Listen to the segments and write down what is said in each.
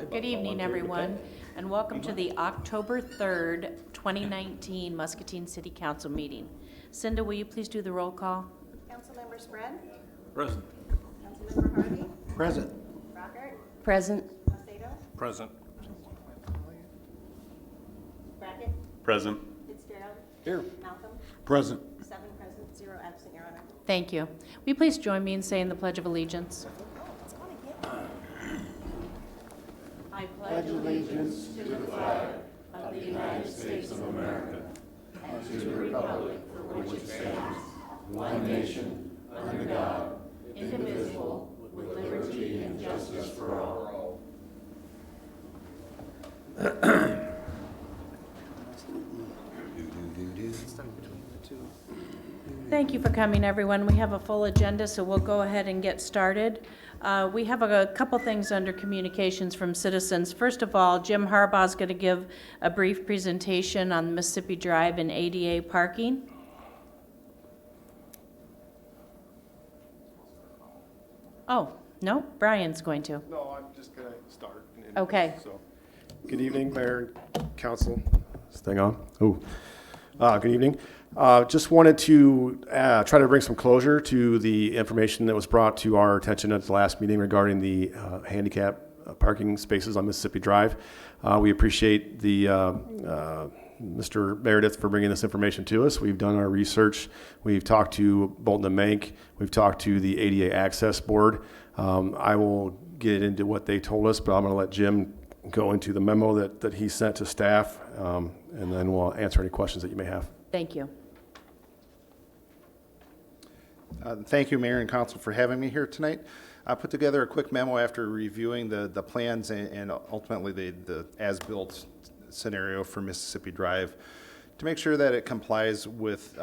Good evening, everyone, and welcome to the October 3rd, 2019 Muscatine City Council meeting. Cinda, will you please do the roll call? Councilmember Spread? Present. Councilmember Harvey? Present. Rockert? Present. Macedo? Present. Brackett? Present. Fitzgerald? Here. Malcolm? Present. 7 present, 0 absent, Your Honor. Thank you. Will you please join me in saying the Pledge of Allegiance? I pledge allegiance to the flag of the United States of America and to the republic for which it stands, one nation, under God, indivisible, with liberty and justice for all. Thank you for coming, everyone. We have a full agenda, so we'll go ahead and get started. We have a couple things under communications from citizens. First of all, Jim Harbaugh is going to give a brief presentation on Mississippi Drive and ADA parking. Oh, no, Brian's going to. No, I'm just going to start. Okay. So, good evening, Mayor and Council. Is this thing on? Good evening. Just wanted to try to bring some closure to the information that was brought to our attention at the last meeting regarding the handicap parking spaces on Mississippi Drive. We appreciate the Mr. Meredith for bringing this information to us. We've done our research. We've talked to Bolton and Mank. We've talked to the ADA Access Board. I will get into what they told us, but I'm going to let Jim go into the memo that he sent to staff, and then we'll answer any questions that you may have. Thank you. Thank you, Mayor and Council, for having me here tonight. I put together a quick memo after reviewing the plans and ultimately the as-built scenario for Mississippi Drive to make sure that it complies with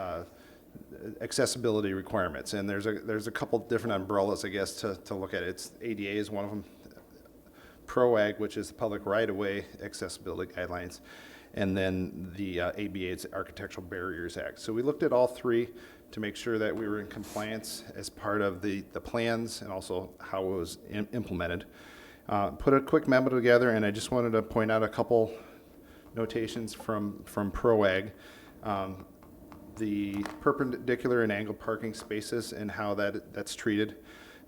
accessibility requirements. And there's a couple different umbrellas, I guess, to look at. It's ADA is one of them, PROAG, which is the public right-of-way accessibility guidelines, and then the ABA's Architectural Barriers Act. So we looked at all three to make sure that we were in compliance as part of the plans and also how it was implemented. Put a quick memo together, and I just wanted to point out a couple notations from PROAG. The perpendicular and angled parking spaces and how that's treated,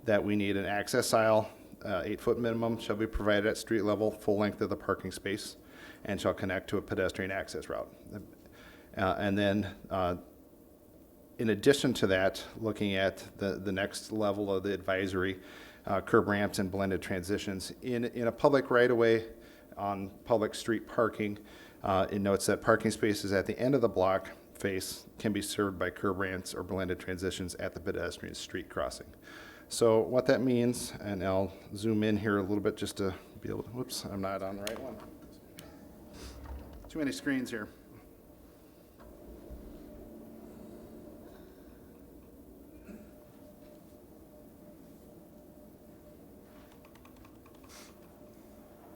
that we need an access aisle, 8-foot minimum shall be provided at street level, full length of the parking space, and shall connect to a pedestrian access route. And then in addition to that, looking at the next level of the advisory, curb ramps and blended transitions. In a public right-of-way on public street parking, it notes that parking spaces at the end of the block face can be served by curb ramps or blended transitions at the pedestrian street crossing. So what that means, and I'll zoom in here a little bit just to be able to, whoops, I'm not on the right one. Too many screens here.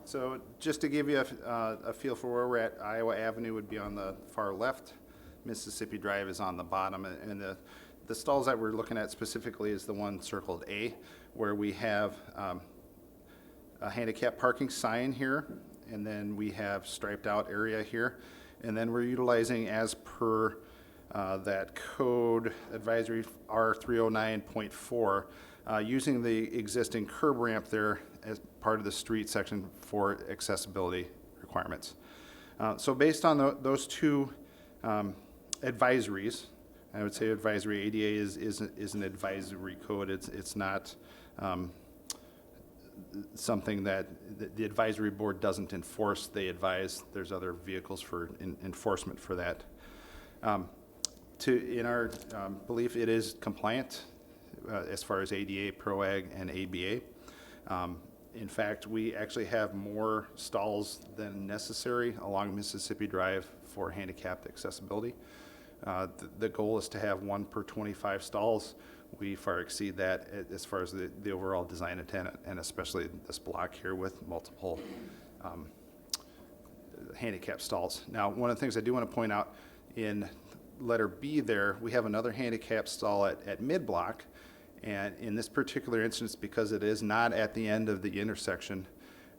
So just to give you a feel for where we're at, Iowa Avenue would be on the far left. Mississippi Drive is on the bottom. And the stalls that we're looking at specifically is the one circled A, where we have a handicap parking sign here, and then we have striped out area here. And then we're utilizing, as per that code advisory R309.4, using the existing curb ramp there as part of the street section for accessibility requirements. So based on those two advisories, I would say advisory ADA is an advisory code. It's not something that the advisory board doesn't enforce. They advise. There's other vehicles for enforcement for that. In our belief, it is compliant as far as ADA, PROAG, and ABA. In fact, we actually have more stalls than necessary along Mississippi Drive for handicapped accessibility. The goal is to have 1 per 25 stalls. We far exceed that as far as the overall design intent, and especially this block here with multiple handicap stalls. Now, one of the things I do want to point out in letter B there, we have another handicap stall at mid-block. And in this particular instance, because it is not at the end of the intersection,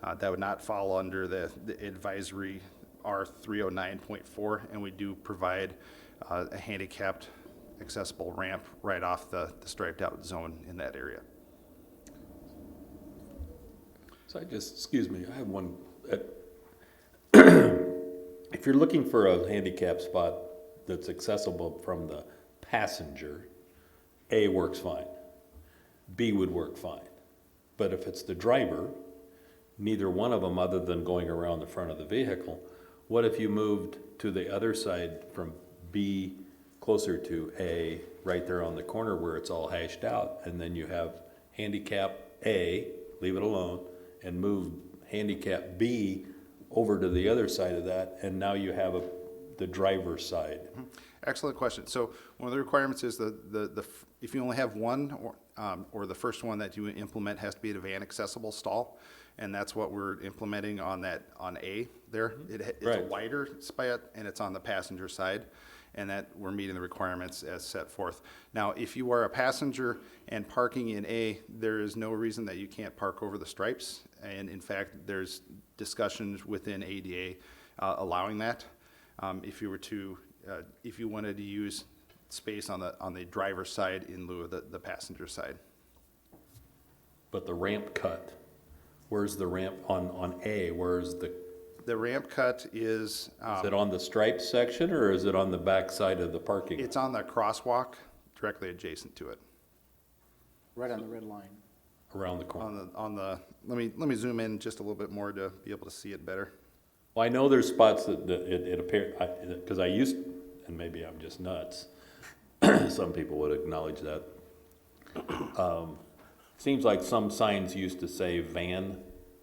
That would not fall under the advisory R309.4, and we do provide a handicapped accessible ramp right off the striped out zone in that area. So excuse me, I have one. If you're looking for a handicap spot that's accessible from the passenger, A works fine. B would work fine. But if it's the driver, neither one of them other than going around the front of the vehicle, what if you moved to the other side from B closer to A, right there on the corner where it's all hashed out, and then you have handicap A, leave it alone, and move handicap B over to the other side of that, and now you have the driver's side. Excellent question. So one of the requirements is if you only have one, or the first one that you implement has to be a van accessible stall, and that's what we're implementing on A there. It's a Right. wider spot, and it's on the passenger side, and that we're meeting the requirements as set forth. Now, if you are a passenger and parking in A, there is no reason that you can't park over the stripes, and in fact, there's discussions within ADA allowing that. If you wanted to use space on the driver's side in lieu of the passenger side. But the ramp cut, where's the ramp on A? Where's The ramp cut is it on the striped section or is it on the back side of the parking? it's on the crosswalk directly adjacent to it. Right on the red line. Around the corner. Let me zoom in just a little bit more to be able to see it better. Well, I know there's spots that it appear, because I used, and maybe I'm just nuts, some people would acknowledge that. Seems like some signs used to say van,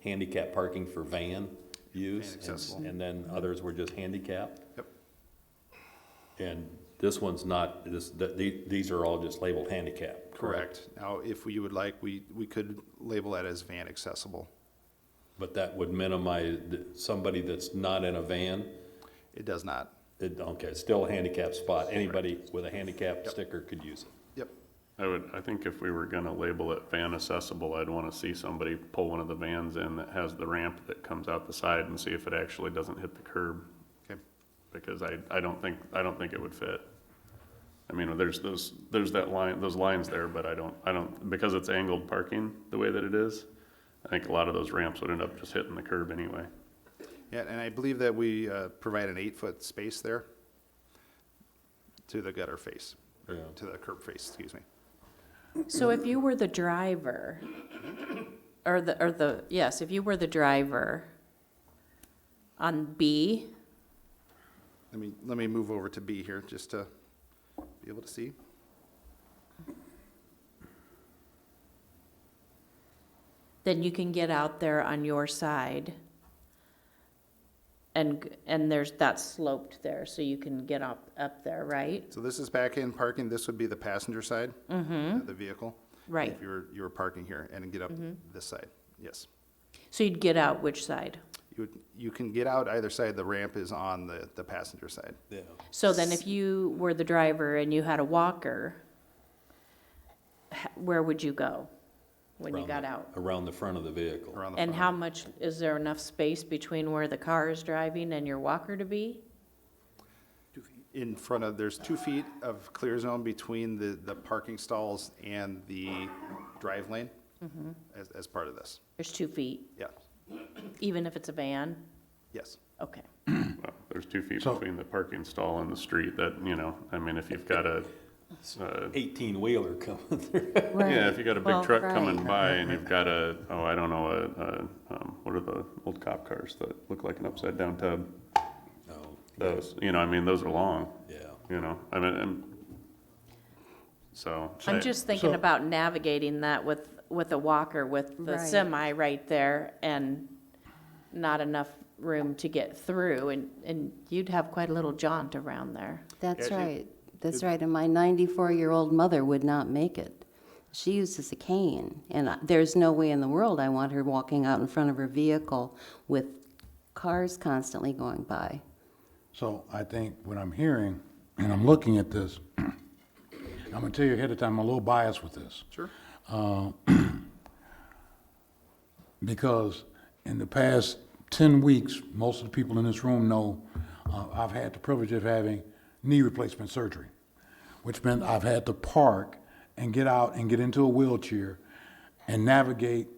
handicap parking for van use. Van accessible. And then others were just handicap. Yep. And this one's not, these are all just labeled handicap, correct? Correct. Now, if you would like, we could label that as van accessible. But that would minimize somebody that's not in a van. It does not. Okay, still a handicap spot. Anybody with a handicap sticker could use it. Yep. I think if we were gonna label it van accessible, I'd wanna see somebody pull one of the vans in that has the ramp that comes out the side and see if it actually doesn't hit the curb. Okay. Because I don't think it would fit. I mean, there's that line, those lines there, but I don't, because it's angled parking the way that it is, I think a lot of those ramps would end up just hitting the curb anyway. Yeah, and I believe that we provide an 8-foot space there to the gutter face, or Yeah. to the curb face, excuse me. So if you were the driver, yes, if you were the driver on B, Let me move over to B here just to be able to see. then you can get out there on your side. And there's that sloped there, so you can get up there, right? So this is back-end parking. This would be the passenger side of the vehicle. Right. If you were parking here and get up this side, yes. So you'd get out which side? You can get out either side. The ramp is on the passenger side. Yeah. So then if you were the driver and you had a walker, where would you go when you got out? Around the front of the vehicle. Around the And front. how much, is there enough space between where the car is driving and your walker to be? In front of, there's 2 feet of clear zone between the parking stalls and the drive lane as part of this. There's 2 feet, Yeah, even if it's a van? yes. Okay. Well, there's 2 feet between the parking stall and the street that, I mean, if you've got a, 18-wheeler coming through. yeah, if you got a big Well, truck coming right. by and you've got I don't know, what are the old cop cars that look like an upside down tub? No, Those, I mean, those are long, yeah. I mean, so. I'm just thinking about navigating that with a walker, with the Right. semi right there, and not enough room to get through, and you'd have quite a little jaunt around there. That's Yeah, right. That's right. And my 94-year-old mother would not make it. She uses a cane, and there's no way in the world I want her walking out in front of her vehicle with cars constantly going by. So I think what I'm hearing, and I'm looking at this, I'm gonna tell you ahead of time, I'm a little biased with this. Sure. Because in the past 10 weeks, most of the people in this room know I've had the privilege of having knee replacement surgery, which meant I've had to park and get out and get into a wheelchair and navigate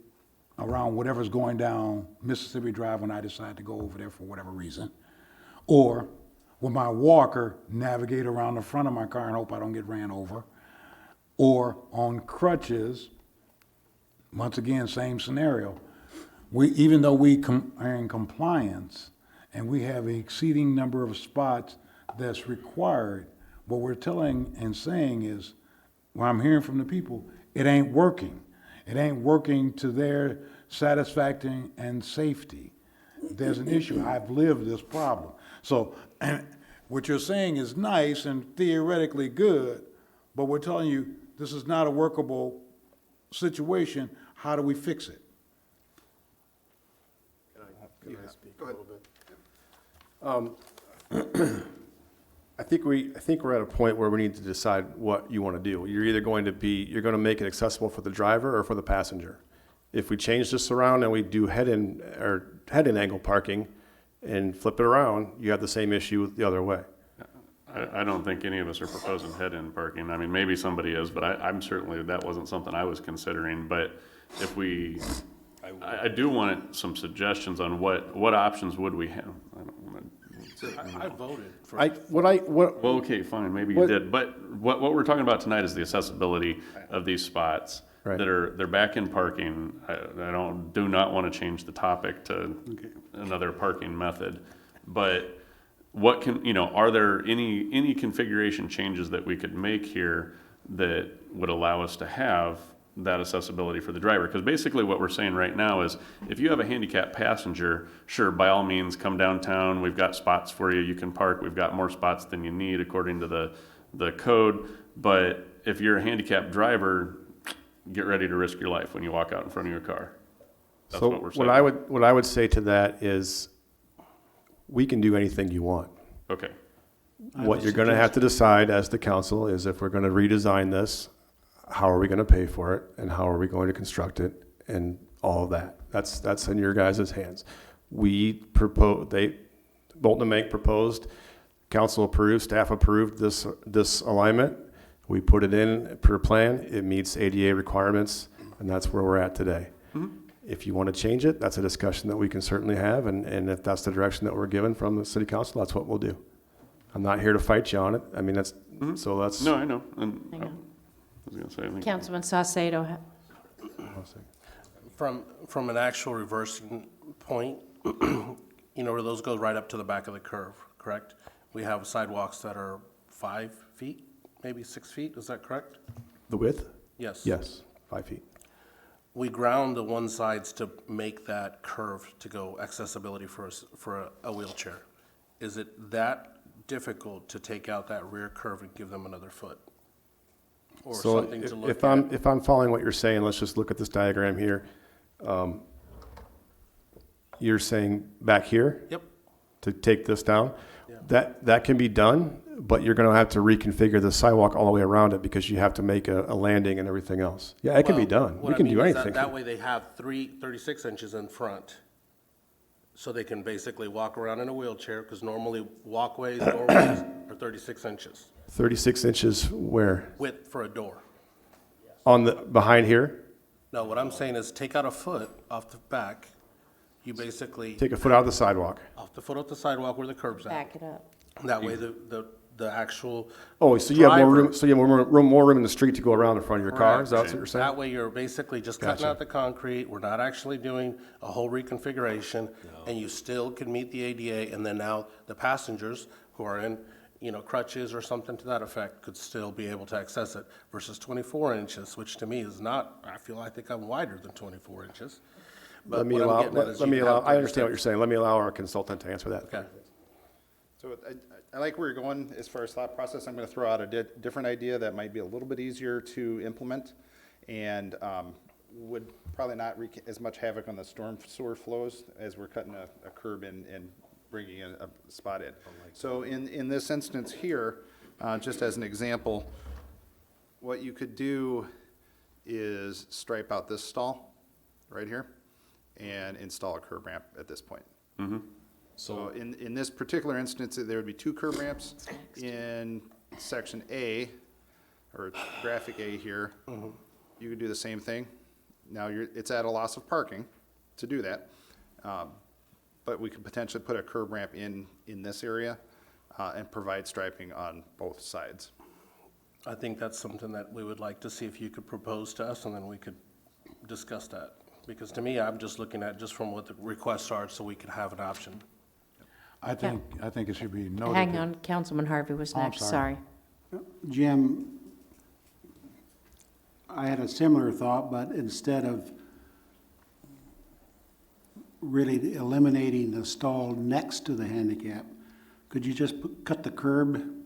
around whatever's going down Mississippi Drive when I decide to go over there for whatever reason. Or with my walker, navigate around the front of my car and hope I don't get ran over. Or on crutches, once again, same scenario. Even though we are in compliance and we have an exceeding number of spots that's required, what we're telling and saying is, what I'm hearing from the people, it ain't working. It ain't working to their satisfaction and safety. There's an issue. I've lived this problem. So what you're saying is nice and theoretically good, but we're telling you this is not a workable situation. How do we fix it? Can I speak a little bit? I think we're at a point where we need to decide what you want to do. You're either going to make it accessible for the driver or for the passenger. If we change this around and we do head-in angle parking and flip it around, you have the same issue the other way. I don't think any of us are proposing head-in parking. I mean, maybe somebody is, but I'm certainly, that wasn't something I was considering. But if we, I do want some suggestions on what options would we have. I don't wanna, I voted for. well, okay, fine, maybe you did. But what we're talking about tonight is the accessibility of these spots. Right. They're back in parking. I do not want to change the topic to another parking method. But what are there any configuration changes that we could make here that would allow us to have that accessibility for the driver? Because basically what we're saying right now is if you have a handicapped passenger, sure, by all means, come downtown. We've got spots for you. You can park. We've got more spots than you need according to the code. But if you're a handicapped driver, get ready to risk your life when you walk out in front of your car. That's what we're saying. What I would say to that is we can do anything you want. Okay. What you're going to have to decide as the council is if we're going to redesign this, how are we going to pay for it, and how are we going to construct it, and all of that. That's in your guys' hands. Bolton and Mank proposed, council approved, staff approved this alignment. We put it in per plan. It meets ADA requirements, and that's where we're at today. Mm-hmm. If you want to change it, that's a discussion that we can certainly have, and if that's the direction that we're given from the city council, that's what we'll do. I'm not here to fight you on it. I mean, so that's. No, I know. And I know. I was going to say, I think. Councilman Saucedo, From an actual reversing point, where those go right up to the back of the curve, correct? We have sidewalks that are 5 feet, maybe 6 feet, is that correct? The width? Yes. Yes, 5 feet. We ground the one sides to make that curve to go accessibility for a wheelchair. Is it that difficult to take out that rear curve and give them another foot? Or So something to look if at? if I'm following what you're saying, let's just look at this diagram here. You're saying back here? Yep. To take this down? Yeah. That can be done, but you're gonna have to reconfigure the sidewalk all the way around it because you have to make a landing and everything else. Yeah, it can be Well, done. what We I can mean do is anything. That way they have 36 inches in front, so they can basically walk around in a wheelchair, because normally walkways, doorways are 36 inches 36 inches where? width for a door. Behind here? No, what I'm saying is take out a foot off the back, you basically, Take a foot out of the sidewalk. off the foot off the sidewalk where the curb's at. back it up. That way the actual. Oh, so you have more driver- room, so you have more room in the street to go around in front of your car? Is that what you're saying? That way you're basically just cutting Gotcha. out the concrete, we're not actually doing a whole reconfiguration, and you still can meet the ADA, and then now the passengers who are in, crutches or something to that effect could still be able to access it versus 24 inches, which to me is not, I think I'm wider than 24 inches. But Let me what I'm allow, getting at is let me you allow, have I understand what you're 36. saying. Let me allow our consultant to answer that. Okay. So I like where you're going as far as thought process. I'm going to throw out a different idea that might be a little bit easier to implement and would probably not wreak as much havoc on the storm sewer flows as we're cutting a curb in and bringing a spot in. So in this instance here, just as an example, what you could do is stripe out this stall right here and install a curb ramp at this point. So in this particular instance, there would be 2 curb ramps. In section A, or graphic A here, you could do the same thing. Now, it's at a loss of parking to do that. But we could potentially put a curb ramp in this area and provide striping on both sides. I think that's something that we would like to see if you could propose to us, and then we could discuss that. Because to me, I'm just looking at just from what the requests are, so we could have an option. I think it should be noted. Hang that- on, Councilman Harvey was Oh, I'm next, sorry. sorry. Jim, I had a similar thought, but instead of really eliminating the stall next to the handicap, could you just cut the curb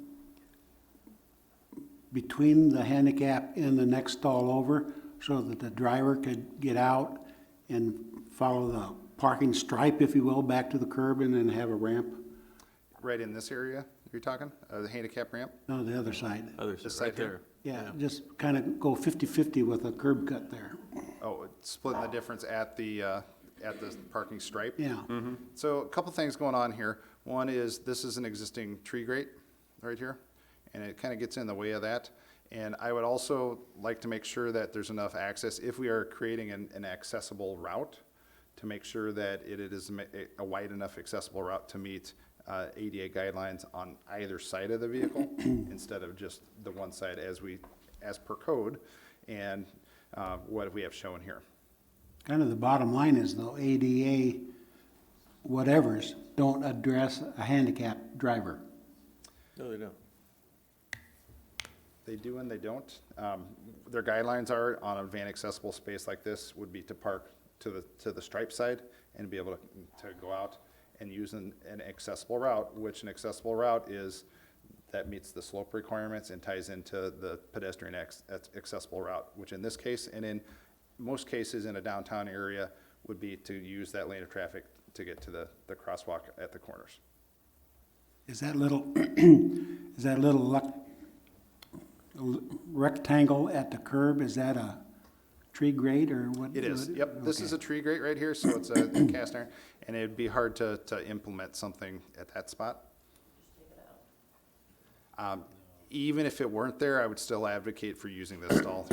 between the handicap and the next stall over so that the driver could get out and follow the parking stripe, if you will, back to the curb and then have a ramp? Right in this area, you're talking, the handicap ramp? No, the other side. This side here? Yeah, just kind of go 50-50 with a curb cut there. Oh, it's splitting the difference at the parking stripe? Yeah. So a couple things going on here. One is, this is an existing tree grate right here, and it kind of gets in the way of that. And I would also like to make sure that there's enough access, if we are creating an accessible route, to make sure that it is a wide enough accessible route to meet ADA guidelines on either side of the vehicle, instead of just the one side as per code, and what we have shown here. Kind of the bottom line is though, ADA whatevers don't address a handicapped driver. No, they don't. They do and they don't. Their guidelines are on a van accessible space like this would be to park to the stripe side and be able to go out and use an accessible route, which an accessible route is that meets the slope requirements and ties into the pedestrian accessible route, which in this case and in most cases in a downtown area would be to use that lane of traffic to get to the crosswalk at the corners. Is that little, rectangle at the curb, is that a tree grate or what? It is, yep. This is Okay. a tree grate right here, so it's a cast iron, and it'd be hard to implement something at that spot. Even if it weren't there, I would still advocate for using this stall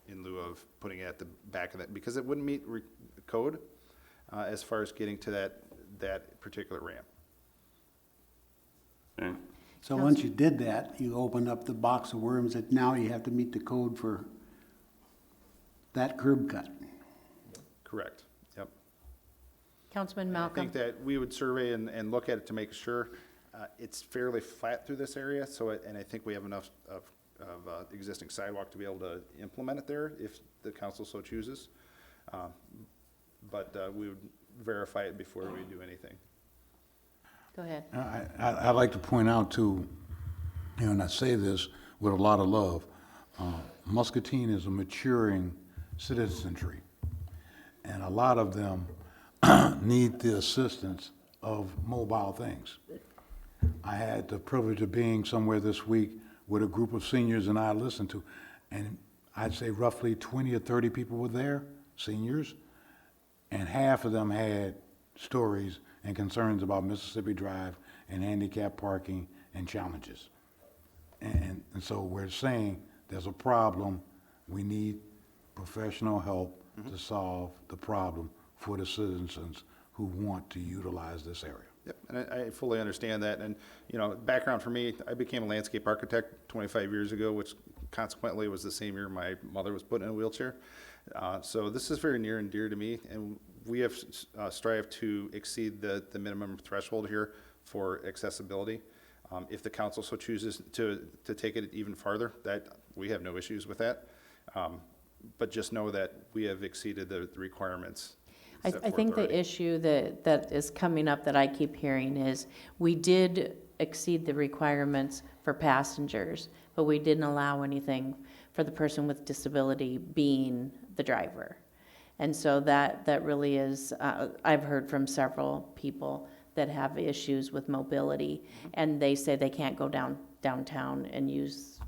in lieu of putting it at the back of it, because it wouldn't meet code as far as getting to that particular ramp. Okay. So once you did that, you opened up the box of worms that now you have to meet the code for that curb cut. Correct, yep. Councilman I Malcolm. think that we would survey and look at it to make sure it's fairly flat through this area, and I think we have enough of existing sidewalk to be able to implement it there if the council so chooses. But we would verify it before we do anything. Go ahead. I'd like to point out too, and I say this with a lot of love, Muscatine is a maturing citizenry, and a lot of them need the assistance of mobile things. I had the privilege of being somewhere this week with a group of seniors and I listened to, and I'd say roughly 20 or 30 people were there, seniors, and half of them had stories and concerns about Mississippi Drive and handicap parking and challenges. And so we're saying there's a problem, we need professional help to solve the problem for the citizens who want to utilize this area. Yep, and I fully understand that, and, background for me, I became a landscape architect 25 years ago, which consequently was the same year my mother was put in a wheelchair. So this is very near and dear to me, and we have strived to exceed the minimum threshold here for accessibility. If the council so chooses to take it even farther, that we have no issues with that. But just know that we have exceeded the requirements. I set forth think the already. issue that is coming up that I keep hearing is, we did exceed the requirements for passengers, but we didn't allow anything for the person with disability being the driver. And so that really is, I've heard from several people that have issues with mobility, and they say they can't go downtown and use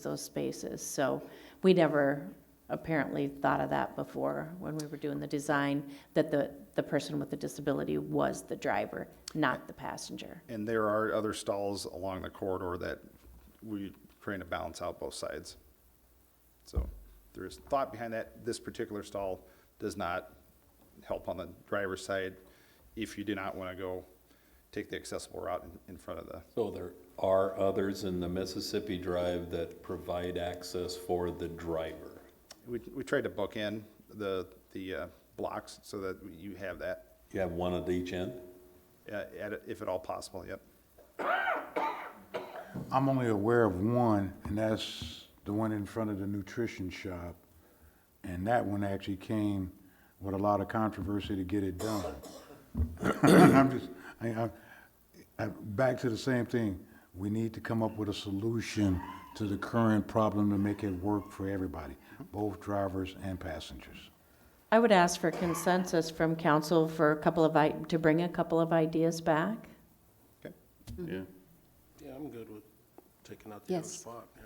those spaces. So we never apparently thought of that before when we were doing the design, that the person with the disability was the driver, not the passenger. And there are other stalls along the corridor that we trying to balance out both sides. So there is thought behind that. This particular stall does not help on the driver's side if you do not want to go take the accessible route in front of the, So there are others in the Mississippi Drive that provide access for the driver. we tried to book in the blocks so that you have that, You have one at each end? if at all possible, yep. I'm only aware of one, and that's the one in front of the nutrition shop. And that one actually came with a lot of controversy to get it done. Back to the same thing. We need to come up with a solution to the current problem to make it work for everybody, both drivers and passengers. I would ask for consensus from council for to bring a couple of ideas back. Yeah. Yeah, I'm good with taking out the other Yes. spot, yeah.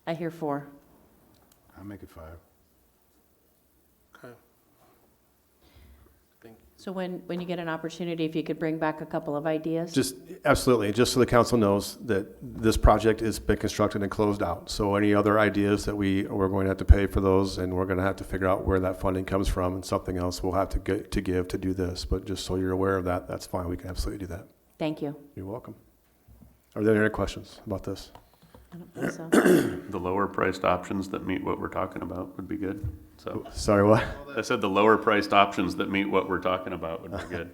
I hear 4. I'll make it 5. Okay. Thank you. So when you get an opportunity, if you could bring back a couple of ideas? Just, absolutely, just so the council knows that this project has been constructed and closed out. So any other ideas that we're going to have to pay for those, and we're going to have to figure out where that funding comes from, and something else we'll have to give to do this. But just so you're aware of that, that's fine, we can absolutely do that. Thank you. You're welcome. Are there any questions about this? I don't think so. The lower priced options that meet what we're talking about would be good. So Sorry, what? I said the lower priced options that meet what we're talking about would be good.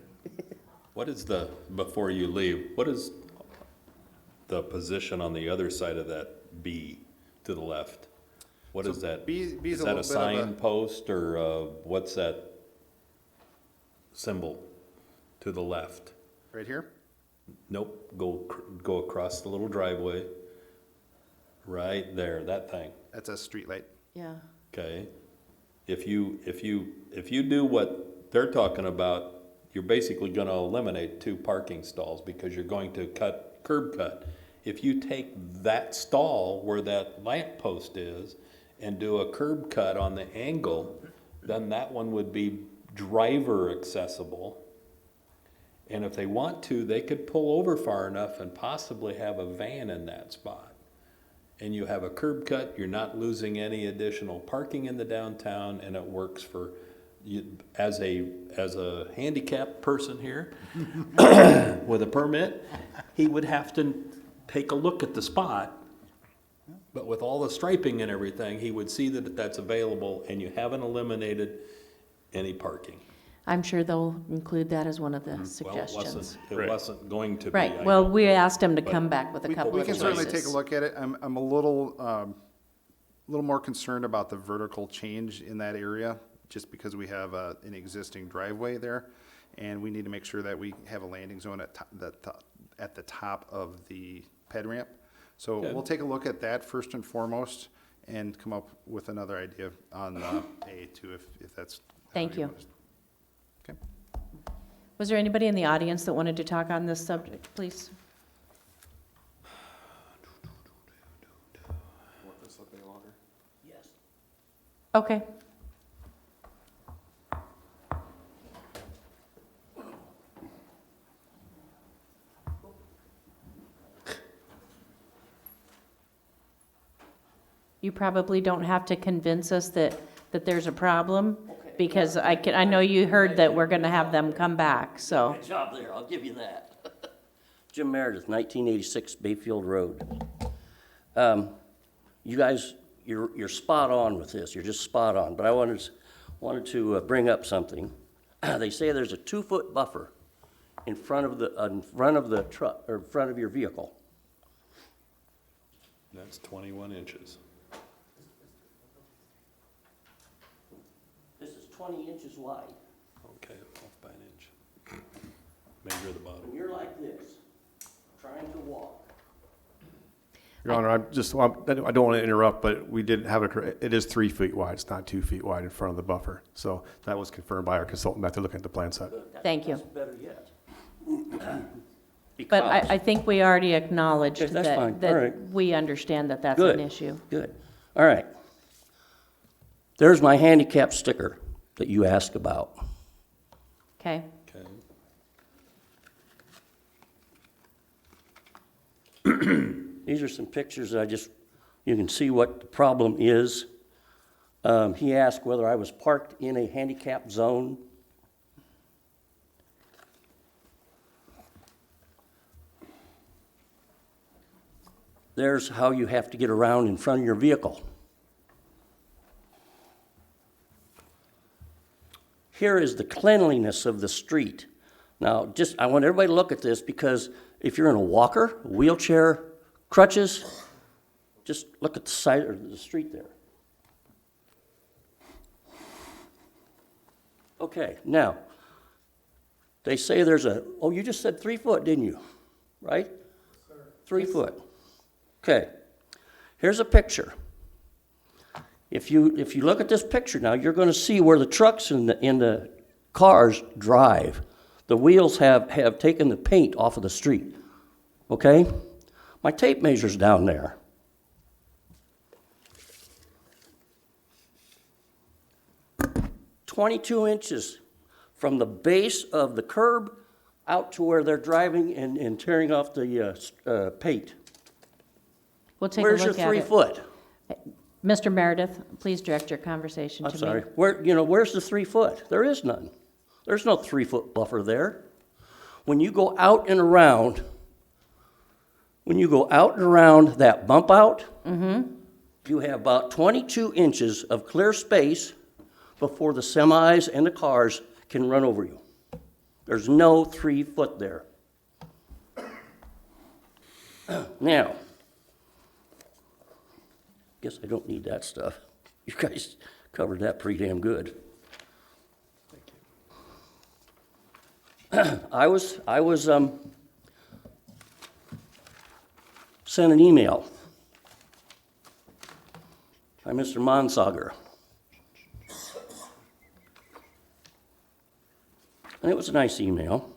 What is before you leave, what is the position on the other side of that B to the left? What is that? B is Is a that little a bit of a- signpost or what's that symbol to the left? Right here? Nope, go across the little driveway. Right there, that thing, That's a street light. Yeah. okay? If you do what they're talking about, you're basically gonna eliminate 2 parking stalls because you're going to curb cut. If you take that stall where that lamp post is and do a curb cut on the angle, then that one would be driver accessible. And if they want to, they could pull over far enough and possibly have a van in that spot. And you have a curb cut, you're not losing any additional parking in the downtown, and it works for you. As a handicapped person here with a permit, he would have to take a look at the spot. But with all the striping and everything, he would see that that's available, and you haven't eliminated any parking. I'm sure they'll include that as one of the Well, suggestions. it wasn't going to be. Right, I well, know. we asked them to come back with a couple We of can choices. certainly take a look at it. I'm a little more concerned about the vertical change in that area, just because we have an existing driveway there, and we need to make sure that we have a landing zone at the top of the ped ramp. So Okay. we'll take a look at that first and foremost, and come up with another idea on A too, if that's. how Thank you. want us- Okay. Was there anybody in the audience that wanted to talk on this subject, please? Want this look any longer? Okay. You probably don't have to convince us that there's a problem, because I know you heard that we're gonna have them come back, so. Good job there, I'll give you that. Jim Meredith, 1986 Bayfield Road. You guys, you're spot on with this, you're just spot on, but I wanted to bring up something. They say there's a 2-foot buffer in front of the truck, or in front of your vehicle. That's 21 inches. This is 20 inches wide. Okay, off by an inch. Measure the bottom. When you're like this, trying to walk, Your Honor, I don't want to interrupt, but we did have it is 3 feet wide. It's not 2 feet wide in front of the buffer. So that was confirmed by our consultant after looking at the plan set. Thank you. that's better yet. But Because- I think we already acknowledged Okay, that's fine. that All right. we understand that that's Good. an issue. Good, all right. There's my handicap sticker that you asked about. Okay, These are some pictures that you can see what the problem is. He asked whether I was parked in a handicap zone. There's how you have to get around in front of your vehicle. Here is the cleanliness of the street. Now, I want everybody to look at this because if you're in a walker, wheelchair, crutches, just look at the side of the street there. Okay, now, they say there's you just said 3 foot, didn't you? Right? Sir. 3 foot. Okay, here's a picture. If you look at this picture now, you're going to see where the trucks and the cars drive. The wheels have taken the paint off of the street. Okay? My tape measure's down there. "22 inches from the base of the curb out to where they're driving and tearing off the paint. we'll take a Where's your look at 3 it. foot? Mr. Meredith, please direct your conversation to I'm me. sorry. Where's the 3 foot? There is none. There's no 3 foot buffer there. When you go out and around that bump out, you have about 22 inches of clear space before the semis and the cars can run over you. There's no 3 foot there. Now, guess I don't need that stuff. You guys covered that pretty damn good. I was sent an email by Mr. Monsager. And it was a nice email.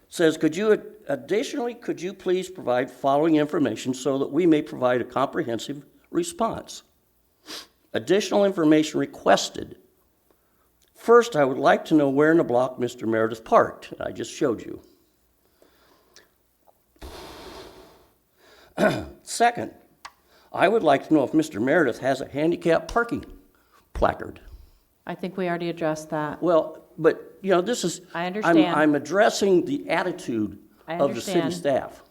Says, could you please provide following information so that we may provide a comprehensive response? Additional information requested. First, I would like to know where in the block Mr. Meredith parked. I just showed you. Second, I would like to know if Mr. Meredith has a handicap parking placard. I think we already addressed that. Well, but, this is... I understand. I'm addressing the attitude of the city understand. staff.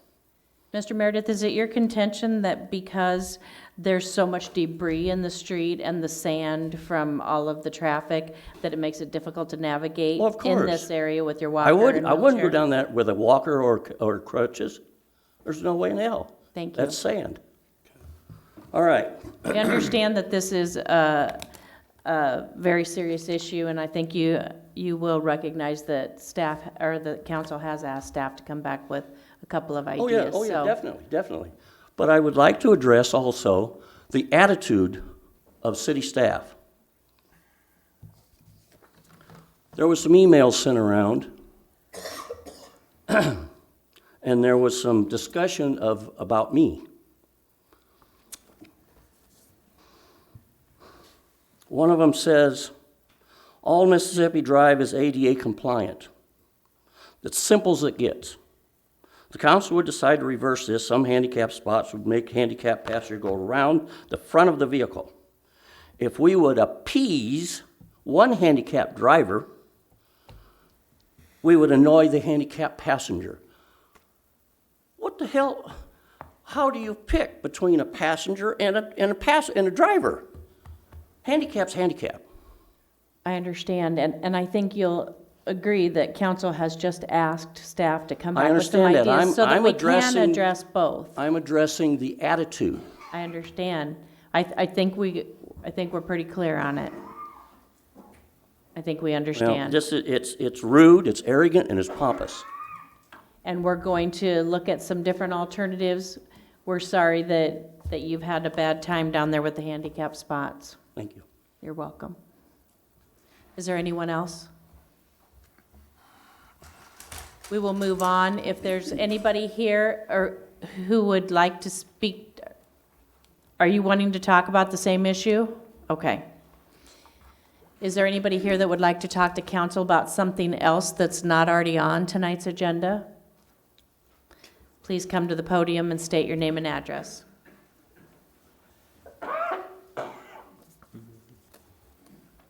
Mr. Meredith, is it your contention that because there's so much debris in the street and the sand from all of the traffic, that it makes it difficult to navigate Well, of in course. this area with your walker I and wouldn't go wheelchair? down that with a walker or crutches. There's no way in hell. Thank you. That's sand. All right. We understand that this is a very serious issue, and I think you will recognize that staff, or the council has asked staff to come back with a couple of ideas. Oh, yeah, so- definitely. But I would like to address also the attitude of city staff. There was some emails sent around, and there was some discussion about me. One of them says, all Mississippi Drive is ADA compliant. That's simple as it gets. The council would decide to reverse this. Some handicap spots would make handicap passengers go around the front of the vehicle. If we would appease one handicapped driver, we would annoy the handicapped passenger. What the hell? How do you pick between a passenger and a driver? Handicap's handicap. I understand, and I think you'll agree that council has just asked staff to come I back with some understand that. ideas so that I'm we can addressing- address both. I'm addressing the attitude. I understand. I think we're pretty clear on it. I think we Now, understand. it's rude, it's arrogant, and it's pompous. And we're going to look at some different alternatives. We're sorry that you've had a bad time down there with the handicap spots. Thank you. You're welcome. Is there anyone else? We will move on. If there's anybody here or who would like to speak, Are you wanting to talk about the same issue? Okay. Is there anybody here that would like to talk to council about something else that's not already on tonight's agenda? Please come to the podium and state your name and address.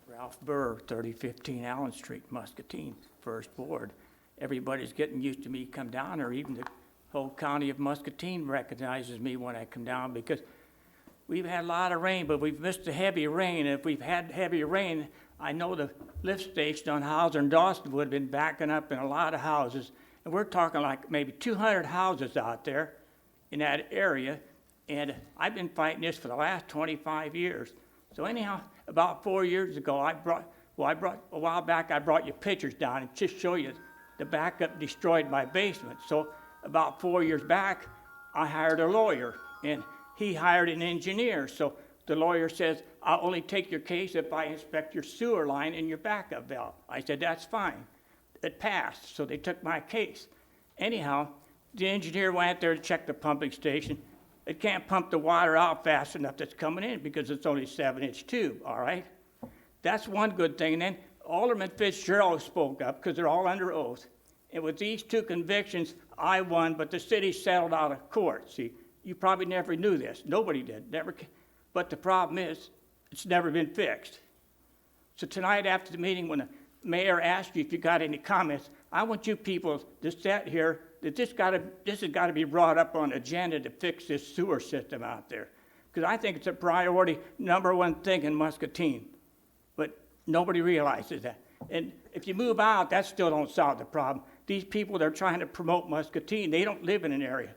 Ralph Burr, 3015 Allen Street, Muscatine, First Ward. Everybody's getting used to me come down, or even the whole county of Muscatine recognizes me when I come down, because we've had a lot of rain, but we've missed the heavy rain. If we've had heavy rain, I know the lift station on Hauser and Dawson would have been backing up in a lot of houses. And we're talking like maybe 200 houses out there in that area. And I've been fighting this for the last 25 years. So anyhow, about 4 years ago, a while back, I brought you pictures down and just show you the backup destroyed my basement. So about 4 years back, I hired a lawyer, and he hired an engineer. So the lawyer says, I'll only take your case if I inspect your sewer line and your backup valve. I said, that's fine. It passed, so they took my case. Anyhow, the engineer went out there to check the pumping station. It can't pump the water out fast enough that's coming in because it's only a 7-inch tube, all right? That's one good thing. And then Alderman Fitzgerald spoke up because they're all under oath. And with these two convictions, I won, but the city settled out of court. See, you probably never knew this. Nobody did. Never. But the problem is, it's never been fixed. So tonight after the meeting, when the mayor asked you if you got any comments, I want you people to sit here that this has got to be brought up on the agenda to fix this sewer system out there. Because I think it's a priority, #1 thing in Muscatine. But nobody realizes that. And if you move out, that still don't solve the problem. These people that are trying to promote Muscatine, they don't live in an area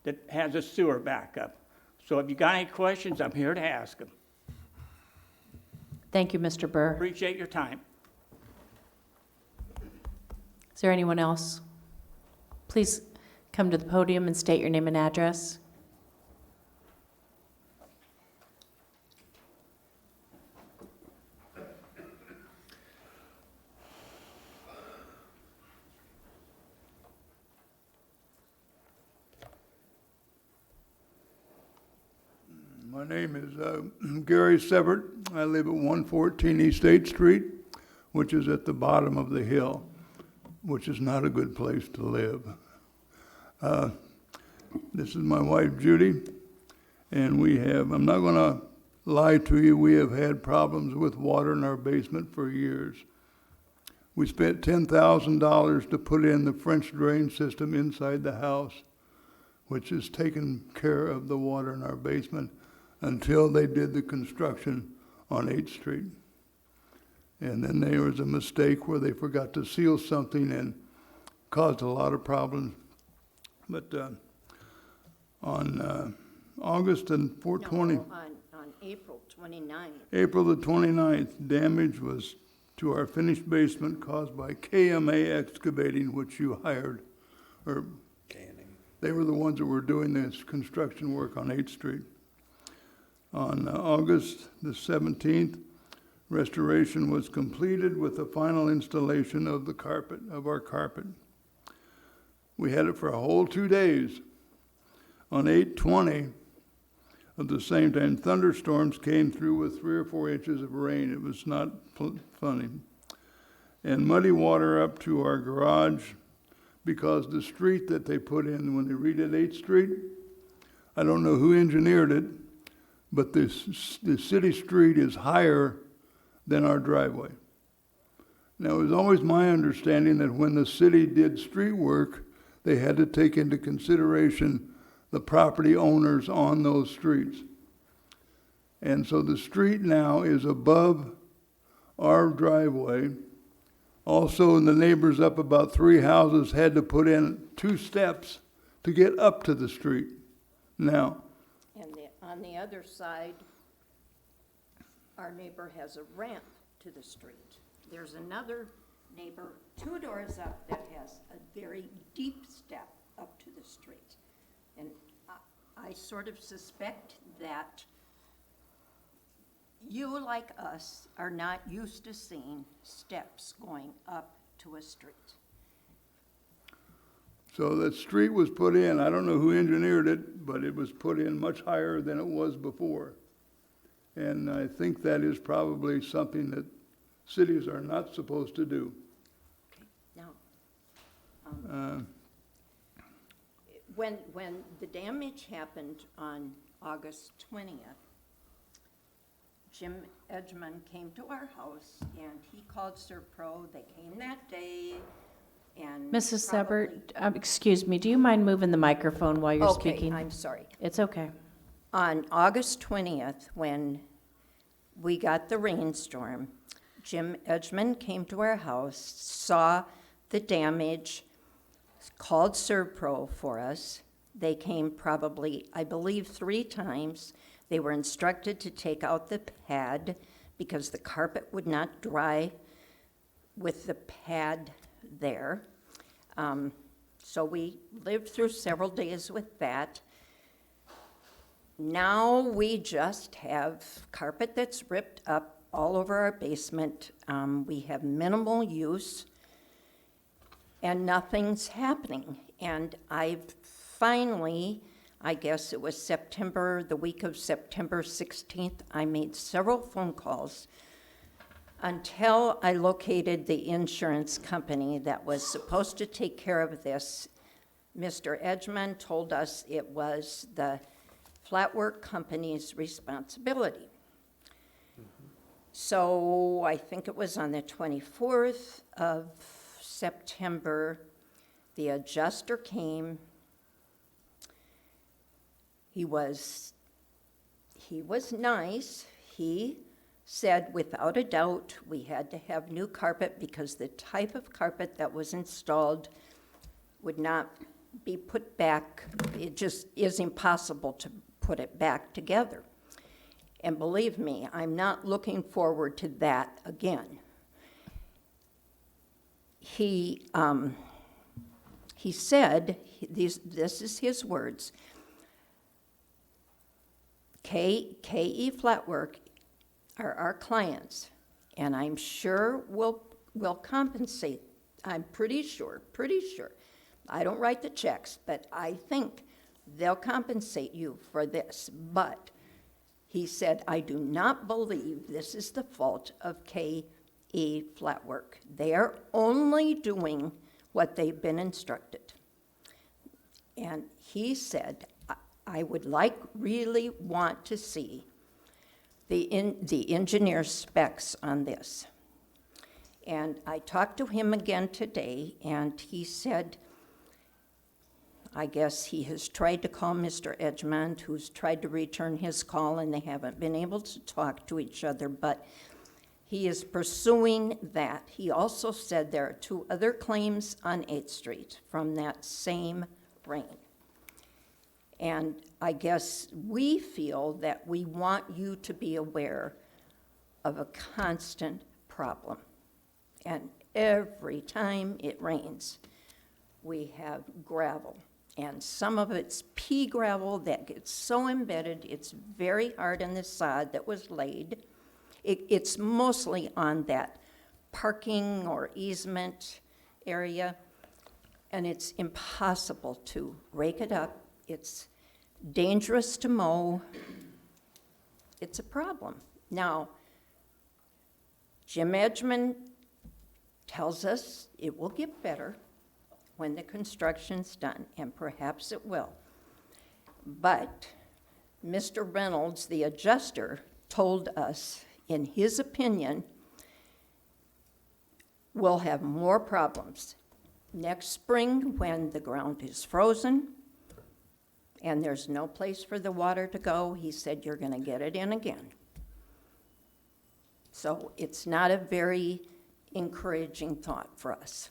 that has a sewer backup. So if you got any questions, I'm here to ask them. Thank you, Mr. Burr. Appreciate your time. Is there anyone else? Please come to the podium and state your name and address. My name is Gary Severt. I live at 114 East 8th Street, which is at the bottom of the hill, which is not a good place to live. This is my wife, Judy, and I'm not going to lie to you, we have had problems with water in our basement for years. We spent $10,000 to put in the French drain system inside the house, which has taken care of the water in our basement until they did the construction on 8th Street. And then there was a mistake where they forgot to seal something and caused a lot of problems. But on August and 420... No, on April 29th. April the 29th, damage was to our finished basement caused by KMA Excavating, which you hired, or they were the ones that were doing this construction work on 8th Street. On August the 17th, restoration was completed with the final installation of the carpet, of our carpet. We had it for a whole 2 days. On 8/20, at the same time, thunderstorms came through with 3 or 4 inches of rain. It was not funny. And muddy water up to our garage because the street that they put in when they redid 8th Street, I don't know who engineered it, but the city street is higher than our driveway. Now, it was always my understanding that when the city did street work, they had to take into consideration the property owners on those streets. And so the street now is above our driveway. Also, the neighbors up about 3 houses had to put in 2 steps to get up to the street. Now, And on the other side, our neighbor has a ramp to the street. There's another neighbor 2 doors up that has a very deep step up to the street. And I sort of suspect that you, like us, are not used to seeing steps going up to a street. So that street was put in, I don't know who engineered it, but it was put in much higher than it was before. And I think that is probably something that cities are not supposed to do. Now, when the damage happened on August 20th, Jim Edgman came to our house and he called Serpro. They came that day and. Mrs. probably- Sebert, excuse me, do you mind moving the microphone while you're Okay, speaking? I'm sorry. It's okay. On August 20th, when we got the rainstorm, Jim Edgman came to our house, saw the damage, called Serpro for us. They came probably, I believe, 3 times. They were instructed to take out the pad because the carpet would not dry with the pad there. So we lived through several days with that. Now we just have carpet that's ripped up all over our basement. We have minimal use and nothing's happening. And I've finally, I guess it was the week of September 16th, I made several phone calls until I located the insurance company that was supposed to take care of this. Mr. Edgman told us it was the Flatwork Company's responsibility. So I think it was on the 24th of September, the adjuster came. He was nice. He said without a doubt we had to have new carpet because the type of carpet that was installed would not be put back. It just is impossible to put it back together. And believe me, I'm not looking forward to that again. He said, this is his words, KE Flatwork are our clients, and I'm sure we'll compensate. I'm pretty sure. I don't write the checks, but I think they'll compensate you for this. But he said, I do not believe this is the fault of KE Flatwork. They are only doing what they've been instructed. And he said, I would really want to see the engineer's specs on this. And I talked to him again today, and he said, I guess he has tried to call Mr. Edgman, who's tried to return his call, and they haven't been able to talk to each other, but he is pursuing that. He also said there are 2 other claims on 8th Street from that same rain. And I guess we feel that we want you to be aware of a constant problem. And every time it rains, we have gravel. And some of it's pea gravel that gets so embedded, it's very hard in the sod that was laid. It's mostly on that parking or easement area, and it's impossible to rake it up. It's dangerous to mow. It's a problem. Now, Jim Edgman tells us it will get better when the construction's done, and perhaps it will. But Mr. Reynolds, the adjuster, told us, in his opinion, we'll have more problems next spring when the ground is frozen and there's no place for the water to go. He said, you're going to get it in again. So it's not a very encouraging thought for us.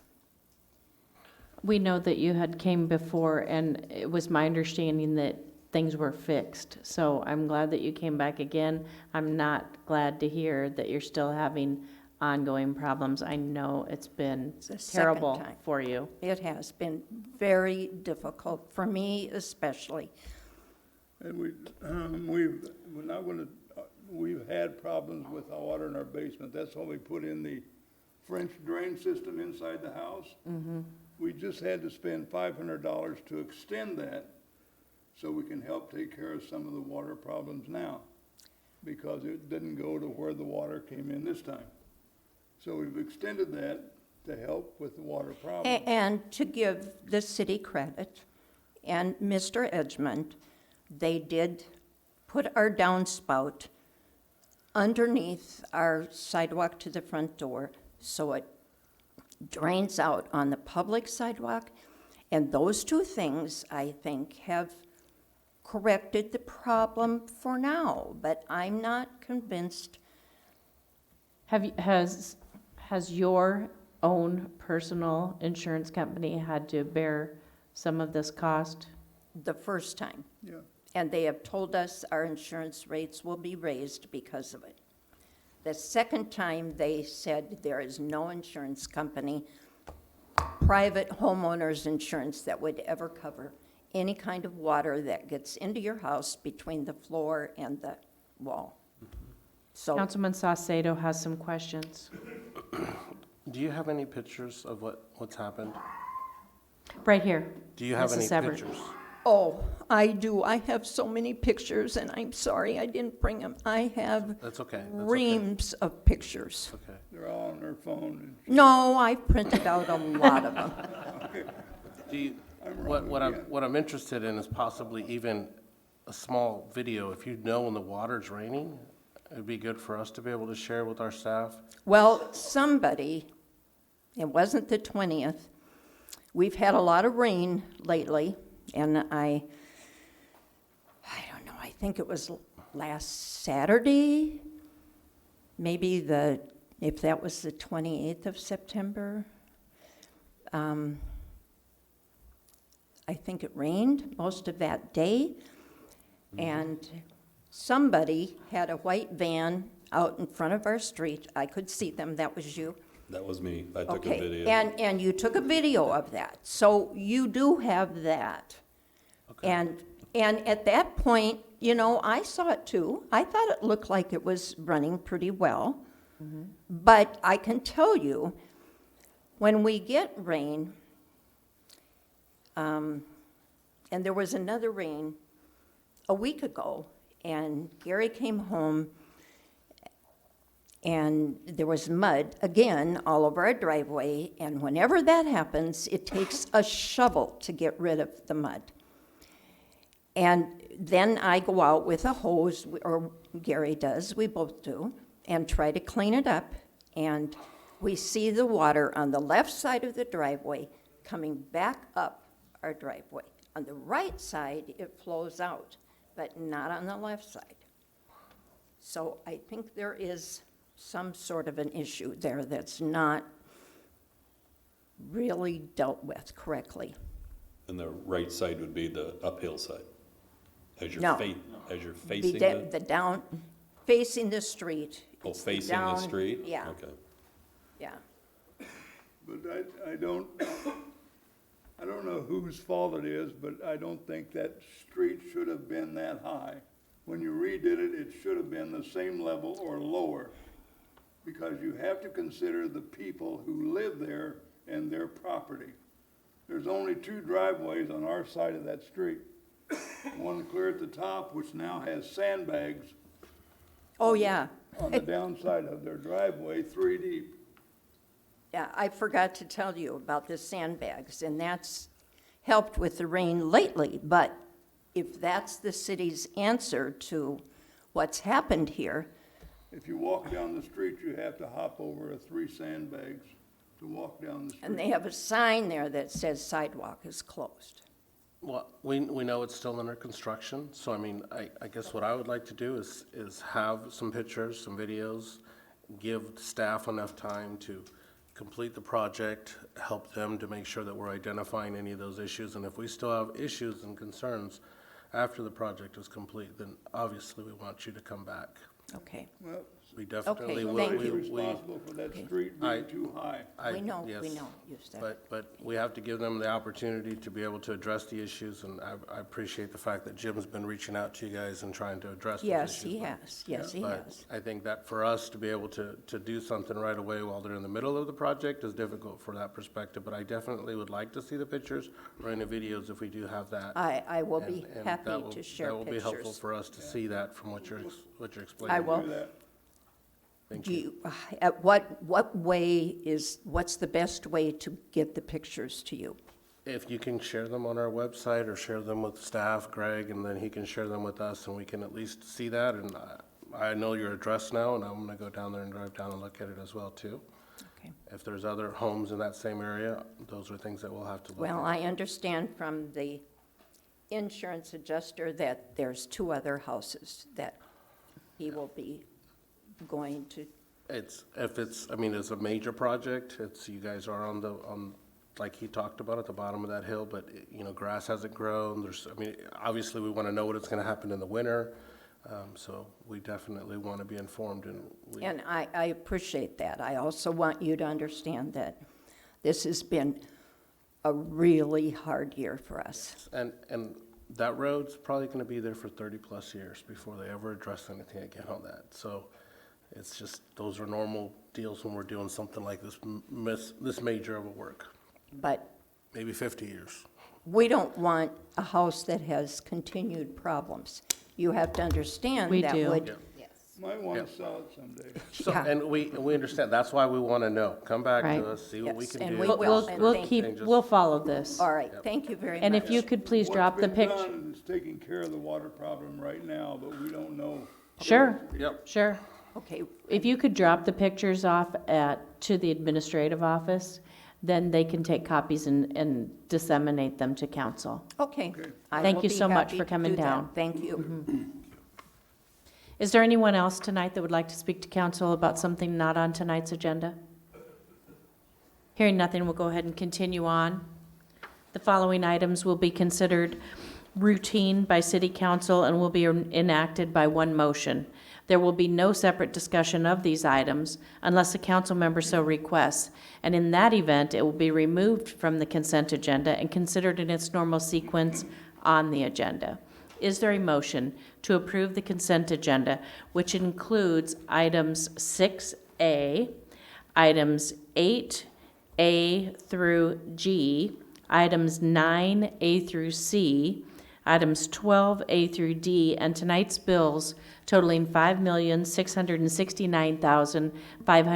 We know that you had came before, and it was my understanding that things were fixed. So I'm glad that you came back again. I'm not glad to hear that you're still having ongoing problems. I know it's been The second terrible time. for you. It has been very difficult, for me especially. And we've had problems with the water in our basement. That's when we put in the French drain system inside the house. we just had to spend $500 to extend that so we can help take care of some of the water problems now, because it didn't go to where the water came in this time. So we've extended that to help with the water problem. And to give the city credit, and Mr. Edgmond, they did put our downspout underneath our sidewalk to the front door, so it drains out on the public sidewalk. And those two things, I think, have corrected the problem for now, but I'm not convinced. Has your own personal insurance company had to bear some of this cost? The first time. Yeah. And they have told us our insurance rates will be raised because of it. The second time, they said there is no insurance company, private homeowners insurance, that would ever cover any kind of water that gets into your house between the floor and the wall. So, Councilman Saucedo has some questions. Do you have any pictures of what's happened? Right here. Do you have Mrs. any Everett. pictures? oh, I do. I have so many pictures, and I'm sorry I didn't bring them. I have That's okay. That's okay. reams of pictures. Okay. They're all on their phone. No, I printed out a lot of them. Do you, I'm what, wrong what again. what I'm interested in is possibly even a small video. If you know when the water's raining, it'd be good for us to be able to share with our staff. Well, somebody, it wasn't the 20th, we've had a lot of rain lately, and I don't know, I think it was last Saturday, maybe if that was the 28th of September. I think it rained most of that day, and somebody had a white van out in front of our street. I could see them, that was you. That was me. I took a Okay, video. and you took a video of that, so you do have that. Okay. And at that point, you know, I saw it too. I thought it looked like it was running pretty well. But I can tell you, when we get rain, and there was another rain a week ago, and Gary came home, and there was mud, again, all over our driveway, and whenever that happens, it takes a shovel to get rid of the mud. And then I go out with a hose, or Gary does, we both do, and try to clean it up, and we see the water on the left side of the driveway coming back up our driveway. On the right side, it flows out, but not on the left side. So I think there is some sort of an issue there that's not really dealt with correctly. And the right side would be the uphill side. As you're No. as you're Be facing the down, facing the street. oh, It's facing the down- street? Yeah, Okay. yeah. But I don't know whose fault it is, but I don't think that street should have been that high. When you redid it, it should have been the same level or lower, because you have to consider the people who live there and their property. There's only two driveways on our side of that street. One clear at the top, which now has sandbags Oh, yeah. on the downside of their driveway, 3 deep. Yeah, I forgot to tell you about the sandbags, and that's helped with the rain lately, but if that's the city's answer to what's happened here, If you walk down the street, you have to hop over 3 sandbags to walk down the street. and they have a sign there that says sidewalk is closed. Well, we know it's still under construction, so I mean, I guess what I would like to do is have some pictures, some videos, give staff enough time to complete the project, help them to make sure that we're identifying any of those issues, and if we still have issues and concerns after the project is complete, then obviously we want you to come back. Okay. Well, We definitely Okay, will. thank Somebody's you. responsible for that street I- being too high. We know, yes, you said. But we have to give them the opportunity to be able to address the issues, and I appreciate the fact that Jim's been reaching out to you guys and trying to address those issues. Yes, he has, yes, he But has. I think that for us to be able to do something right away while they're in the middle of the project is difficult for that perspective, but I definitely would like to see the pictures or any videos if we do have that. I will be And happy that will- to share That will be helpful pictures. for us to see that from what you're explaining. I will. Do that. Thank Do you. you, what's the best way to get the pictures to you? If you can share them on our website or share them with staff, Greg, and then he can share them with us, and we can at least see that. And I know your address now, and I'm gonna go down there and drive down and look at it as well, too. Okay. If there's other homes in that same area, those are things that we'll have to look at. Well, I understand from the insurance adjuster that there's 2 other houses that he will be going to. It's a major project, you guys are on, like he talked about, at the bottom of that hill, but, grass hasn't grown, obviously, we want to know what it's going to happen in the winter, so we definitely want to be informed, And I appreciate that. I also want you to understand that this has been a really hard year for us. And that road's probably going to be there for 30-plus years before they ever address anything again on that, so it's just, those are normal deals when we're doing something like this major of a work. But Maybe 50 years. we don't want a house that has continued problems. You have to understand We that do. would. Might want Yeah. to sell it someday. So, Yeah. and we understand, that's why we want to know. Come back Right. to us, see what we Yes, can and do. we But will, and we'll thank keep, you. we'll follow this. All right, thank you very much. And if you could please drop the What's been picture. done is taking care of the water problem right now, but we don't know. Sure, Yep. sure. Okay, If you could drop the pictures off to the administrative office, then they can take copies and disseminate them to council. okay. I Thank will you be so much happy for to coming do that. down. Thank you. Is there anyone else tonight that would like to speak to council about something not on tonight's agenda? Hearing nothing, we'll go ahead and continue on. The following items will be considered routine by city council and will be enacted by one motion. There will be no separate discussion of these items unless a council member so requests, and in that event, it will be removed from the consent agenda and considered in its normal sequence on the agenda. Is there a motion to approve the consent agenda, which includes items 6A, items 8A through G, items 9A through C, items 12A through D, and tonight's bills totaling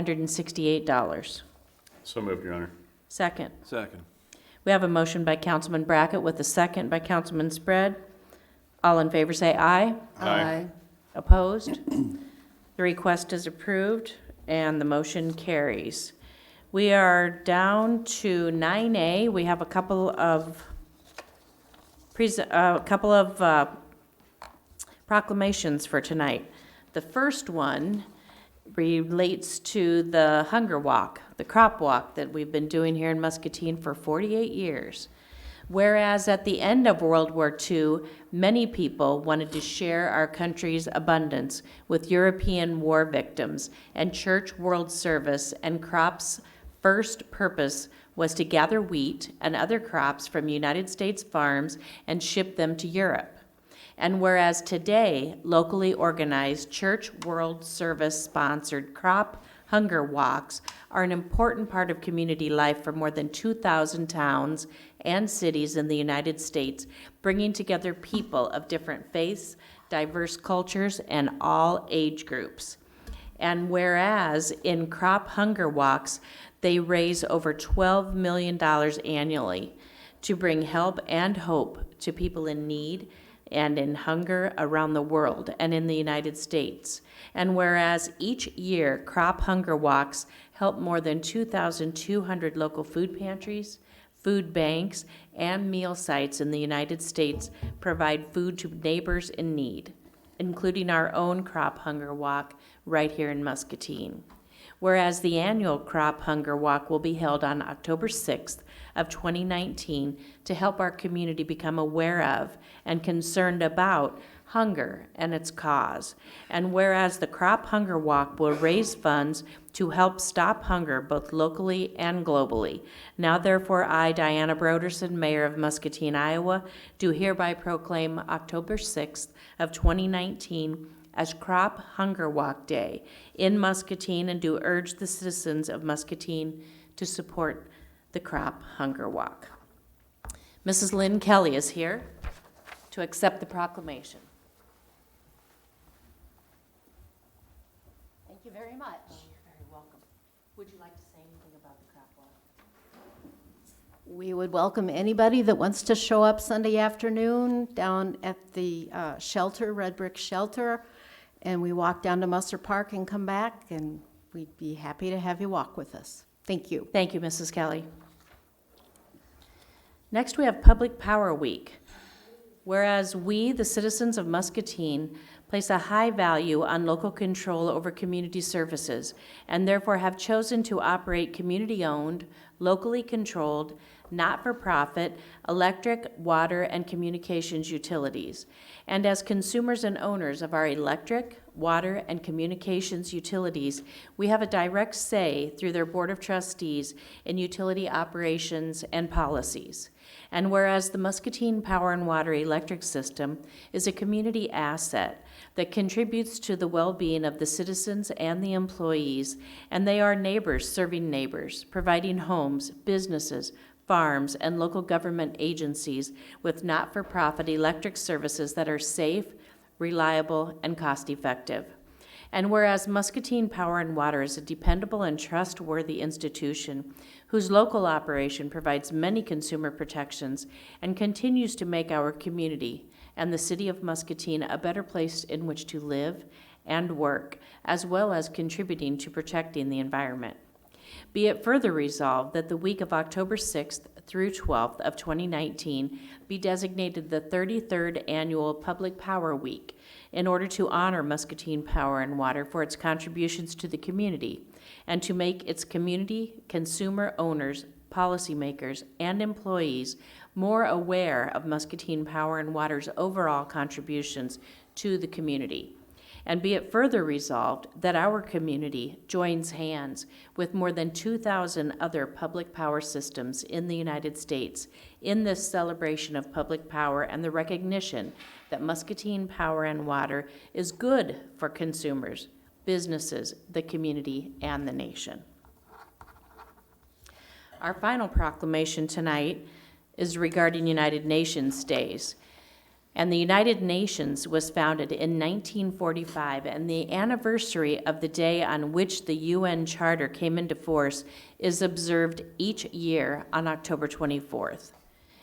$5,669,568. So moved, Your Honor. Second. Second. We have a motion by Councilman Brackett with a second by Councilman Spread. All in favor say aye. Aye. Opposed? The request is approved and the motion carries. We are down to 9A. We have a couple of proclamations for tonight. The first one relates to the hunger walk, the crop walk that we've been doing here in Muscatine for 48 years. Whereas at the end of World War II, many people wanted to share our country's abundance with European war victims, and Church World Service and CROP's first purpose was to gather wheat and other crops from United States farms and ship them to Europe. And whereas today, locally organized Church World Service-sponsored crop hunger walks are an important part of community life for more than 2,000 towns and cities in the United States, bringing together people of different faiths, diverse cultures, and all age groups. And whereas in crop hunger walks, they raise over $12 million annually to bring help and hope to people in need and in hunger around the world and in the United States. And whereas each year, crop hunger walks help more than 2,200 local food pantries, food banks, and meal sites in the United States provide food to neighbors in need, including our own crop hunger walk right here in Muscatine. Whereas the annual crop hunger walk will be held on October 6th of 2019 to help our community become aware of and concerned about hunger and its cause. And whereas the Crop Hunger Walk will raise funds to help stop hunger both locally and globally. Now therefore, I, Diana Broderson, Mayor of Muscatine, Iowa, do hereby proclaim October 6th of 2019 as Crop Hunger Walk Day in Muscatine, and do urge the citizens of Muscatine to support the Crop Hunger Walk. Mrs. Lynn Kelly is here to accept the proclamation. Thank you very much. You're very welcome. Would you like to say anything about the Crop Walk? We would welcome anybody that wants to show up Sunday afternoon down at the shelter, Red Brick Shelter, and we walk down to Musser Park and come back, and we'd be happy to have you walk with us. Thank you. Thank you, Mrs. Kelly. Next, we have Public Power Week. Whereas we, the citizens of Muscatine, place a high value on local control over community services, and therefore have chosen to operate community-owned, locally controlled, not-for-profit electric, water, and communications utilities. And as consumers and owners of our electric, water, and communications utilities, we have a direct say through their Board of Trustees in utility operations and policies. And whereas the Muscatine Power and Water electric system is a community asset that contributes to the well-being of the citizens and the employees, and they are neighbors serving neighbors, providing homes, businesses, farms, and local government agencies with not-for-profit electric services that are safe, reliable, and cost-effective. And whereas Muscatine Power and Water is a dependable and trustworthy institution whose local operation provides many consumer protections and continues to make our community and the city of Muscatine a better place in which to live and work, as well as contributing to protecting the environment. Be it further resolved that the week of October 6th through 12th of 2019 be designated the 33rd Annual Public Power Week in order to honor Muscatine Power and Water for its contributions to the community and to make its community, consumer owners, policymakers, and employees more aware of Muscatine Power and Water's overall contributions to the community. And be it further resolved that our community joins hands with more than 2,000 other public power systems in the United States in this celebration of public power and the recognition that Muscatine Power and Water is good for consumers, businesses, the community, and the nation. Our final proclamation tonight is regarding United Nations Days. And the United Nations was founded in 1945, and the anniversary of the day on which the UN Charter came into force is observed each year on October 24th.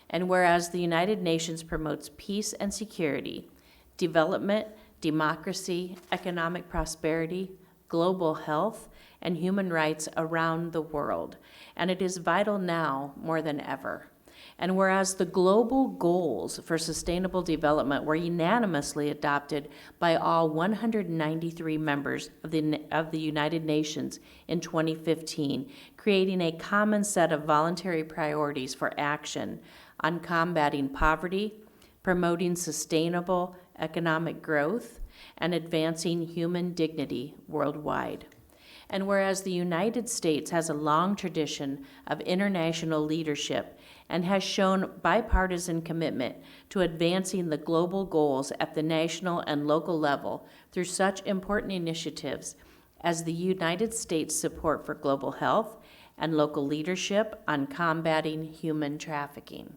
And whereas the United Nations promotes peace and security, development, democracy, economic prosperity, global health, and human rights around the world, and it is vital now more than ever. And whereas the global goals for sustainable development were unanimously adopted by all 193 members of the United Nations in 2015, creating a common set of voluntary priorities for action on combating poverty, promoting sustainable economic growth, and advancing human dignity worldwide. And whereas the United States has a long tradition of international leadership and has shown bipartisan commitment to advancing the global goals at the national and local level through such important initiatives as the United States support for global health and local leadership on combating human trafficking.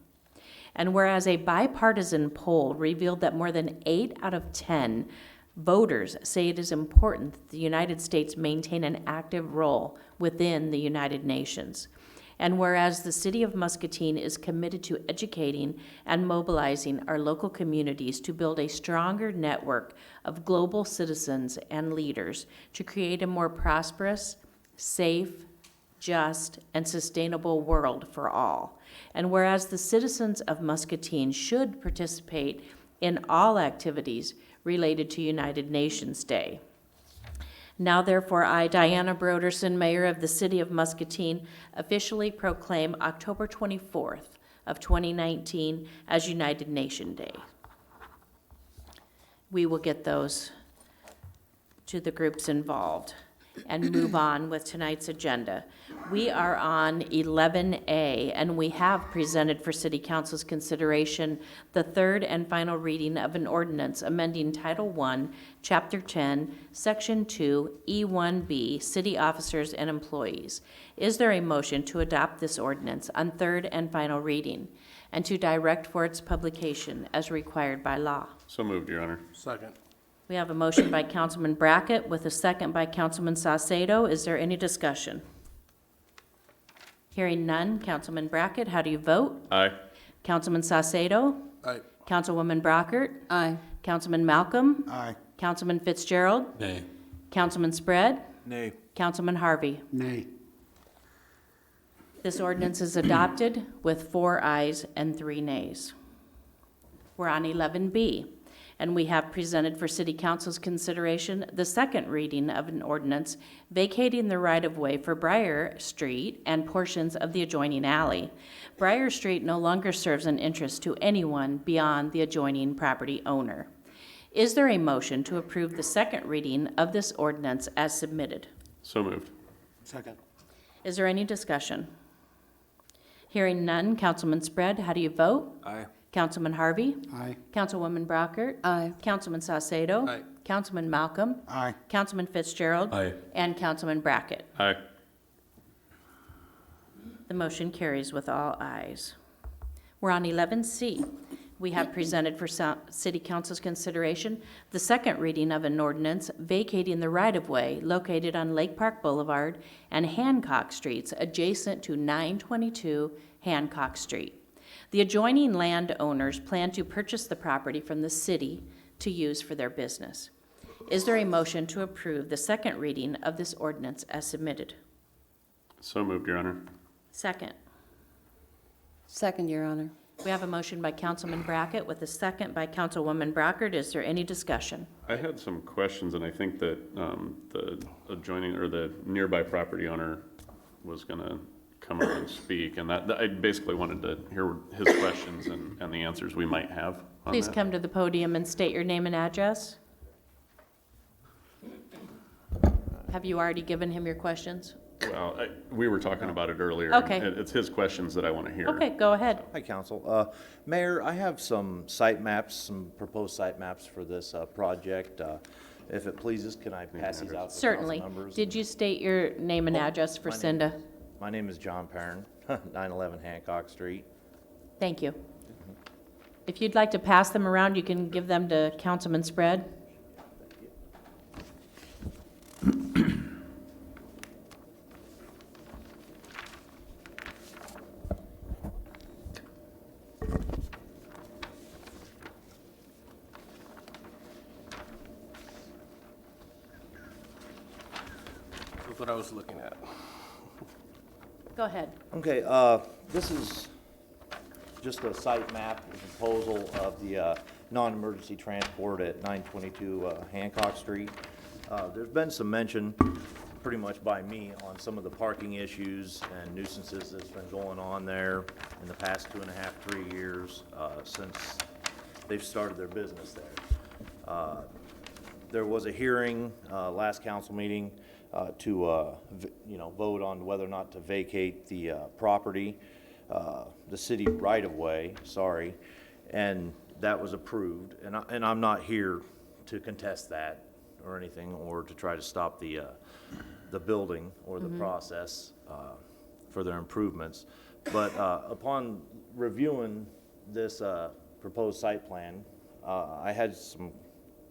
And whereas a bipartisan poll revealed that more than 8 out of 10 voters say it is important that the United States maintain an active role within the United Nations. And whereas the City of Muscatine is committed to educating and mobilizing our local communities to build a stronger network of global citizens and leaders to create a more prosperous, safe, just, and sustainable world for all. And whereas the citizens of Muscatine should participate in all activities related to United Nations Day. Now therefore, I, Diana Broderson, Mayor of the City of Muscatine, officially proclaim October 24th of 2019 as United Nation Day. we will get those to the groups involved and move on with tonight's agenda. We are on 11A, and we have presented for City Council's consideration the third and final reading of an ordinance amending Title I, Chapter 10, Section 2, E1B, City Officers and Employees. Is there a motion to adopt this ordinance on third and final reading and to direct for its publication as required by law? So moved, Your Honor. Second. We have a motion by Councilman Brackett with a second by Councilman Saucedo. Is there any discussion? Hearing none. Councilman Brackett, how do you vote? Aye. Councilman Saucedo? Aye. Councilwoman Brockert? Aye. Councilman Malcolm? Aye. Councilman Fitzgerald? Nay. Councilman Spread? Nay. Councilman Harvey? Nay. This ordinance is adopted with 4 ayes and 3 nays. We're on 11B, and we have presented for City Council's consideration the second reading of an ordinance vacating the right-of-way for Briar Street and portions of the adjoining alley. Briar Street no longer serves an interest to anyone beyond the adjoining property owner. Is there a motion to approve the second reading of this ordinance as submitted? So moved. Second. Is there any discussion? Hearing none. Councilman Spread, how do you vote? Aye. Councilman Harvey? Aye. Councilwoman Brockert? Aye. Councilman Saucedo? Aye. Councilman Malcolm? Aye. Councilman Fitzgerald? Aye. And Councilman Brackett. Aye. The motion carries with all ayes. We're on 11C. We have presented for City Council's consideration the second reading of an ordinance vacating the right-of-way located on Lake Park Boulevard and Hancock Streets adjacent to 922 Hancock Street. The adjoining landowners plan to purchase the property from the city to use for their business. Is there a motion to approve the second reading of this ordinance as submitted? So moved, Your Honor. Second. Second, Your Honor. We have a motion by Councilman Brackett with a second by Councilwoman Brockert. Is there any discussion? I had some questions, and I think that the adjoining or the nearby property owner was going to come up and speak, and that I basically wanted to hear his questions and the answers we might have on Please that. come to the podium and state your name and address. Have you already given him your questions? Well, we were talking about it earlier. Okay. and It's his questions that I want to hear. Okay, go ahead. Hi, Council. Mayor, I have some site maps, some proposed site maps for this project. If it pleases, can I pass these out to Certainly. council members? Did you state your name and address for Cinda? My name is John Perrin, 911 Hancock Street. Thank you. If you'd like to pass them around, you can give them to Councilman Spread. That's what I was looking at. Go ahead. Okay, this is just a site map, a proposal of the non-emergency transport at 922 Hancock Street. There's been some mention, pretty much by me, on some of the parking issues and nuisances that's been going on there in the past 2.5, 3 years since they've started their business there. There was a hearing last council meeting to vote on whether or not to vacate the property, the city right-of-way, sorry, and that was approved. And I'm not here to contest that or anything, or to try to stop the building or the process for their improvements. But upon reviewing this proposed site plan, I had some,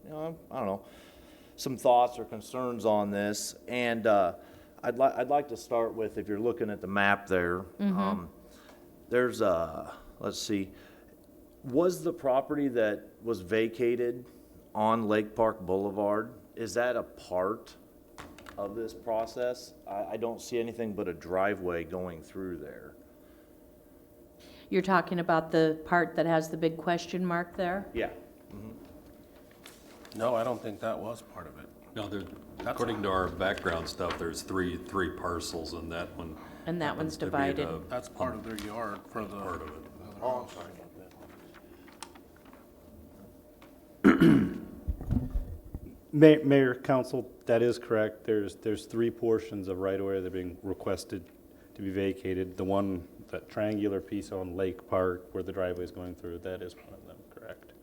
I don't know, some thoughts or concerns on this, and I'd like to start with, if you're looking at the map there, there's let's see, was the property that was vacated on Lake Park Boulevard, is that a part of this process? I don't see anything but a driveway going through there. You're talking about the part that has the big question mark there? Yeah. No, I don't think that was part of it. No, according to our background stuff, there's three parcels, and that one. And that one's happens to be divided. That's part of their yard for the. Part of it. Oh, I'm sorry. Mayor, council, that is correct. There's 3 portions of right-of-way that are being requested to be vacated. The one, that triangular piece on Lake Park where the driveway is going through, that is one of them, correct?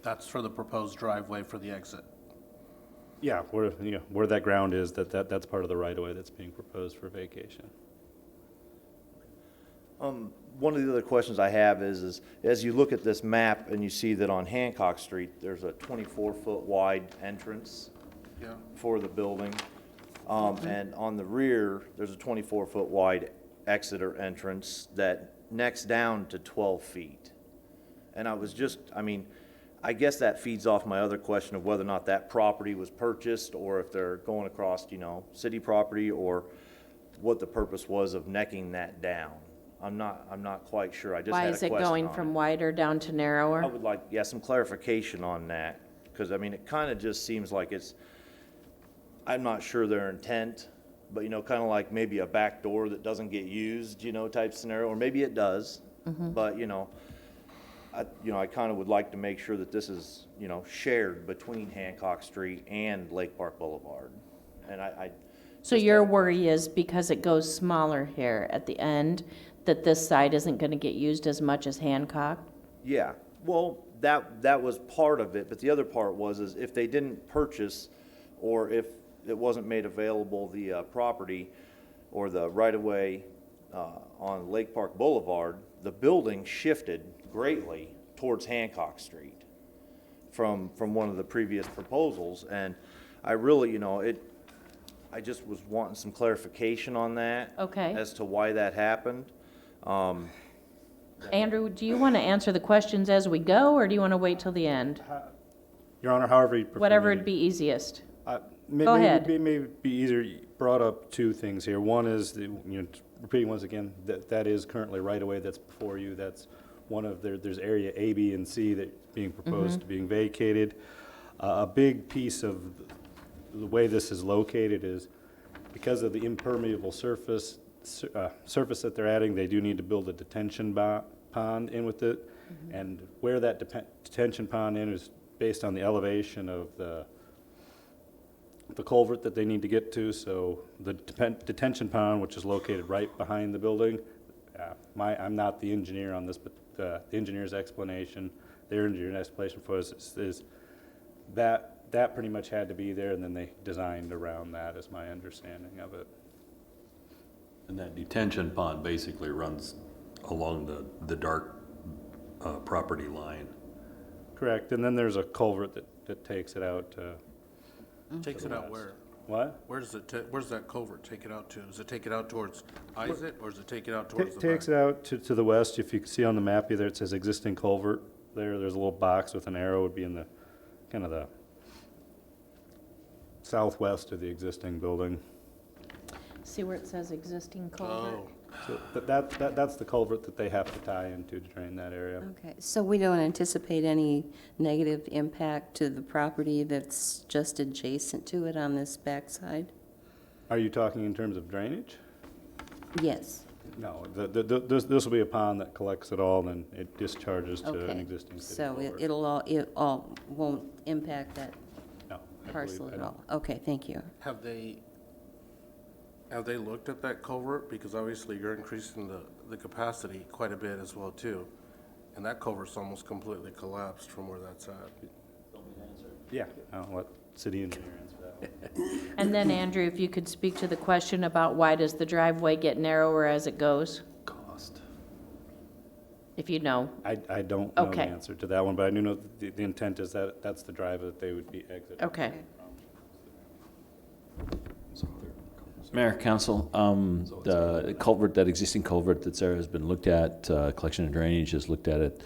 That's for the proposed driveway for the exit. Yeah, where that ground is, that's part of the right-of-way that's being proposed for vacation. One of the other questions I have is as you look at this map and you see that on Hancock Street, there's a 24-foot wide entrance for the building. And on the rear, there's a 24-foot wide exit or entrance that necks down to 12 feet. And I guess that feeds off my other question of whether or not that property was purchased or if they're going across, city property, or what the purpose was of necking that down. I'm not quite sure. I just Why had a is it question going on from it. wider down to narrower? I would like, some clarification on that, because, it kind of just seems like I'm not sure their intent, but, kind of like maybe a back door that doesn't get used, type scenario, or maybe it does. But, I kind of would like to make sure that this is, shared between Hancock Street and Lake Park Boulevard. And So your worry is because it goes smaller here at the end, that this side isn't going to get used as much as Hancock? Yeah, well, that was part of it, but the other part was if they didn't purchase, or if it wasn't made available, the property or the right-of-way on Lake Park Boulevard, the building shifted greatly towards Hancock Street from one of the previous proposals, and I really, I just was wanting some clarification on that. Okay. As to why that happened. Andrew, do you want to answer the questions as we go, or do you want to wait till the end? Your Honor, however you prefer. Whatever me would be easiest. Go ahead. Maybe be easier, you brought up 2 things here. One is, repeating once again, that is currently right-of-way that's before you. That's one of, there's area A, B, and C that's being proposed to being vacated. A big piece of the way this is located is because of the impermeable surface that they're adding, they do need to build a detention pond in with it. And where that detention pond is based on the elevation of the culvert that they need to get to. So the detention pond, which is located right behind the building, I'm not the engineer on this, but the engineer's explanation, their engineer's explanation for us is that pretty much had to be there, and then they designed around that, is my understanding of it. And that detention pond basically runs along the dark property line. Correct, and then there's a culvert that takes it out to. Takes it out where? What? Where's that culvert take it out to? Does it take it out towards Isaac, or does it take it out towards the Takes back? it out to the west. If you can see on the map there, it says existing culvert there. There's a little box with an arrow, would be in the kind of the southwest of the existing building. See where it says existing culvert? Oh, So that's the culvert that they have to tie into to drain that area. Okay, so we don't anticipate any negative impact to the property that's just adjacent to it on this backside? Are you talking in terms of drainage? Yes. No, this will be a pond that collects it all, and it discharges to an Okay, existing city so culvert. it all won't impact that No, I parcel believe- at I all? Okay, thank you. have they looked at that culvert? Because obviously you're increasing the capacity quite a bit as well too. And that culvert's almost completely collapsed from where that's at. Yeah, I'll let city engineer answer that one. And then Andrew, if you could speak to the question about why does the driveway get narrower as it goes? Cost. If you know. I don't know the Okay. answer to that one, but I do know that the intent is that that's the drive that they would be exiting. Okay. Mayor, Council, the culvert, that existing culvert that's there has been looked at, Collection and Drainage has looked at it.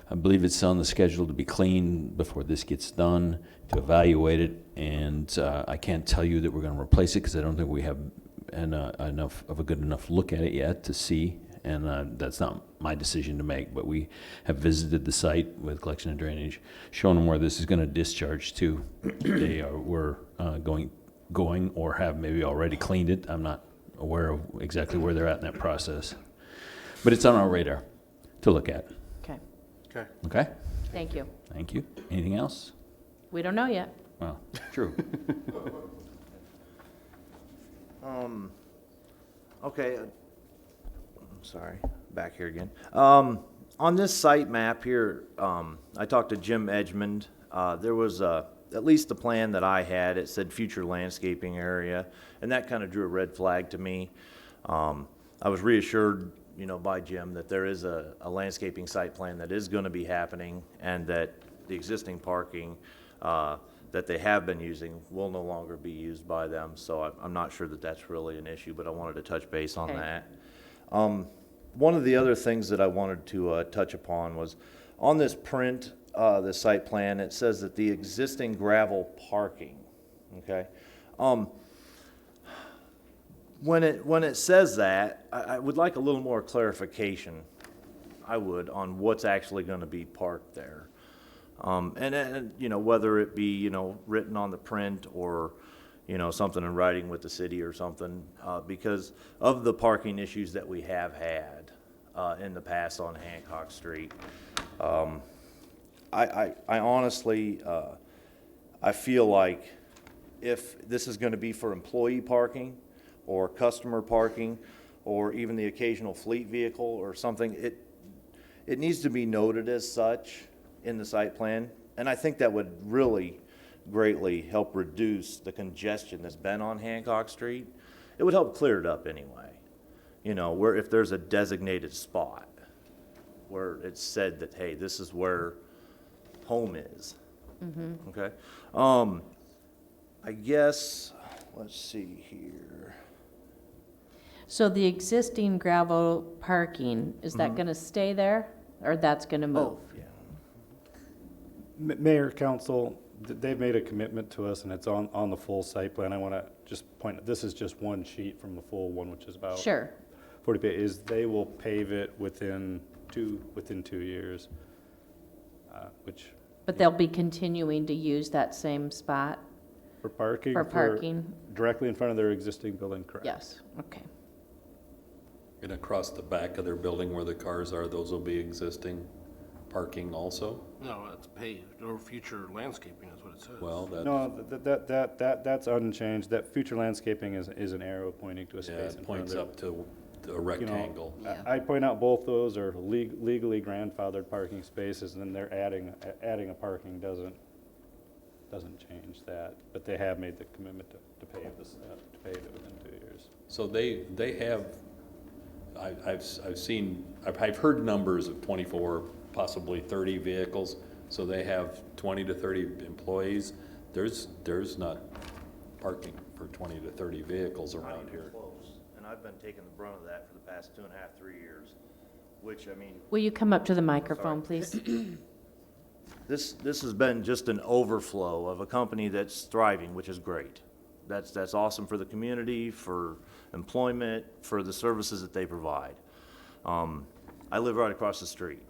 I believe it's on the schedule to be cleaned before this gets done, to evaluate it, and I can't tell you that we're gonna replace it, because I don't think we have enough of a good enough look at it yet to see, and that's not my decision to make, but we have visited the site with Collection and Drainage, shown them where this is gonna discharge to. We're going or have maybe already cleaned it. I'm not aware of exactly where they're at in that process. But it's on our radar to look at. Okay. Okay. Okay? Thank you. Thank you. Anything else? We don't know yet. Well, true. Okay, I'm sorry, back here again. On this site map here, I talked to Jim Edgmond. There was at least the plan that I had, it said future landscaping area, and that kind of drew a red flag to me. I was reassured, by Jim that there is a landscaping site plan that is going to be happening, and that the existing parking that they have been using will no longer be used by them. So I'm not sure that that's really an issue, but I wanted to touch base on Okay. that. One of the other things that I wanted to touch upon was on this print, the site plan, it says that the existing gravel parking, okay? When it says that, I would like a little more clarification, on what's actually going to be parked there. And whether it be, written on the print or, something in writing with the city or something, because of the parking issues that we have had in the past on Hancock Street. I honestly, I feel like if this is going to be for employee parking or customer parking or even the occasional fleet vehicle or something, it needs to be noted as such in the site plan. And I think that would really greatly help reduce the congestion that's been on Hancock Street. It would help clear it up anyway. Where if there's a designated spot where it's said that, hey, this is where home is. Okay. I guess, let's see here. So the existing gravel parking, is that gonna stay there, or that's gonna move? Oh, yeah. Mayor, council, they've made a commitment to us, and it's on the full site plan. I want to just point, this is just one sheet from the full one, which is about Sure. 40 pages. They will pave it within 2 years, which. But they'll be continuing to use that same spot? For parking? For parking? Directly in front of their existing building, correct? Yes, okay. And across the back of their building where the cars are, those will be existing parking also? No, it's paved, or future landscaping is what it says. Well, that's. No, that's unchanged. That future landscaping is an arrow pointing to a Yeah, space in it front of points their. up to a rectangle. I point out both those are legally grandfathered parking spaces, and then they're adding a parking doesn't change that. But they have made the commitment to pave it within 2 years. So they have, I've heard numbers of 24, possibly 30 vehicles. So they have 20 to 30 employees. There's not parking for 20 to 30 vehicles around here. Close. And I've been taking the brunt of that for the past 2.5, 3 years, which, Will you come up to the microphone, please? This has been just an overflow of a company that's thriving, which is great. That's awesome for the community, for employment, for the services that they provide. I live right across the street.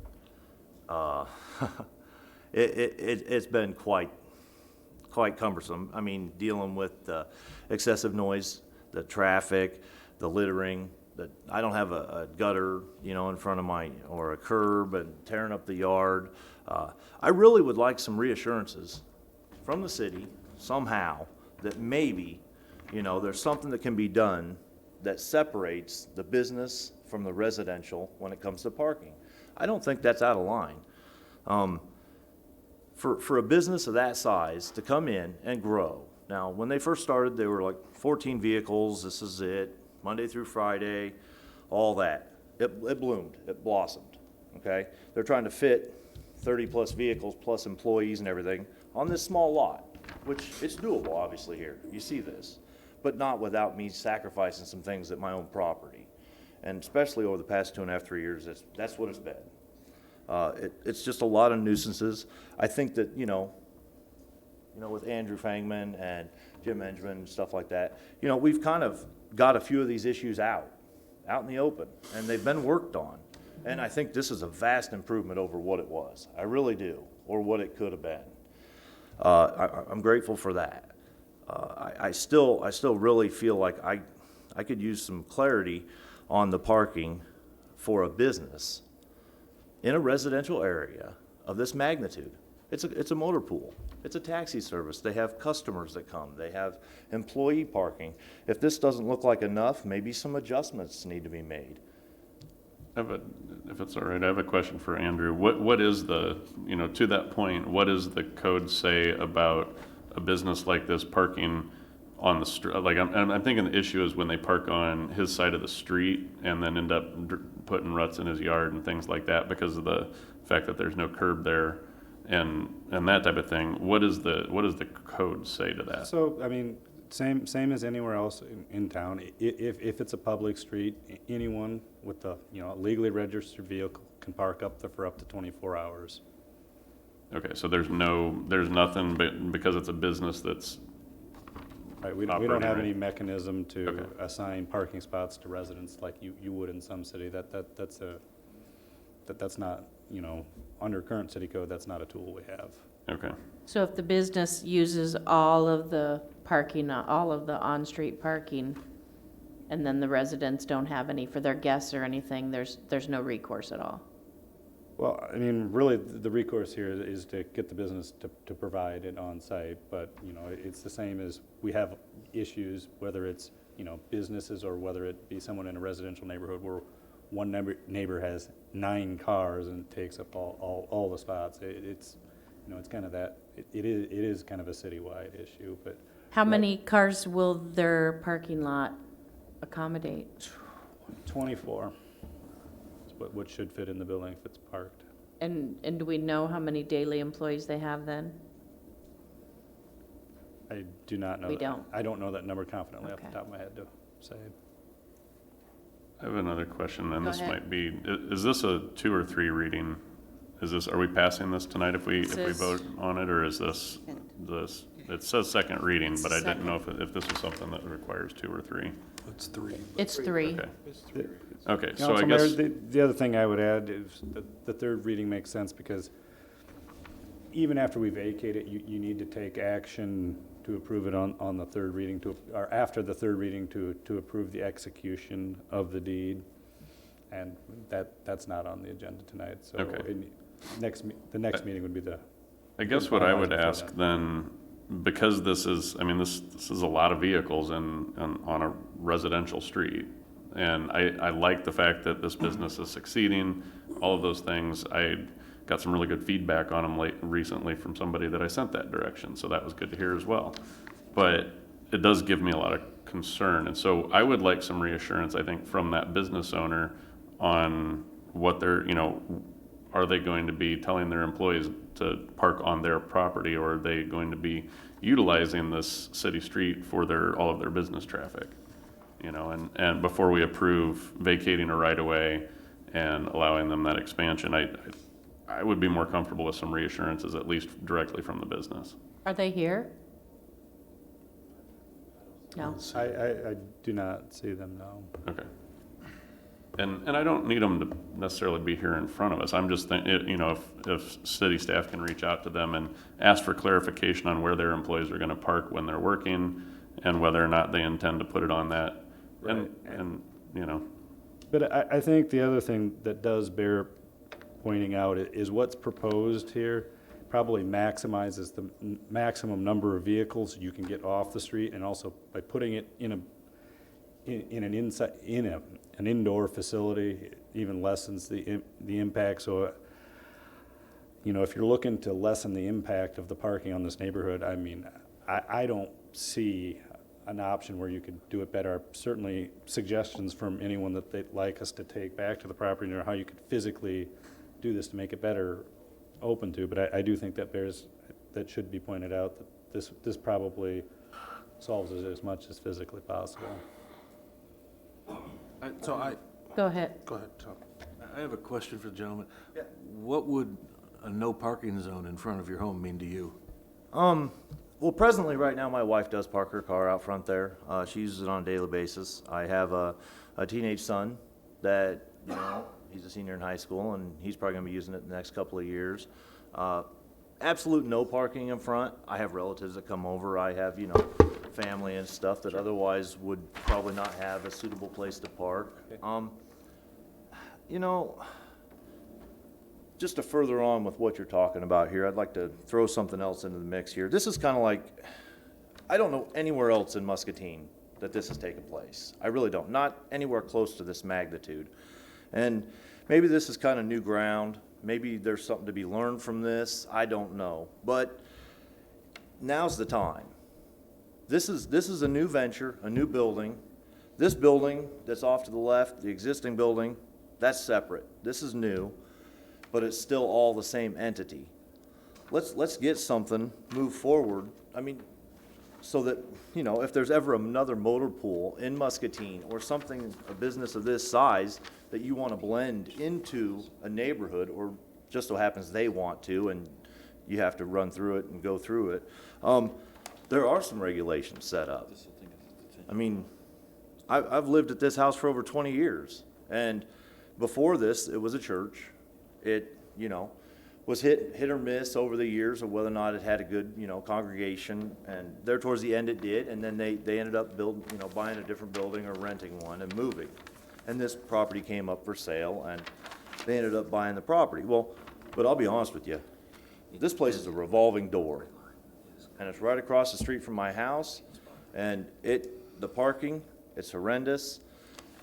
It's been quite cumbersome. Dealing with the excessive noise, the traffic, the littering. I don't have a gutter, in front of or a curb and tearing up the yard. I really would like some reassurances from the city somehow that maybe, there's something that can be done that separates the business from the residential when it comes to parking. I don't think that's out of line. For a business of that size to come in and grow. Now, when they first started, they were like 14 vehicles, this is it, Monday through Friday, all that. It bloomed, it blossomed, okay? They're trying to fit 30-plus vehicles plus employees and everything on this small lot, which it's doable, obviously, here. You see this, but not without me sacrificing some things at my own property. And especially over the past 2.5, 3 years, that's what it's been. It's just a lot of nuisances. I think that, with Andrew Fangman and Jim Edgman and stuff like that, we've kind of got a few of these issues out in the open, and they've been worked on. And I think this is a vast improvement over what it was. I really do, or what it could have been. I'm grateful for that. I still really feel like I could use some clarity on the parking for a business in a residential area of this magnitude. It's a motor pool. It's a taxi service. They have customers that come. They have employee parking. If this doesn't look like enough, maybe some adjustments need to be made. If it's all right, I have a question for Andrew. What is the, to that point, what does the code say about a business like this parking on the street? Like, I'm thinking the issue is when they park on his side of the street and then end up putting ruts in his yard and things like that because of the fact that there's no curb there and that type of thing. What does the code say to that? So, I mean, same as anywhere else in town. If it's a public street, anyone with a, legally registered vehicle can park up there for up to 24 hours. Okay, so there's nothing, but because it's a business that's Right, we don't have any mechanism to assign parking spots to residents like you would in some city. That's not, under current city code, that's not a tool we have. Okay. So if the business uses all of the parking, all of the on-street parking, and then the residents don't have any for their guests or anything, there's no recourse at all? Well, I mean, really, the recourse here is to get the business to provide it on site, but, it's the same as we have issues, whether it's, businesses or whether it be someone in a residential neighborhood where one neighbor has 9 cars and takes up all the spots. It's kind of that, it is kind of a citywide issue, but. How many cars will their parking lot accommodate? 24. What should fit in the building if it's parked. And do we know how many daily employees they have then? I do not know. We don't. I don't know that number confidently off Okay. the top of my head to say. I have another question, and Go this ahead. might be, is this a 2 or 3 reading? Are we passing this tonight if we vote on it, or is this, it says second reading, but I didn't know if this is something that requires 2 or 3. It's 3. It's 3. Okay, so I Council guess, Mayor, the other thing I would add is that the third reading makes sense because even after we vacate it, you need to take action to approve it on the third reading, or after the third reading to approve the execution of the deed. And that's not on the agenda tonight, so the next meeting would be the. I guess what I would ask then, because this is a lot of vehicles on a residential street. And I like the fact that this business is succeeding, all of those things. I got some really good feedback on them recently from somebody that I sent that direction, so that was good to hear as well. But it does give me a lot of concern, and so I would like some reassurance, I think, from that business owner on what they're, are they going to be telling their employees to park on their property, or are they going to be utilizing this city street for all of their business traffic? And before we approve vacating a right-of-way and allowing them that expansion, I would be more comfortable with some reassurances, at least directly from the business. Are they here? No. I do not see them, no. Okay. And I don't need them to necessarily be here in front of us. I'm just thinking, if city staff can reach out to them and ask for clarification on where their employees are going to park when they're working and whether or not they intend to put it on that. Right. And But I think the other thing that does bear pointing out is what's proposed here probably maximizes the maximum number of vehicles you can get off the street, and also by putting it in an indoor facility even lessens the impact. So if you're looking to lessen the impact of the parking on this neighborhood, I mean, I don't see an option where you could do it better. Certainly suggestions from anyone that they'd like us to take back to the property, or how you could physically do this to make it better, open to. But I do think that should be pointed out, that this probably solves it as much as physically possible. Go ahead. Go ahead, Tom. I have a question for the gentleman. Yeah. What would a no parking zone in front of your home mean to you? Well, presently, right now, my wife does park her car out front there. She uses it on a daily basis. I have a teenage son that, he's a senior in high school, and he's probably going to be using it the next couple of years. Absolute no parking in front. I have relatives that come over. I have, family and stuff that otherwise would probably not have a suitable place to park. just to further on with what you're talking about here, I'd like to throw something else into the mix here. This is kind of like, I don't know anywhere else in Muscatine that this has taken place. I really don't. Not anywhere close to this magnitude. And maybe this is kind of new ground. Maybe there's something to be learned from this. I don't know. But now's the time. This is a new venture, a new building. This building that's off to the left, the existing building, that's separate. This is new, but it's still all the same entity. Let's get something, move forward. I mean, so that, you know, if there's ever another motor pool in Muscatine or something, a business of this size that you want to blend into a neighborhood, or just so happens they want to and you have to run through it and go through it, there are some regulations set up. I mean, I've lived at this house for over 20 years, and before this, it was a church. It, you know, was hit or miss over the years of whether or not it had a good, you know, congregation, and there towards the end it did, and then they ended up buying a different building or renting one and moving. And this property came up for sale, and they ended up buying the property. Well, but I'll be honest with you, this place is a revolving door, and it's right across the street from my house, and the parking, it's horrendous.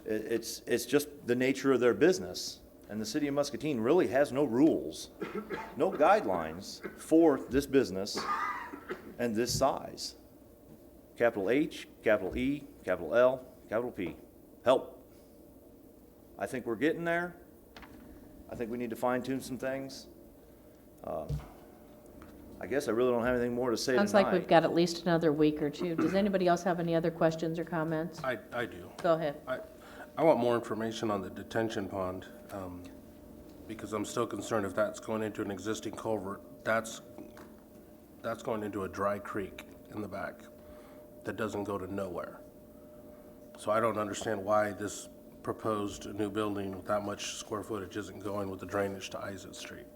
It's just the nature of their business. And the city of Muscatine really has no rules, no guidelines for this business and this size. Capital H, capital E, capital L, capital P. Help. I think we're getting there. I think we need to fine tune some things. I guess I really don't have anything more to say tonight. Sounds like we've got at least another week or two. Does anybody else have any other questions or comments? I do. Go ahead. I want more information on the detention pond, because I'm still concerned if that's going into an existing culvert, that's going into a dry creek in the back that doesn't go to nowhere. So I don't understand why this proposed new building with that much square footage isn't going with the drainage to Isaac Street.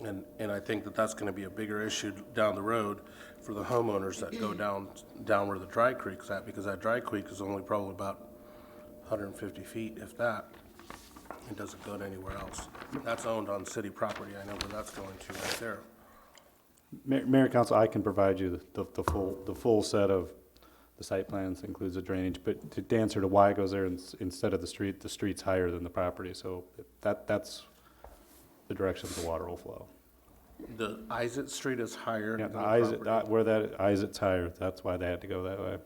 And I think that that's gonna be a bigger issue down the road for the homeowners that go down where the dry creek's at, because that dry creek is only probably about 150 feet, if that. It doesn't go to anywhere else. That's owned on city property. I know where that's going to right there. Mayor and Council, I can provide you the full set of the site plans, includes the drainage, but to answer to why it goes there instead of the street's higher than the property, so that's the direction the water will flow. The Isaac Street is higher Yeah, than the Isaac, property. where that Isaac's higher, that's why they had to go that way.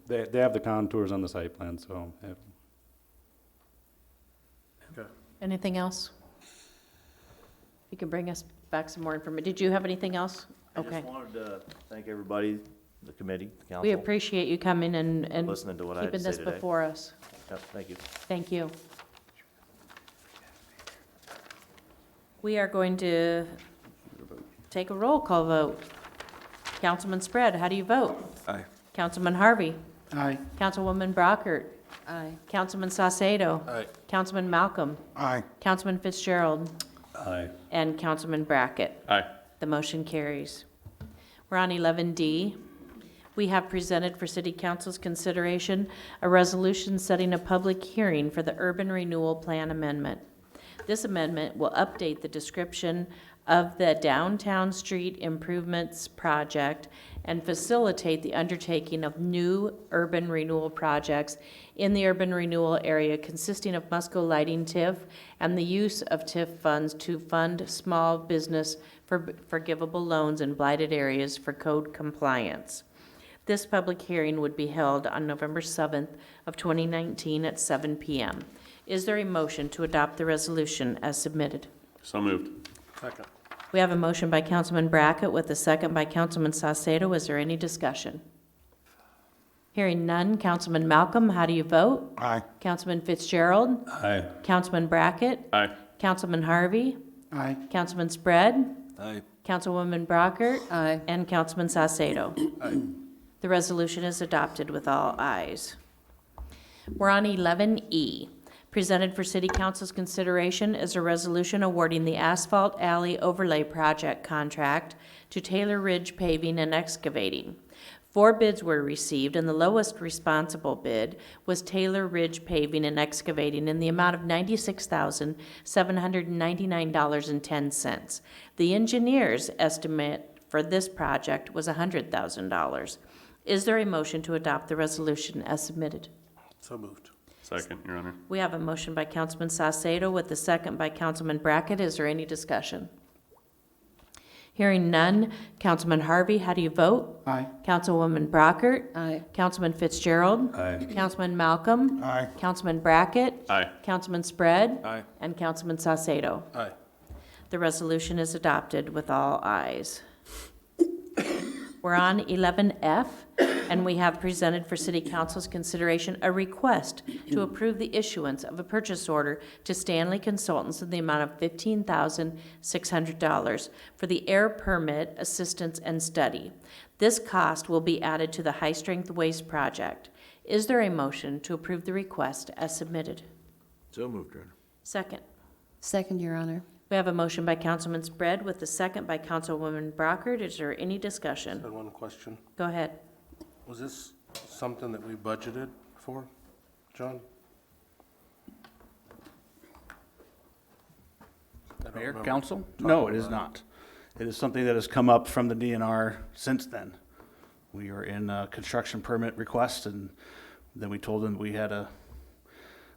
They have the contours on the site plan, so. Okay. Anything else? You can bring us back some more information. Did you have anything else? I Okay. just wanted to thank everybody, the committee, the council. We appreciate you coming and Listening to what I had to keeping say this today. before us. Yep, thank you. Thank you. We are going to take a roll call vote. Councilman Spread, how do you vote? Aye. Councilman Harvey? Aye. Councilwoman Brockert? Aye. Councilman Saucedo? Aye. Councilman Malcolm? Aye. Councilman Fitzgerald? Aye. And Councilman Brackett? Aye. The motion carries. We're on 11D. We have presented for City Council's consideration a resolution setting a public hearing for the Urban Renewal Plan Amendment. This amendment will update the description of the Downtown Street Improvements Project and facilitate the undertaking of new urban renewal projects in the urban renewal area consisting of Musco Lighting TIF and the use of TIF funds to fund small business for forgivable loans in blighted areas for code compliance. This public hearing would be held on November 7th of 2019 at 7 p.m. Is there a motion to adopt the resolution as submitted? So moved. Second. We have a motion by Councilman Brackett with a second by Councilman Saucedo. Is there any discussion? Hearing none. Councilman Malcolm, how do you vote? Aye. Councilman Fitzgerald? Aye. Councilman Brackett? Aye. Councilman Harvey? Aye. Councilman Spread? Aye. Councilwoman Brockert? Aye. And Councilman Saucedo. Aye. The resolution is adopted with all ayes. We're on 11E. Presented for City Council's consideration is a resolution awarding the Asphalt Alley Overlay Project contract to Taylor Ridge Paving and Excavating. 4 bids were received, and the lowest responsible bid was Taylor Ridge Paving and Excavating in the amount of $96,799.10. The engineer's estimate for this project was $100,000. Is there a motion to adopt the resolution as submitted? So moved. Second, Your Honor. We have a motion by Councilman Saucedo with a second by Councilman Brackett. Is there any discussion? Hearing none. Councilman Harvey, how do you vote? Aye. Councilwoman Brockert? Aye. Councilman Fitzgerald? Aye. Councilman Malcolm? Aye. Councilman Brackett? Aye. Councilman Spread? Aye. And Councilman Saucedo. Aye. The resolution is adopted with all ayes. We're on 11F, and we have presented for City Council's consideration a request to approve the issuance of a purchase order to Stanley Consultants in the amount of $15,600 for the air permit assistance and study. This cost will be added to the high-strength waste project. Is there a motion to approve the request as submitted? So moved, Your Honor. Second. Second, Your Honor. We have a motion by Councilman Spread with a second by Councilwoman Brockert. Is there any I discussion? had one question. Go ahead. Was this something that we budgeted for, John? I don't Mayor, remember council? talking No, it is about not. It is something that has come up from the DNR since then. We are in a construction permit request, and then we told them we had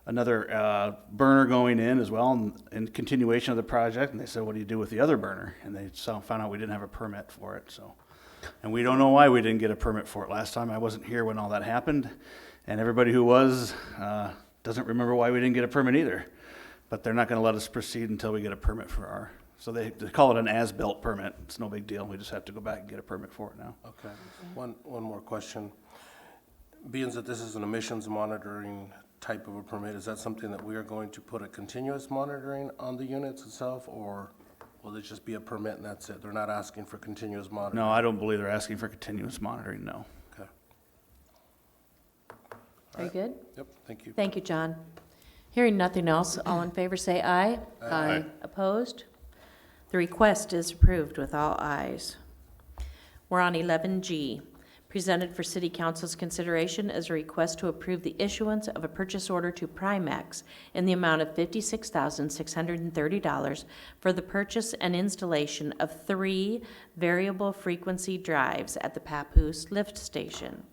another burner going in as well in continuation of the project, and they said, what do you do with the other burner? And they found out we didn't have a permit for it, so. And we don't know why we didn't get a permit for it last time. I wasn't here when all that happened, and everybody who was doesn't remember why we didn't get a permit either. But they're not gonna let us proceed until we get a permit for our, so they call it an as-built permit. It's no big deal. We just have to go back and get a permit for it now. Okay. One more question. Being that this is an emissions monitoring type of a permit, is that something that we are going to put a continuous monitoring on the units itself, or will it just be a permit and that's it? They're not asking for continuous monitoring? No, I don't believe they're asking for continuous monitoring, no. Okay. Very good. Yep, thank you. Thank you, John. Hearing nothing else, all in favor say aye. Aye. Opposed? The request is approved with all ayes. We're on 11G. Presented for City Council's consideration as a request to approve the issuance of a purchase order to Primex in the amount of $56,630 for the purchase and installation of 3 variable frequency drives at the Papoose lift station.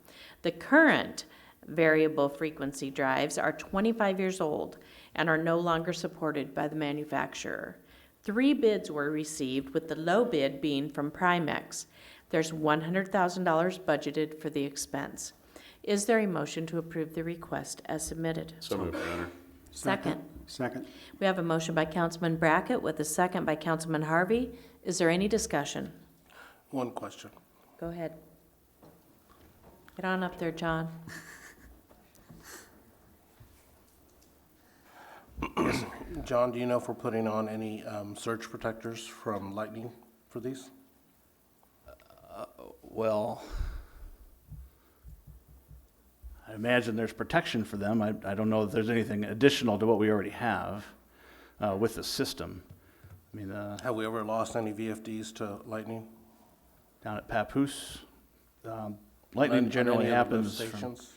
The current variable frequency drives are 25 years old and are no longer supported by the manufacturer. 3 bids were received, with the low bid being from Primex. There's $100,000 budgeted for the expense. Is there a motion to approve the request as submitted? So moved, Your Honor. Second. Second. We have a motion by Councilman Brackett with a second by Councilman Harvey. Is there any discussion? One question. Go ahead. Get on up there, John. John, do you know if we're putting on any surge protectors from lightning for these? Well, I imagine there's protection for them. I don't know if there's anything additional to what we already have with the system. I mean, Have we ever lost any VFDs to lightning? down at Papoose, lightning generally Any of those happens from, stations?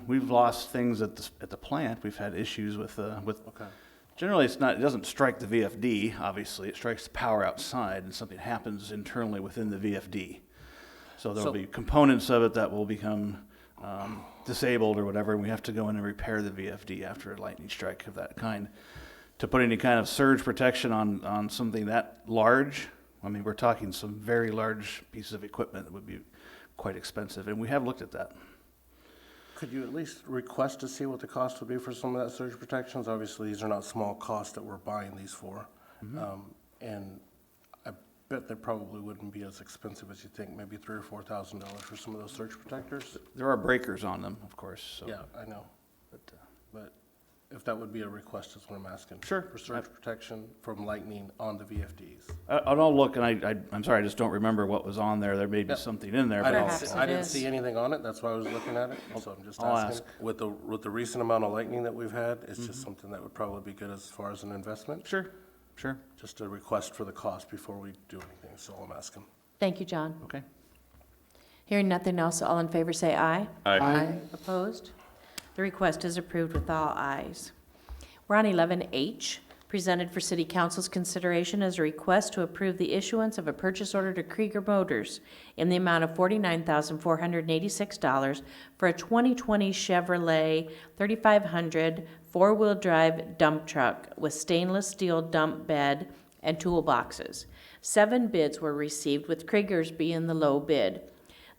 we've lost things at the plant. We've had issues with Okay. generally it doesn't strike the VFD, obviously. It strikes the power outside, and something happens internally within the VFD. So there'll be components of it that will become disabled or whatever, and we have to go in and repair the VFD after a lightning strike of that kind. To put any kind of surge protection on something that large, I mean, we're talking some very large pieces of equipment that would be quite expensive, and we have looked at that. Could you at least request to see what the cost would be for some of that surge protections? Obviously, these are not small costs that we're buying these for. And I bet they probably wouldn't be as expensive as you think, maybe $3,000 or $4,000 for some of those surge protectors. There are breakers on them, of course, so. Yeah, I know. But if that would be a request, is what I'm asking. Sure. For surge protection from lightning on the VFDs. I'll look, and I'm sorry, I just don't remember what was on there. There may be Yep. something in there, I but didn't I'll, see anything on it, that's why I was looking at it, so I'm just I'll asking. ask. With the recent amount of lightning that we've had, it's just something that would probably be good as far as an investment. Sure. Just a request for the cost before we do anything, so I'm asking. Thank you, John. Okay. Hearing nothing else, all in favor say aye. Aye. Opposed? The request is approved with all ayes. We're on 11H, presented for City Council's consideration as a request to approve the issuance of a purchase order to Krieger Motors in the amount of $49,486 for a 2020 Chevrolet 3500 four-wheel drive dump truck with stainless steel dump bed and toolboxes. 7 bids were received, with Krieger's being the low bid.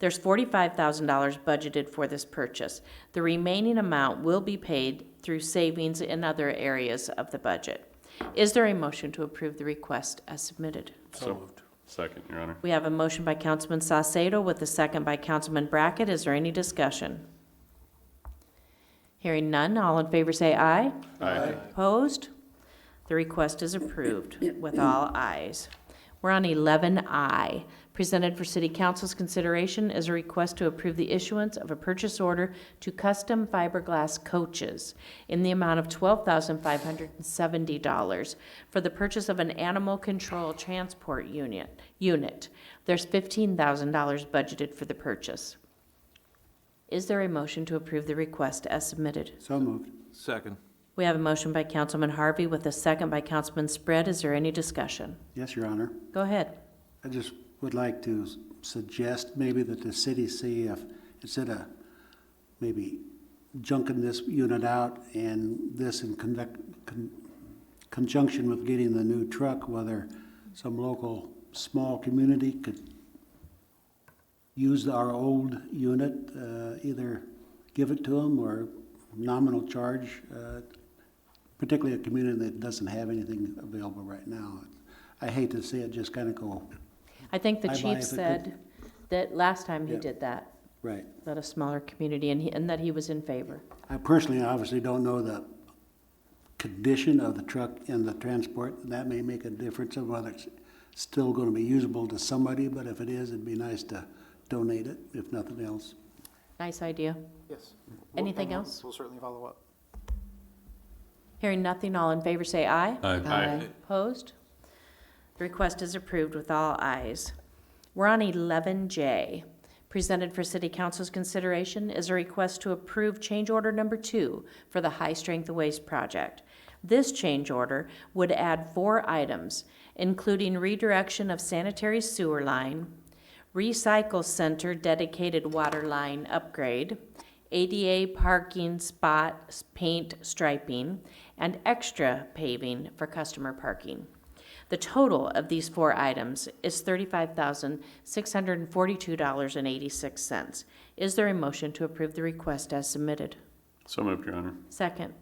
There's $45,000 budgeted for this purchase. The remaining amount will be paid through savings in other areas of the budget. Is there a motion to approve the request as submitted? So moved. Second, Your Honor. We have a motion by Councilman Saucedo with a second by Councilman Brackett. Is there any discussion? Hearing none, all in favor say aye. Aye. Opposed? The request is approved with all ayes. We're on 11I. Presented for City Council's consideration is a request to approve the issuance of a purchase order to Custom Fiberglass Coaches in the amount of $12,570 for the purchase of an animal control transport unit. There's $15,000 budgeted for the purchase. Is there a motion to approve the request as submitted? So moved. Second. We have a motion by Councilman Harvey with a second by Councilman Spread. Is there any discussion? Yes, Your Honor. Go ahead. I just would like to suggest maybe that the city see if, instead of maybe junking this unit out and this in conjunction with getting the new truck, whether some local small community could use our old unit, either give it to them or nominal charge, particularly a community that doesn't have anything available right now. I hate to see it just kind of go. I think the Bye-bye chief if it said that last time he Yeah. did that, Right. that a smaller community, and that he was in favor. I personally obviously don't know the condition of the truck and the transport. That may make a difference of whether it's still going to be usable to somebody, but if it is, it'd be nice to donate it, if nothing else. Nice idea. Yes. Anything else? We'll certainly follow up. Hearing nothing, all in favor say aye. Aye. Opposed? The request is approved with all ayes. We're on 11J. Presented for City Council's consideration is a request to approve change order number 2 for the High Strength Waste Project. This change order would add 4 items, including redirection of sanitary sewer line, recycle center dedicated water line upgrade, ADA parking spot paint striping, and extra paving for customer parking. The total of these 4 items is $35,642.86. Is there a motion to approve the request as submitted? So moved, Your Honor. Second.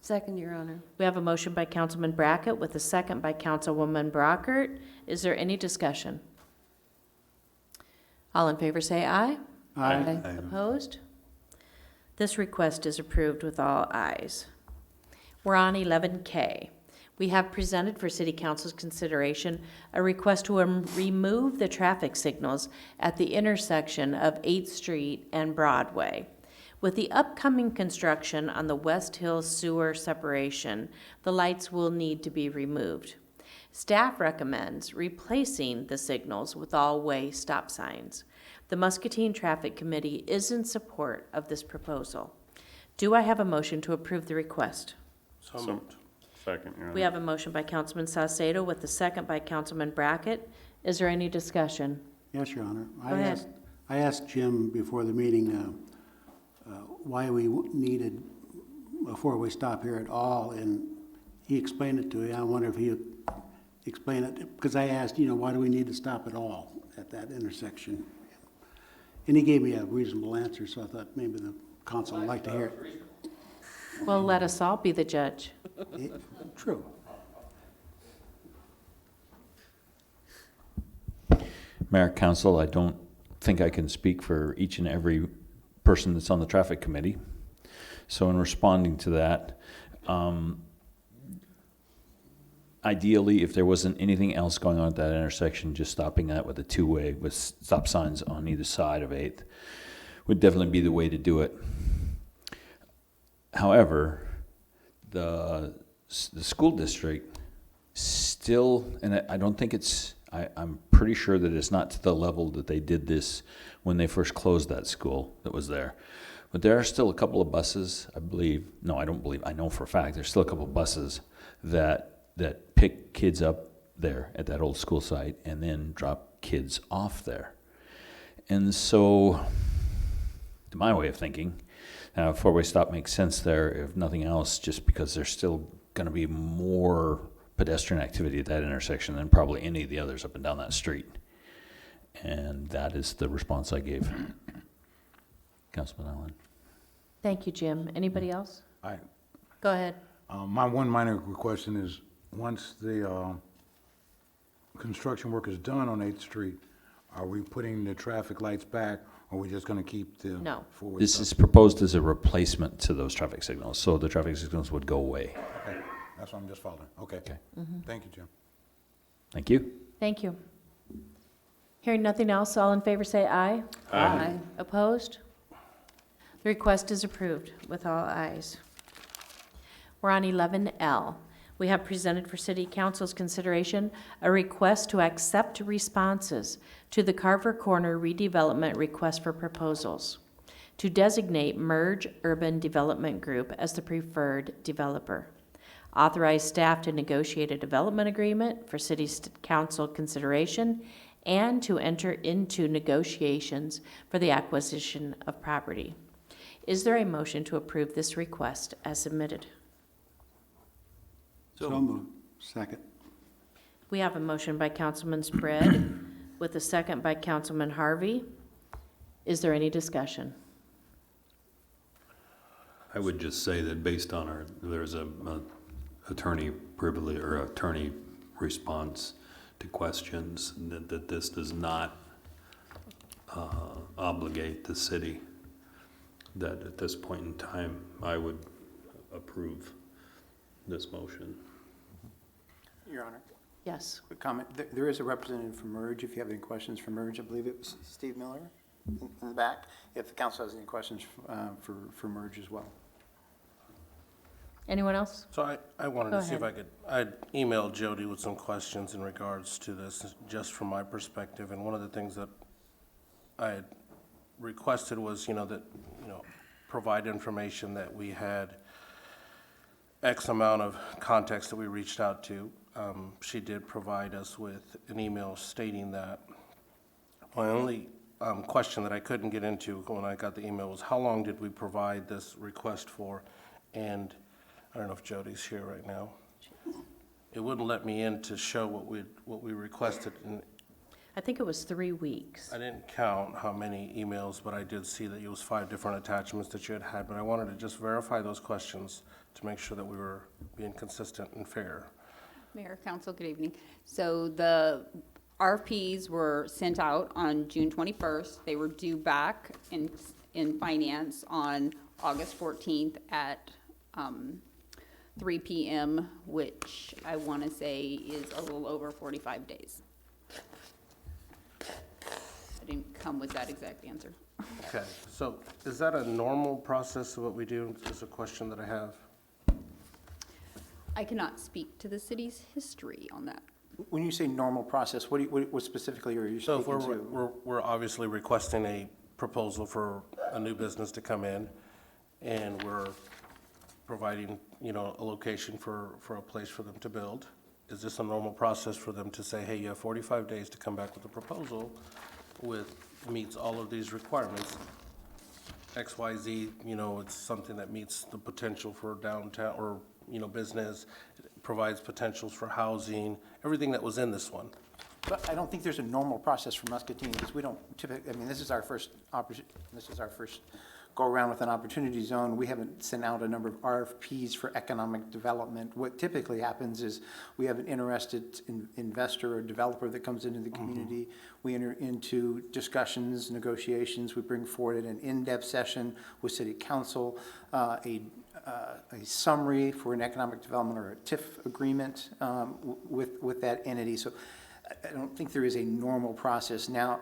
Second, Your Honor. We have a motion by Councilman Brackett with a second by Councilwoman Brockert. Is there any discussion? All in favor say aye. Aye. Opposed? This request is approved with all ayes. We're on 11K. We have presented for City Council's consideration a request to remove the traffic signals at the intersection of 8th Street and Broadway. With the upcoming construction on the West Hill sewer separation, the lights will need to be removed. Staff recommends replacing the signals with all-way stop signs. The Muscatine Traffic Committee is in support of this proposal. Do I have a motion to approve the request? So moved. Second, Your Honor. We have a motion by Councilman Saucedo with a second by Councilman Brackett. Is there any discussion? Yes, Your Honor. Go ahead. I asked Jim before the meeting why we needed a four-way stop here at all, and he explained it to me. I wonder if he would explain it, because I asked, why do we need to stop at all at that intersection? And he gave me a reasonable answer, so I thought maybe the council would like to hear it. Well, let us all be the judge. True. Mayor, Council, I don't think I can speak for each and every person that's on the traffic committee. So in responding to that, ideally, if there wasn't anything else going on at that intersection, just stopping that with a two-way with stop signs on either side of 8th would definitely be the way to do it. However, the school district still, and I don't think it's, I'm pretty sure that it's not to the level that they did this when they first closed that school that was there. But there are still a couple of buses, I believe, no, I don't believe, I know for a fact, there's still a couple of buses that pick kids up there at that old school site and then drop kids off there. And so, to my way of thinking, four-way stop makes sense there, if nothing else, just because there's still going to be more pedestrian activity at that intersection than probably any of the others up and down that street. And that is the response I gave. Councilman Allen. Thank you, Jim. Anybody else? I, Go ahead. my one minor question is, once the construction work is done on 8th Street, are we putting the traffic lights back, or are we just gonna keep the No. four-way This stop? is proposed as a replacement to those traffic signals, so the traffic signals would go away. Okay, that's what I'm just following. Okay. Thank you, Jim. Thank you. Thank you. Hearing nothing else, all in favor say aye. Aye. Opposed? The request is approved with all ayes. We're on 11L. We have presented for City Council's consideration a request to accept responses to the Carver Corner redevelopment request for proposals to designate Merge Urban Development Group as the preferred developer. Authorize staff to negotiate a development agreement for City Council consideration and to enter into negotiations for the acquisition of property. Is there a motion to approve this request as submitted? So moved. Second. We have a motion by Councilman Spread with a second by Councilman Harvey. Is there any discussion? I would just say that based on there's a attorney privilege or attorney response to questions, that this does not obligate the city, that at this point in time, I would approve this motion. Your Honor, Yes. quick comment. There is a representative from Merge. If you have any questions for Merge, I believe it was Steve Miller in the back. If the council has any questions for Merge as well. Anyone else? So I wanted Go to see if ahead. I'd emailed Jody with some questions in regards to this, just from my perspective. And one of the things that I had requested was, that, provide information that we had X amount of contacts that we reached out to. She did provide us with an email stating that. My only question that I couldn't get into when I got the email was, how long did we provide this request for? And I don't know if Jody's here right now. It wouldn't let me in to show what we requested. And I think it was 3 weeks. I didn't count how many emails, but I did see that it was 5 different attachments that you had, but I wanted to just verify those questions to make sure that we were being consistent and fair. Mayor, Council, good evening. So the RFPs were sent out on June 21st. They were due back in finance on August 14th at 3 p.m., which I want to say is a little over 45 days. I didn't come with that exact answer. Okay, so is that a normal process of what we do? Just a question that I have. I cannot speak to the city's history on that. When you say normal process, what specifically are you So speaking if to? we're obviously requesting a proposal for a new business to come in, and we're providing, a location for a place for them to build. Is this a normal process for them to say, hey, you have 45 days to come back with a proposal meets all of these requirements? X, Y, Z, it's something that meets the potential for downtown or, business, it provides potentials for housing, everything that was in this one. But I don't think there's a normal process for Muscatine, because we don't typically, this is our first go around with an opportunity zone. We haven't sent out a number of RFPs for economic development. What typically happens is we have an interested investor or developer that comes into the community. We enter into discussions, negotiations. We bring forward an in-depth session with City Council, a summary for an economic development or a TIF agreement with that entity. So I don't think there is a normal process. Now,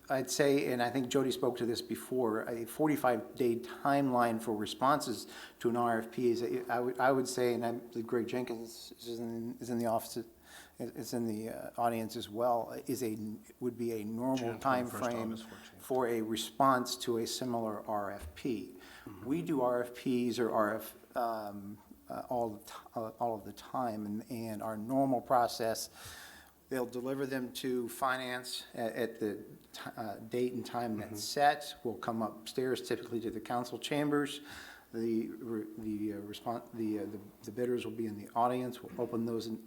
I'd say, and I think Jody spoke to this before, a 45-day timeline for responses to an RFP is, I would say, and I believe Greg Jenkins is in the office is in the audience as well, would be a normal June 21st, timeframe August 14th. for a response to a similar RFP. We do RFPs or all of the time, and our normal process, they'll deliver them to finance at the date and time that's set. We'll come upstairs, typically to the council chambers. The bidders will be in the audience. We'll open those and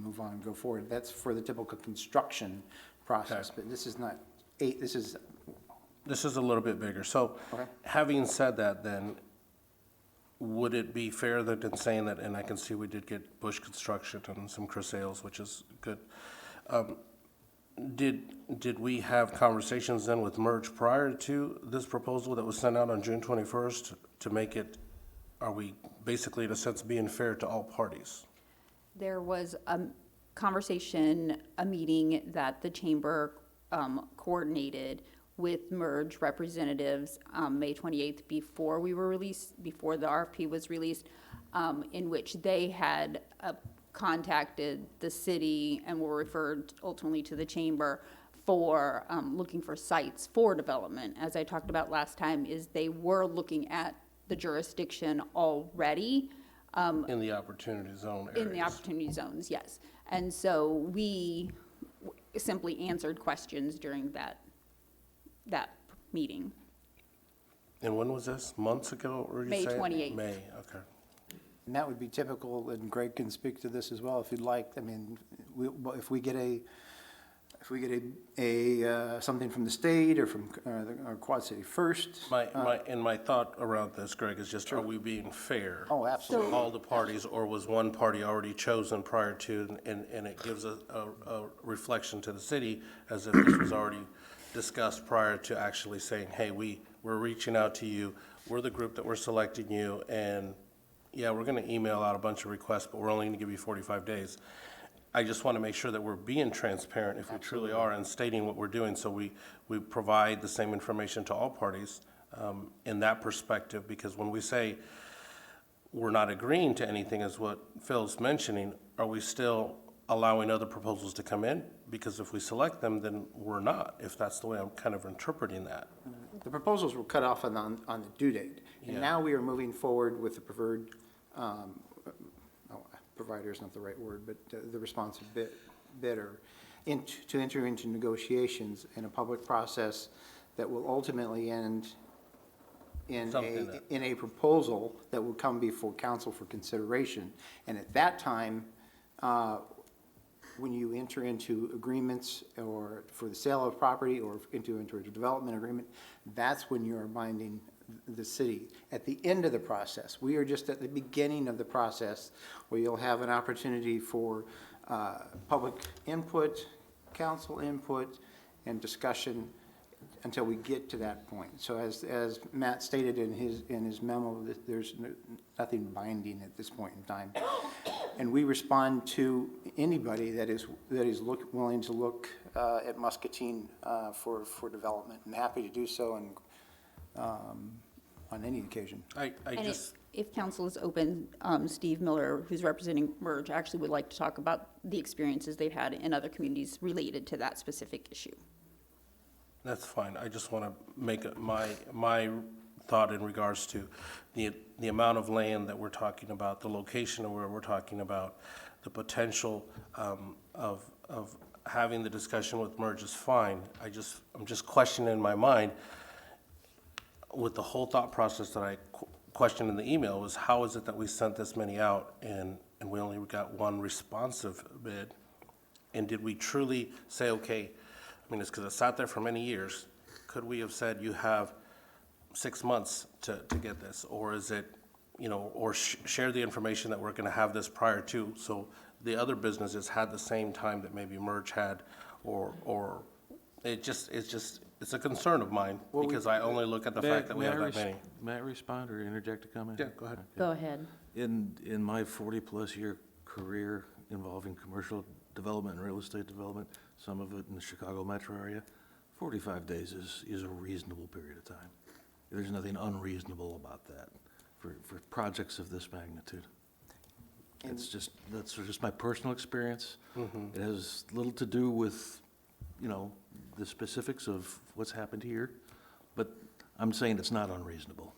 move on and go forward. That's for the typical construction process, but this is not this is. This is a little bit bigger. So, Okay. having said that, then, would it be fair that in saying that, and I can see we did get Bush Construction and some Crisales, which is good. Did we have conversations then with Merge prior to this proposal that was sent out on June 21st to make it, are we basically in a sense being fair to all parties? There was a conversation, a meeting that the chamber coordinated with Merge representatives May 28th before before the RFP was released, in which they had contacted the city and were referred ultimately to the chamber for looking for sites for development. As I talked about last time, is they were looking at the jurisdiction already. In the opportunity zone areas? In the opportunity zones, yes. And so we simply answered questions during that meeting. And when was this? Months ago, or you May say? 28th. May, okay. And that would be typical, and Greg can speak to this as well if you'd like. I mean, if we get something from the state or from our Quad City First. My thought around this, Greg, is just, are we being fair? Oh, absolutely. To all the parties, or was one party already chosen prior to, and it gives a reflection to the city as if this was already discussed prior to actually saying, hey, we're reaching out to you, we're the group that we're selecting you, and yeah, we're gonna email out a bunch of requests, but we're only gonna give you 45 days. I just want to make sure that we're being transparent if we truly are and stating what we're doing, so we provide the same information to all parties in that perspective, because when we say we're not agreeing to anything, as what Phil's mentioning, are we still allowing other proposals to come in? Because if we select them, then we're not, if that's the way I'm kind of interpreting that. The proposals were cut off on the due date, and Yeah. now we are moving forward with the preferred, provider is not the right word, but the responsive bidder, to enter into negotiations in a public process that will ultimately end in a proposal that will come before council for consideration. And at that time, when you enter into agreements or for the sale of property or into a development agreement, that's when you are binding the city. At the end of the process, we are just at the beginning of the process where you'll have an opportunity for public input, council input, and discussion until we get to that point. So as Matt stated in his memo, there's nothing binding at this point in time. And we respond to anybody that is willing to look at Muscatine for development, and happy to do so and on any occasion. If council is open, Steve Miller, who's representing Merge, actually would like to talk about the experiences they've had in other communities related to that specific issue. That's fine. I just want to make my thought in regards to the amount of land that we're talking about, the location of where we're talking about, the potential of having the discussion with Merge is fine. I'm just questioning in my mind with the whole thought process that I questioned in the email was, how is it that we sent this many out and we only got one responsive bid? And did we truly say, okay, I mean, it's because it sat there for many years. Could we have said you have 6 months to get this? Or is it, or share the information that we're going to have this prior to, so the other businesses had the same time that maybe Merge had, or it's a concern of mine, because I only look at the fact that we have that many. May I respond or interject a comment? Yeah, go ahead. Go ahead. In my 40-plus year career involving commercial development and real estate development, some of it in the Chicago metro area, 45 days is a reasonable period of time. There's nothing unreasonable about that for projects of this magnitude. It's just, that's just my personal experience. It has little to do with, you know, the specifics of what's happened here, but I'm saying it's not unreasonable.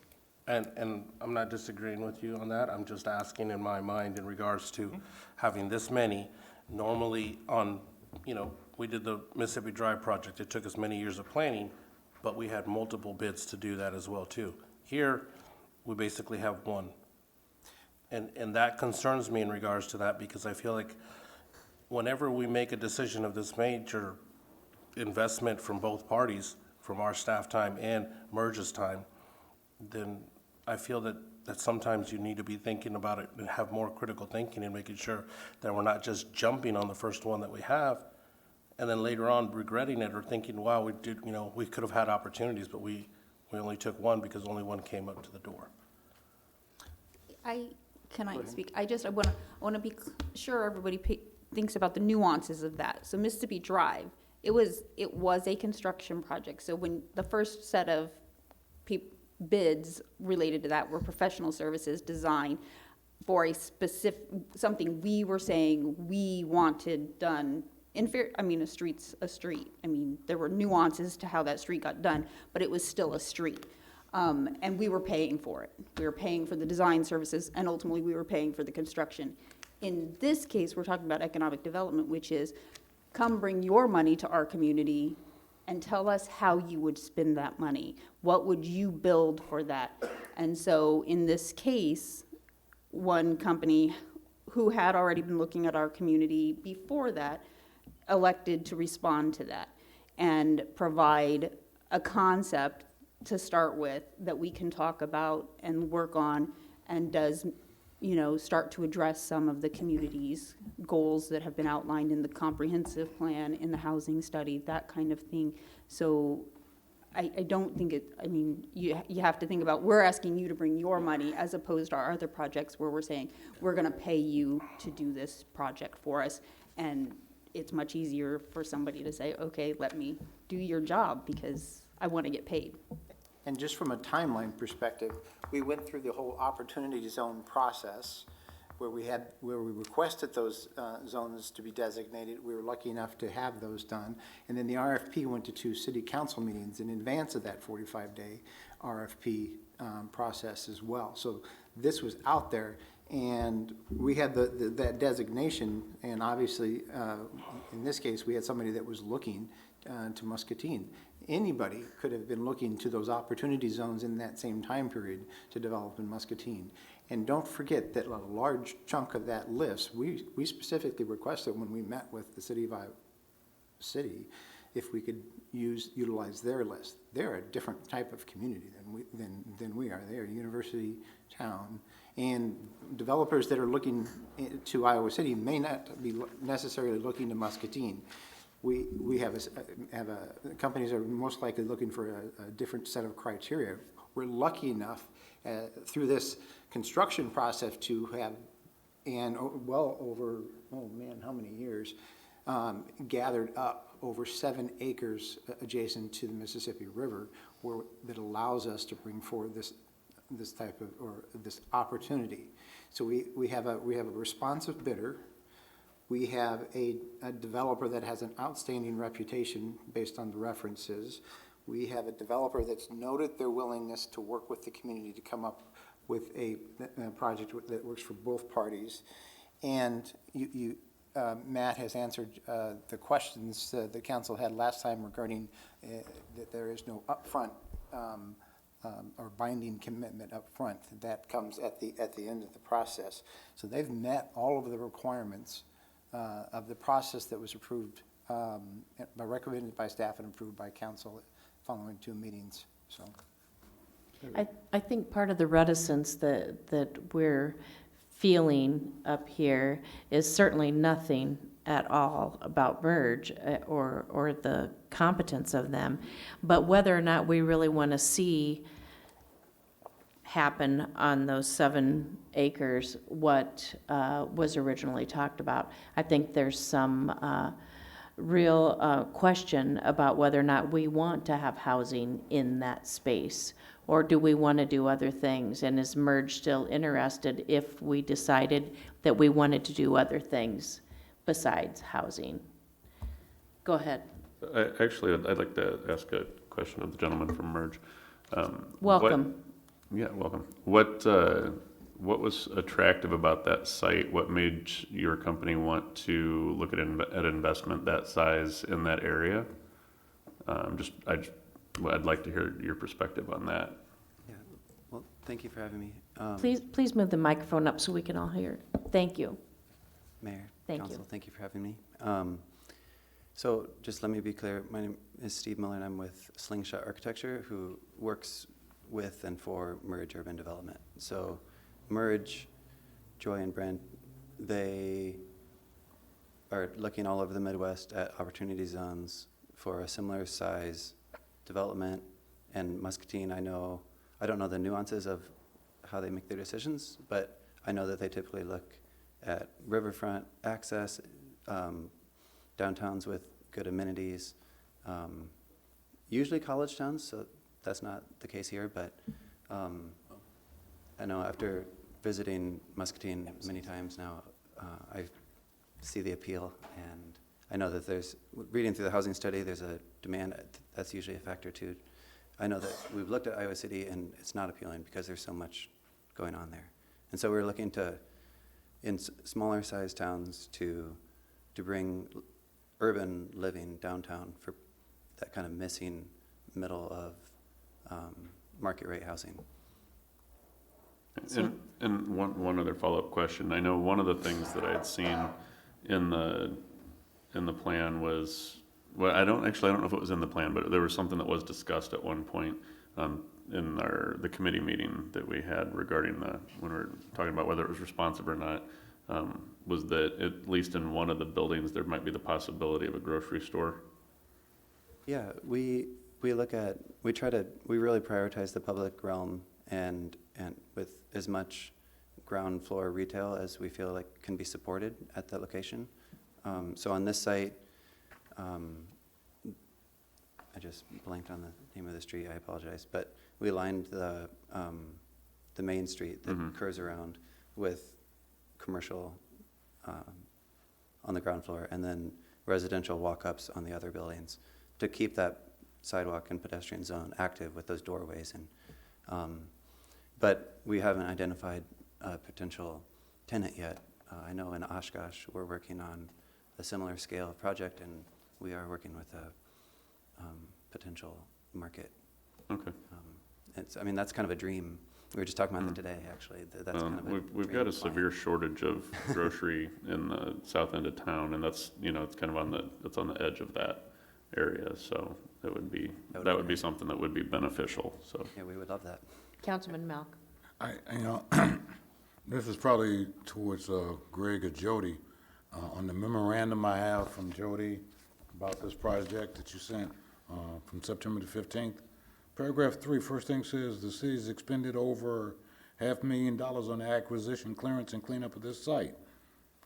And I'm not disagreeing with you on that. I'm just asking in my mind in regards to having this many. Normally on, you know, we did the Mississippi Drive project. It took us many years of planning, but we had multiple bids to do that as well too. Here, we basically have one. And that concerns me in regards to that because I feel like whenever we make a decision of this major investment from both parties, from our staff time and Merge's time, then I feel that sometimes you need to be thinking about it and have more critical thinking and making sure that we're not just jumping on the first one that we have and then later on regretting it or thinking, wow, we did, you know, we could have had opportunities, but we only took one because only one came up to the door. Can I speak? I want to be sure everybody thinks about the nuances of that. So Mississippi Drive, it was a construction project. So when the first set of bids related to that were professional services design for a specific, something we were saying we wanted done. A street's a street. I mean, there were nuances to how that street got done, but it was still a street. And we were paying for it. We were paying for the design services, and ultimately we were paying for the construction. In this case, we're talking about economic development, which is come bring your money to our community and tell us how you would spend that money. What would you build for that? And so in this case, one company who had already been looking at our community before that elected to respond to that and provide a concept to start with that we can talk about and work on and does, you know, start to address some of the community's goals that have been outlined in the comprehensive plan, in the housing study, that kind of thing. So I don't think you have to think about, we're asking you to bring your money as opposed to our other projects where we're saying, we're gonna pay you to do this project for us. And it's much easier for somebody to say, okay, let me do your job because I wanna get paid. And just from a timeline perspective, we went through the whole opportunity zone process where we requested those zones to be designated. We were lucky enough to have those done. And then the RFP went to 2 city council meetings in advance of that 45-day RFP process as well. So this was out there, and we had that designation, and obviously, in this case, we had somebody that was looking to Muscatine. Anybody could have been looking to those opportunity zones in that same time period to develop in Muscatine. And don't forget that a large chunk of that list, we specifically requested when we met with the city of Iowa City, if we could utilize their list. They're a different type of community than we are. They are a university town. And developers that are looking to Iowa City may not be necessarily looking to Muscatine. We have companies are most likely looking for a different set of criteria. We're lucky enough through this construction process to have, and well over, oh man, how many years, gathered up over 7 acres adjacent to the Mississippi River that allows us to bring forward this type of, or this opportunity. So we have a responsive bidder. We have a developer that has an outstanding reputation based on the references. We have a developer that's noted their willingness to work with the community to come up with a project that works for both parties. And Matt has answered the questions the council had last time regarding that there is no upfront or binding commitment up front. That comes at the end of the process. So they've met all of the requirements of the process that was approved, recommended by staff and approved by council following 2 meetings. So, I think part of the reticence that we're feeling up here is certainly nothing at all about Merge or the competence of them, but whether or not we really want to see happen on those 7 acres what was originally talked about. I think there's some question about whether or not we want to have housing in that space, or do we want to do other things? And is Merge still interested if we decided that we wanted to do other things besides housing? Go ahead. Actually, I'd like to ask a question of the gentleman from Merge. Welcome. Yeah, welcome. What was attractive about that site? What made your company want to look at investment that size in that area? I'd like to hear your perspective on that. Yeah, well, thank you for having me. Please move the microphone up so we can all hear it. Thank you. Mayor, Thank Council, you. thank you for having me. So just let me be clear. My name is Steve Miller, and I'm with Slingshot Architecture, who works with and for Merge Urban Development. So Merge, Joy, and Brent, they are looking all over the Midwest at opportunity zones for a similar size development. And Muscatine, I don't know the nuances of how they make their decisions, but I know that they typically look at riverfront access, downtowns with good amenities, usually college towns, so that's not the case here, but I know after visiting Muscatine many times now, I see the appeal, and I know that reading through the housing study, there's a demand, that's usually a factor too. I know that we've looked at Iowa City and it's not appealing because there's so much going on there. And so we're looking to, in smaller sized towns, to bring urban living downtown for that kind of missing middle of market rate housing. And one other follow-up question. I know one of the things that I had seen in the plan was, well, I don't know if it was in the plan, but there was something that was discussed at one point in the committee meeting that we had regarding when we were talking about whether it was responsive or not, was that at least in one of the buildings there might be the possibility of a grocery store. Yeah, we really prioritize the public realm and with as much ground floor retail as we feel like can be supported at that location. So on this site, I just blanked on the name of the street, I apologize, but we lined the main street that curves around with commercial on the ground floor and then residential walk-ups on the other buildings to keep that sidewalk and pedestrian zone active with those doorways. And but we haven't identified a potential tenant yet. I know in Oshkosh we're working on a similar scale project, and we are working with a potential market. Okay. That's kind of a dream. We were just talking about that today, actually. That's kind of we've got a severe shortage of grocery in the south end of town, and that's it's kind of on the edge of that area. So that would be something that would be beneficial. So yeah, we would love that. Councilman Malk. This is probably towards Greg or Jody. On the memorandum I have from Jody about this project that you sent from September the 15th, paragraph 3, first thing says the city's expended over $500,000 on the acquisition, clearance, and cleanup of this site.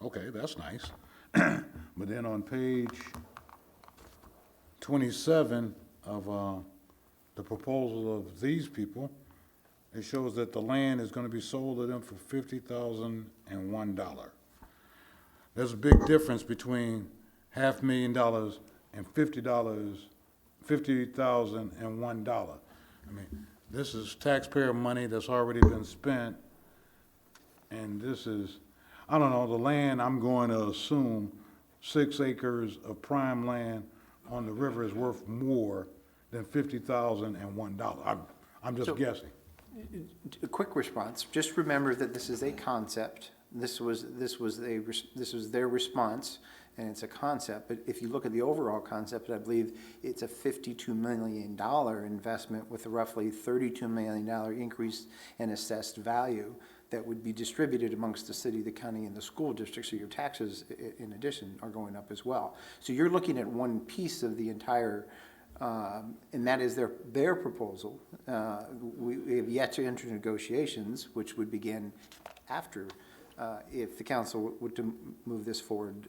Okay, that's nice. But then on page 27 of the proposal of these people, it shows that the land is going to be sold to them for $50,001. There's a big difference between $500,000 and $50,001. I mean, this is taxpayer money that's already been spent, and this is, I don't know, the land, I'm going to assume 6 acres of prime land on the river is worth more than $50,001. I'm just guessing. A quick response. Just remember that this is a concept. This was their response, and it's a concept. But if you look at the overall concept, I believe it's a $52 million investment with a roughly $32 million increase in assessed value that would be distributed amongst the city, the county, and the school district. So your taxes, in addition, are going up as well. So you're looking at one piece of the entire. And that is their proposal. We have yet to enter negotiations, which would begin after if the council would to move this forward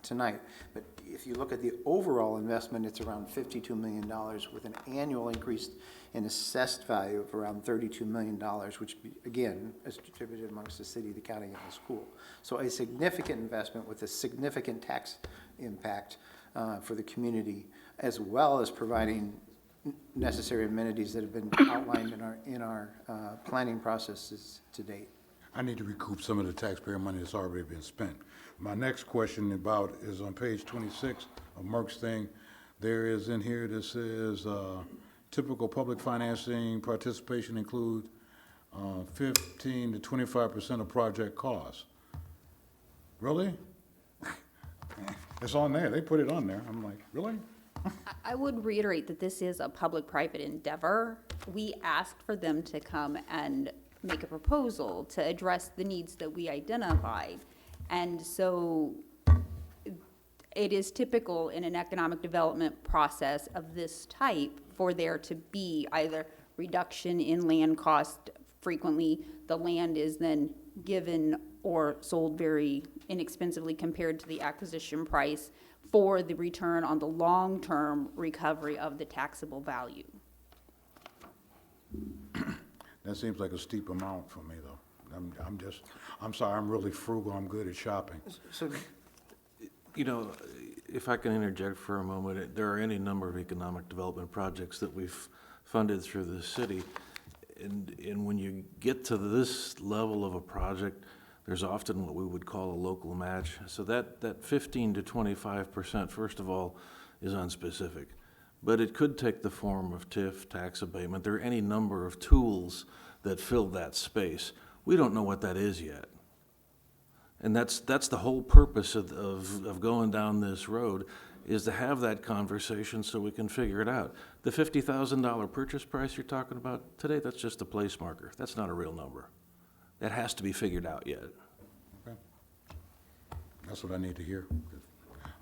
tonight. But if you look at the overall investment, it's around $52 million with an annual increase in assessed value of around $32 million, which, again, is distributed amongst the city, the county, and the school. So a significant investment with a significant tax impact for the community, as well as providing necessary amenities that have been outlined in our planning processes to date. I need to recoup some of the taxpayer money that's already been spent. My next question is on page 26 of Merck's thing. There is in here that says, typical public financing participation include 15 to 25% of project costs. Really? It's on there. They put it on there. I'm like, really? I would reiterate that this is a public-private endeavor. We asked for them to come and make a proposal to address the needs that we identified. And so it is typical in an economic development process of this type for there to be either reduction in land cost. Frequently, the land is then given or sold very inexpensively compared to the acquisition price for the return on the long-term recovery of the taxable value. That seems like a steep amount for me, though. I'm sorry, I'm really frugal, I'm good at shopping. So, You know, if I can interject for a moment, there are any number of economic development projects that we've funded through the city. And when you get to this level of a project, there's often what we would call a local match. So that 15 to 25%, first of all, is unspecific. But it could take the form of TIF, tax abatement. There are any number of tools that fill that space. We don't know what that is yet. And that's the whole purpose of going down this road, is to have that conversation so we can figure it out. The $50,000 purchase price you're talking about today, that's just a place marker. That's not a real number. That has to be figured out yet. Okay. That's what I need to hear.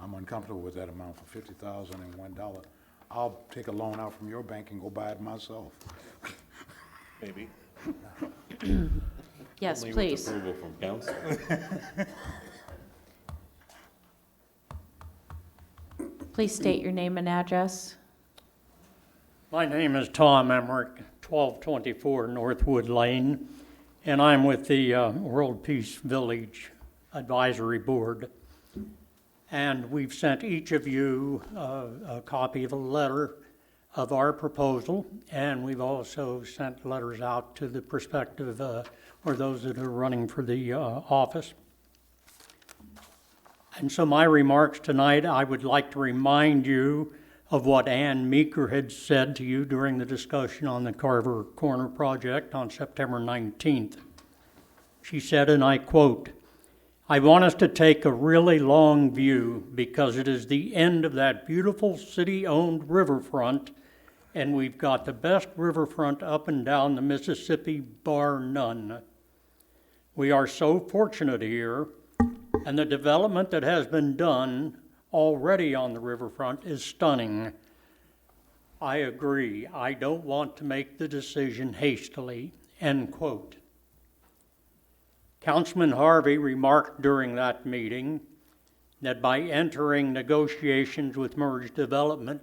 I'm uncomfortable with that amount for $50,001. I'll take a loan out from your bank and go buy it myself. Maybe. Yes, Only with please. approval from council. Please state your name and address. My name is Tom Emmerich, 1224 Northwood Lane, and I'm with the World Peace Village Advisory Board. And we've sent each of you a copy of a letter of our proposal, and we've also sent letters out to the prospective, or those that are running for the office. And so my remarks tonight, I would like to remind you of what Ann Meeker had said to you during the discussion on the Carver Corner project on September 19th. She said, and I quote, "I want us to take a really long view because it is the end of that beautiful city-owned riverfront, and we've got the best riverfront up and down the Mississippi, bar none. We are so fortunate here, and the development that has been done already on the riverfront is stunning. I agree. I don't want to make the decision hastily," end quote. Councilman Harvey remarked during that meeting that by entering negotiations with Merge Development,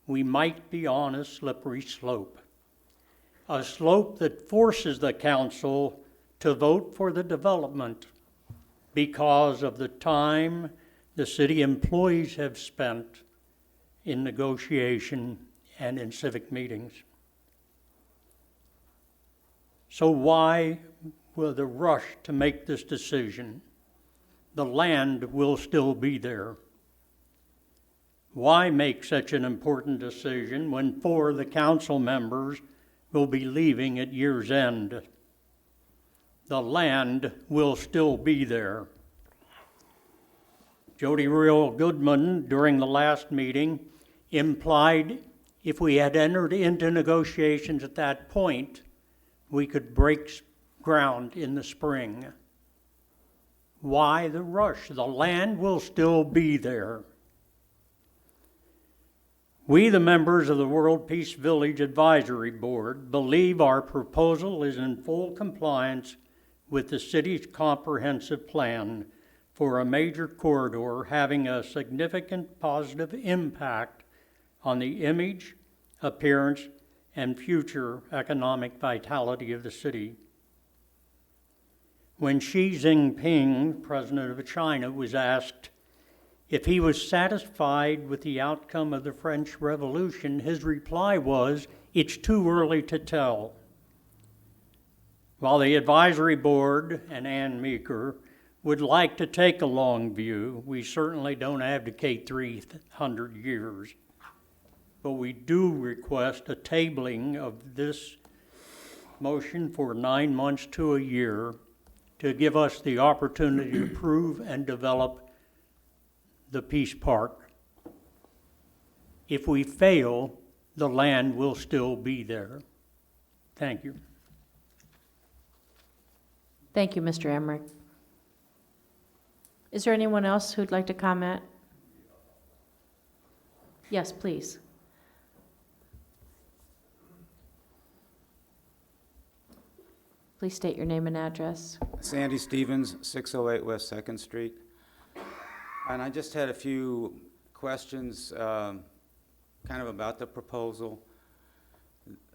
we might be on a slippery slope. A slope that forces the council to vote for the development because of the time the city employees have spent in negotiation and in civic meetings. So why will the rush to make this decision? The land will still be there. Why make such an important decision when 4 of the council members will be leaving at year's end? The land will still be there. Jody Real Goodman, during the last meeting, implied if we had entered into negotiations at that point, we could break ground in the spring. Why the rush? The land will still be there. We, the members of the World Peace Village Advisory Board, believe our proposal is in full compliance with the city's comprehensive plan for a major corridor having a significant positive impact on the image, appearance, and future economic vitality of the city. When Xi Jinping, president of China, was asked if he was satisfied with the outcome of the French Revolution, his reply was, "It's too early to tell." While the advisory board and Ann Meeker would like to take a long view, we certainly don't advocate 300 years. But we do request a tabling of this motion for 9 months to a year to give us the opportunity to prove and develop the Peace Park. If we fail, the land will still be there. Thank you. Thank you, Mr. Emmerich. Is there anyone else who'd like to comment? Yes, please. Please state your name and address. Sandy Stevens, 608 West 2nd Street. And I just had a few questions kind of about the proposal.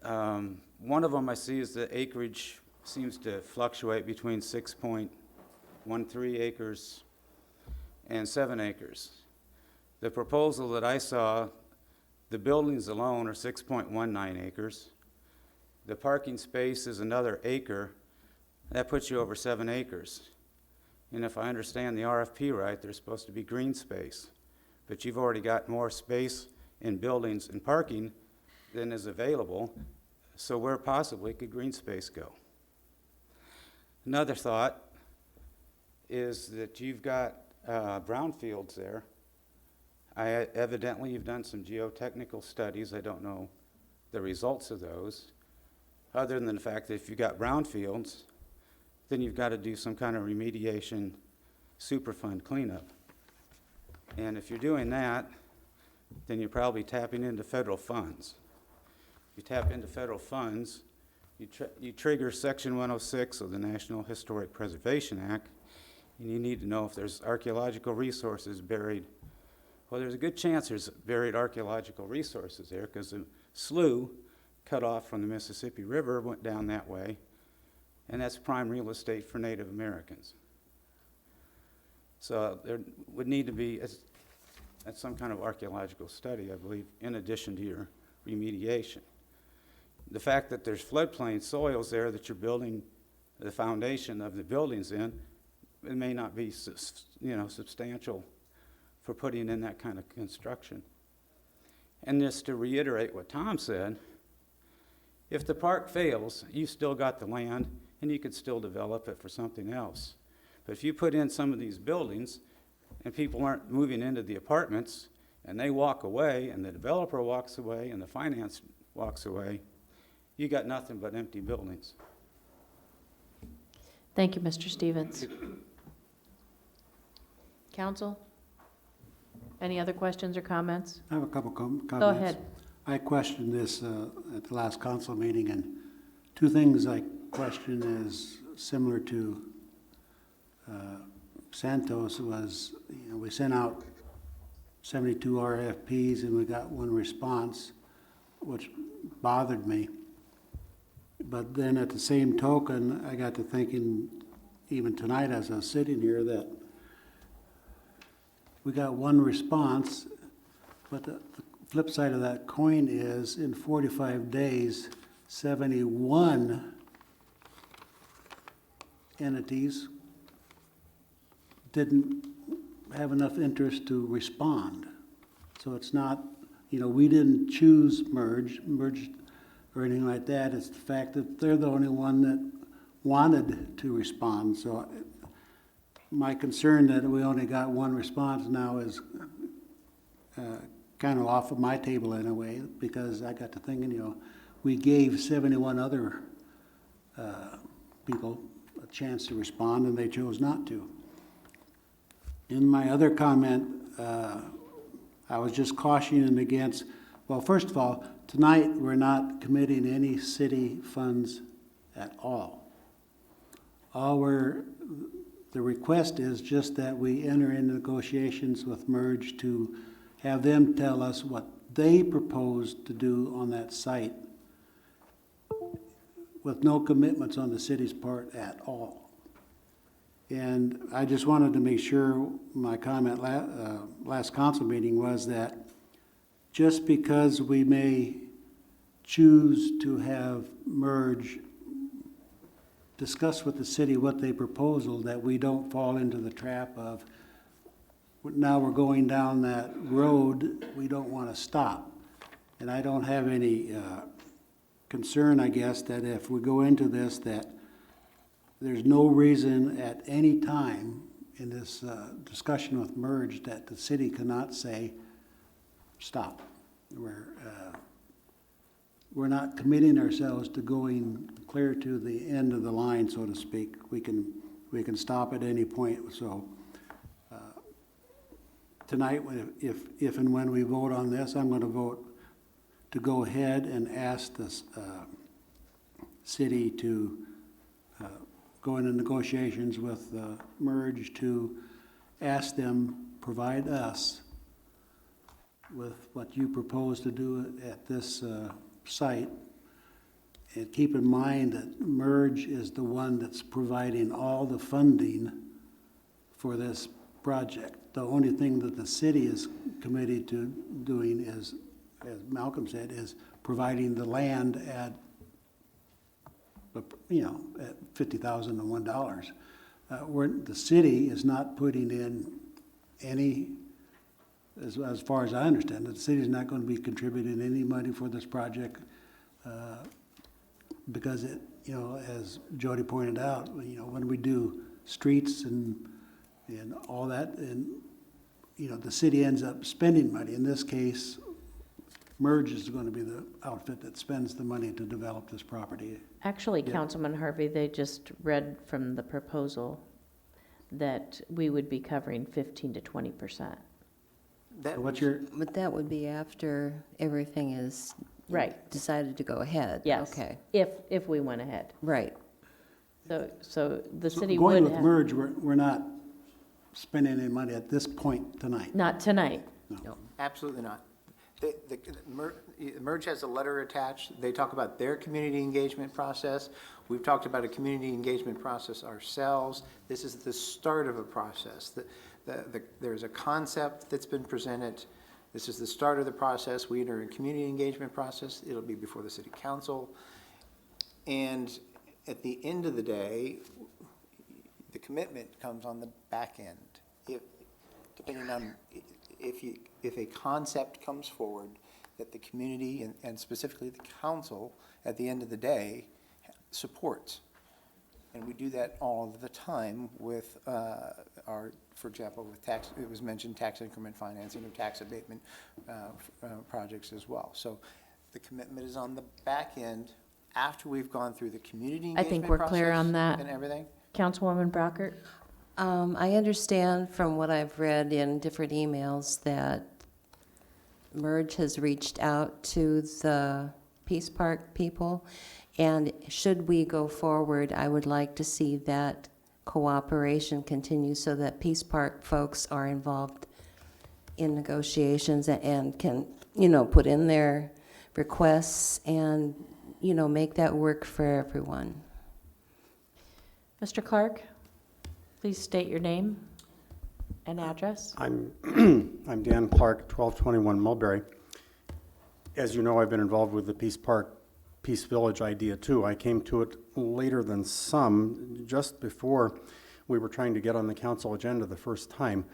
One of them I see is the acreage seems to fluctuate between 6.13 acres and 7 acres. The proposal that I saw, the buildings alone are 6.19 acres. The parking space is another acre. That puts you over 7 acres. And if I understand the RFP right, there's supposed to be green space. But you've already got more space in buildings and parking than is available. So where possibly could green space go? Another thought is that you've got brownfields there. Evidently you've done some geotechnical studies. I don't know the results of those, other than the fact that if you've got brownfields, then you've got to do some kind of remediation Superfund cleanup. And if you're doing that, then you're probably tapping into federal funds. You tap into federal funds, you trigger Section 106 of the National Historic Preservation Act, and you need to know if there's archaeological resources buried. Well, there's a good chance there's buried archaeological resources there, because the slough cut off from the Mississippi River went down that way, and that's prime real estate for Native Americans. So there would need to be some kind of archaeological study, I believe, in addition to your remediation. The fact that there's floodplain soils there that you're building the foundation of the buildings in, it may not be substantial for putting in that kind of construction. And just to reiterate what Tom said, if the park fails, you still got the land and you could still develop it for something else. But if you put in some of these buildings and people aren't moving into the apartments and they walk away and the developer walks away and the finance walks away, you got nothing but empty buildings. Thank you, Mr. Stevens. Council? Any other questions or comments? I have a couple comments. Go ahead. I questioned this at the last council meeting, and two things I question is similar to Santos was, we sent out 72 RFPs and we got one response, which bothered me. But then at the same token, I got to thinking, even tonight as I was sitting here, that we got one response, but the flip side of that coin is in 45 days, 71 entities didn't have enough interest to respond. So it's not, we didn't choose merge or anything like that. It's the fact that they're the only one that wanted to respond. So my concern that we only got one response now is kind of off of my table in a way, because I got to thinking, we gave 71 other people a chance to respond and they chose not to. In my other comment, I was just cautioning against, well, first of all, tonight we're not committing any city funds at all. the request is just that we enter into negotiations with Merge to have them tell us what they propose to do on that site with no commitments on the city's part at all. And I just wanted to make sure, my comment last council meeting was that just because we may choose to have Merge discuss with the city what they proposal, that we don't fall into the trap of, now we're going down that road, we don't want to stop. And I don't have any concern, I guess, that if we go into this, that there's no reason at any time in this discussion with Merge that the city cannot say, stop. We're not committing ourselves to going clear to the end of the line, so to speak. We can stop at any point. So tonight, if and when we vote on this, I'm going to vote to go ahead and ask the city to go into negotiations with Merge to ask them provide us with what you propose to do at this site. And keep in mind that Merge is the one that's providing all the funding for this project. The only thing that the city is committed to doing is, as Malcolm said, is providing the land at, at $50,001. Where the city is not putting in any, as far as I understand it, the city is not going to be contributing any money for this project because it, as Jody pointed out, when we do streets and all that, and the city ends up spending money. In this case, Merge is going to be the outfit that spends the money to develop this property. Actually, Councilman Harvey, they just read from the proposal that we would be covering 15 to 20%. But that would be after everything is Right. decided to go ahead. Yes. Okay. If we went ahead. Right. So the city Going would with have. Merge, we're not spending any money at this point tonight. Not tonight. No. Absolutely not. Merge has a letter attached. They talk about their community engagement process. We've talked about a community engagement process ourselves. This is the start of a process. There's a concept that's been presented. This is the start of the process. We enter a community engagement process. It'll be before the city council. And at the end of the day, the commitment comes on the back end. Depending on if a concept comes forward that the community and specifically the council at the end of the day supports. And we do that all the time with for example, with tax, it was mentioned tax increment financing or tax abatement projects as well. So the commitment is on the back end after we've gone through the community engagement I think we're clear process on that. and everything. Councilwoman Brockert? I understand from what I've read in different emails that Merge has reached out to the Peace Park people, and should we go forward, I would like to see that cooperation continue so that Peace Park folks are involved in negotiations and can, put in their requests and, make that work for everyone. Mr. Clark, please state your name and address. I'm Dan Clark, 1221 Mulberry. As you know, I've been involved with the Peace Park, Peace Village idea too. I came to it later than some, just before we were trying to get on the council agenda the first time.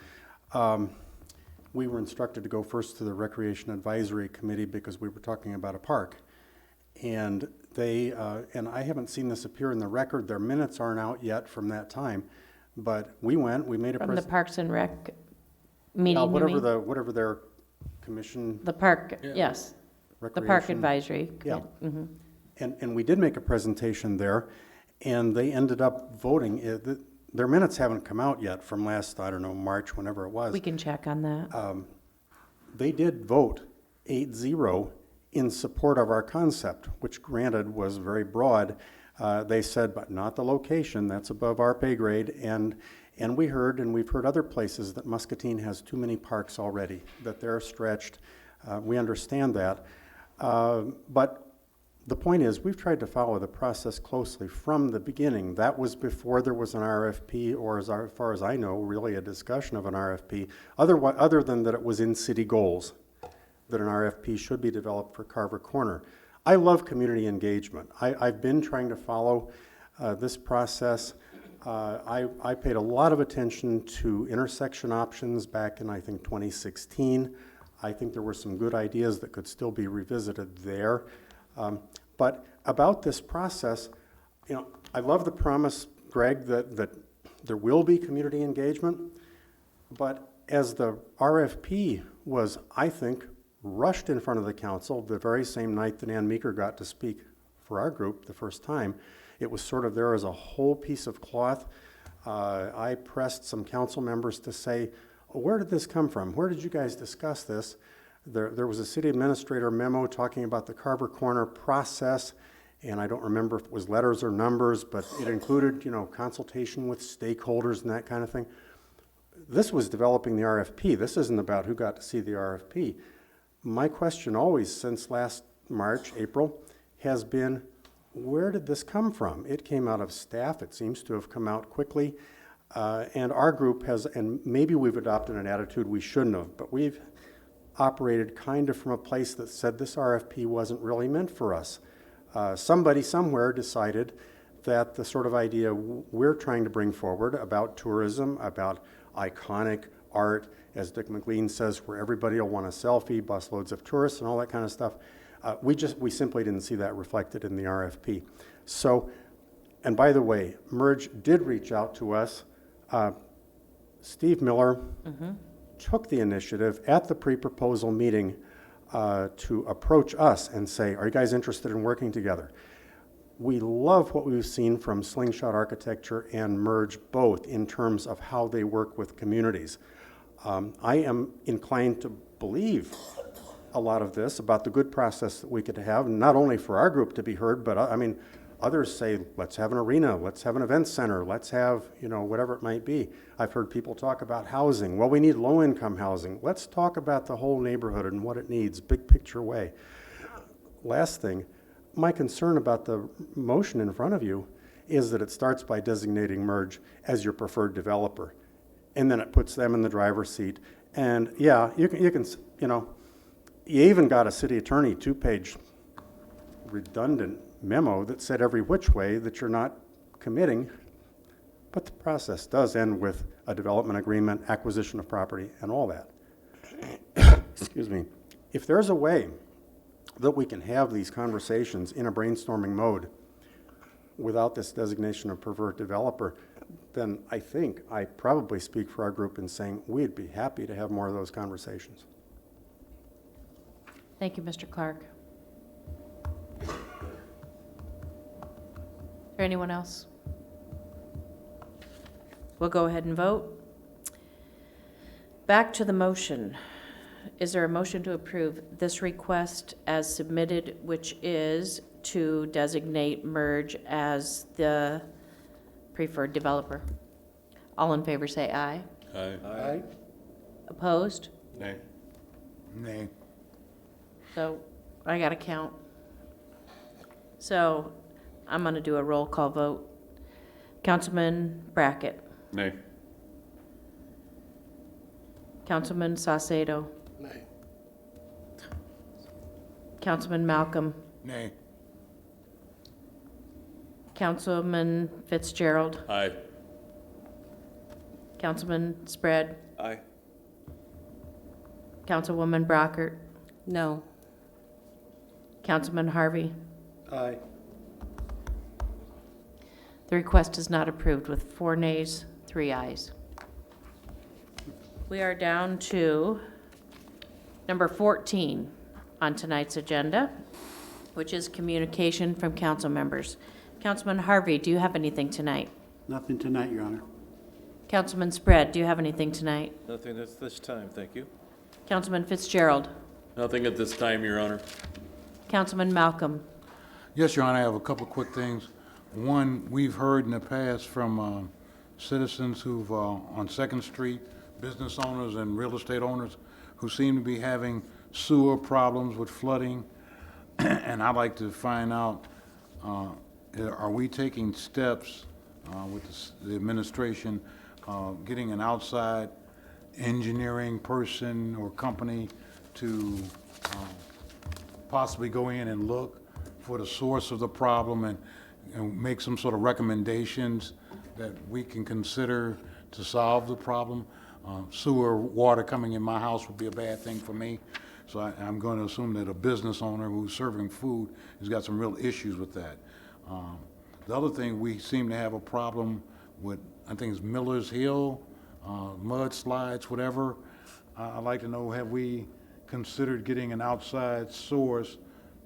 We were instructed to go first to the Recreation Advisory Committee because we were talking about a park. And they, and I haven't seen this appear in the record, their minutes aren't out yet from that time, but we went, we made a From the Parks and Rec meeting, you mean? whatever their commission. The park, yes. The Park Recreation. Advisory. Yeah. Mhm. And we did make a presentation there, and they ended up voting. Their minutes haven't come out yet from last, I don't know, March, whenever it was. We can check on that. They did vote 8-0 in support of our concept, which granted was very broad. They said, but not the location, that's above our pay grade. And we heard, and we've heard other places, that Muscatine has too many parks already, that they're stretched. We understand that. But the point is, we've tried to follow the process closely from the beginning. That was before there was an RFP, or as far as I know, really a discussion of an RFP, other than that it was in city goals, that an RFP should be developed for Carver Corner. I love community engagement. I've been trying to follow this process. I paid a lot of attention to intersection options back in, I think, 2016. I think there were some good ideas that could still be revisited there. But about this process, you know, I love the promise, Greg, that there will be community engagement. But as the RFP was, I think, rushed in front of the council the very same night that Ann Meeker got to speak for our group the first time, it was sort of there as a whole piece of cloth. I pressed some council members to say, where did this come from? Where did you guys discuss this? There was a city administrator memo talking about the Carver Corner process, and I don't remember if it was letters or numbers, but it included, you know, consultation with stakeholders and that kind of thing. This was developing the RFP. This isn't about who got to see the RFP. My question always since last March, April, has been, where did this come from? It came out of staff. It seems to have come out quickly. And our group has, and maybe we've adopted an attitude we shouldn't have, but we've operated kind of from a place that said this RFP wasn't really meant for us. Somebody somewhere decided that the sort of idea we're trying to bring forward about tourism, about iconic art, as Dick McLean says, where everybody will want a selfie, busloads of tourists and all that kind of stuff, we simply didn't see that reflected in the RFP. So, and by the way, Merge did reach out to us. Steve Miller took the initiative at the pre-proposal meeting to approach us and say, are you guys interested in working together? We love what we've seen from Slingshot Architecture and Merge both in terms of how they work with communities. I am inclined to believe a lot of this about the good process that we could have, not only for our group to be heard, but I mean, others say, let's have an arena, let's have an event center, let's have, you know, whatever it might be. I've heard people talk about housing. Well, we need low-income housing. Let's talk about the whole neighborhood and what it needs, big picture way. Last thing, my concern about the motion in front of you is that it starts by designating Merge as your preferred developer, and then it puts them in the driver's seat. And yeah, you can, you know, you even got a city attorney 2-page redundant memo that said every which way that you're not committing, but the process does end with a development agreement, acquisition of property, and all that. Excuse me. If there's a way that we can have these conversations in a brainstorming mode without this designation of preferred developer, then I think I probably speak for our group in saying we'd be happy to have more of those conversations. Thank you, Mr. Clark. Is there anyone else? We'll go ahead and vote. Back to the motion. Is there a motion to approve this request as submitted, which is to designate Merge as the preferred developer? All in favor say aye. Aye. Aye. Opposed? Nay. Nay. So I got to count. So I'm going to do a roll call vote. Councilman Brackett. Nay. Councilman Saucedo. Nay. Councilman Malcolm. Nay. Councilman Fitzgerald. Aye. Councilman Spread. Aye. Councilwoman Brockert. No. Councilman Harvey. Aye. The request is not approved with 4 nays, 3 ayes. We are down to number 14 on tonight's agenda, which is communication from council members. Councilman Harvey, do you have anything tonight? Nothing tonight, Your Honor. Councilman Spread, do you have anything tonight? Nothing at this time, thank you. Councilman Fitzgerald. Nothing at this time, Your Honor. Councilman Malcolm. Yes, Your Honor, I have a couple of quick things. One, we've heard in the past from citizens who've, on Second Street, business owners and real estate owners who seem to be having sewer problems with flooding. And I'd like to find out, are we taking steps with the administration, getting an outside engineering person or company to possibly go in and look for the source of the problem and make some sort of recommendations that we can consider to solve the problem? Sewer water coming in my house would be a bad thing for me. So I'm going to assume that a business owner who's serving food has got some real issues with that. The other thing, we seem to have a problem with, I think it's Miller's Hill, mudslides, whatever. I'd like to know, have we considered getting an outside source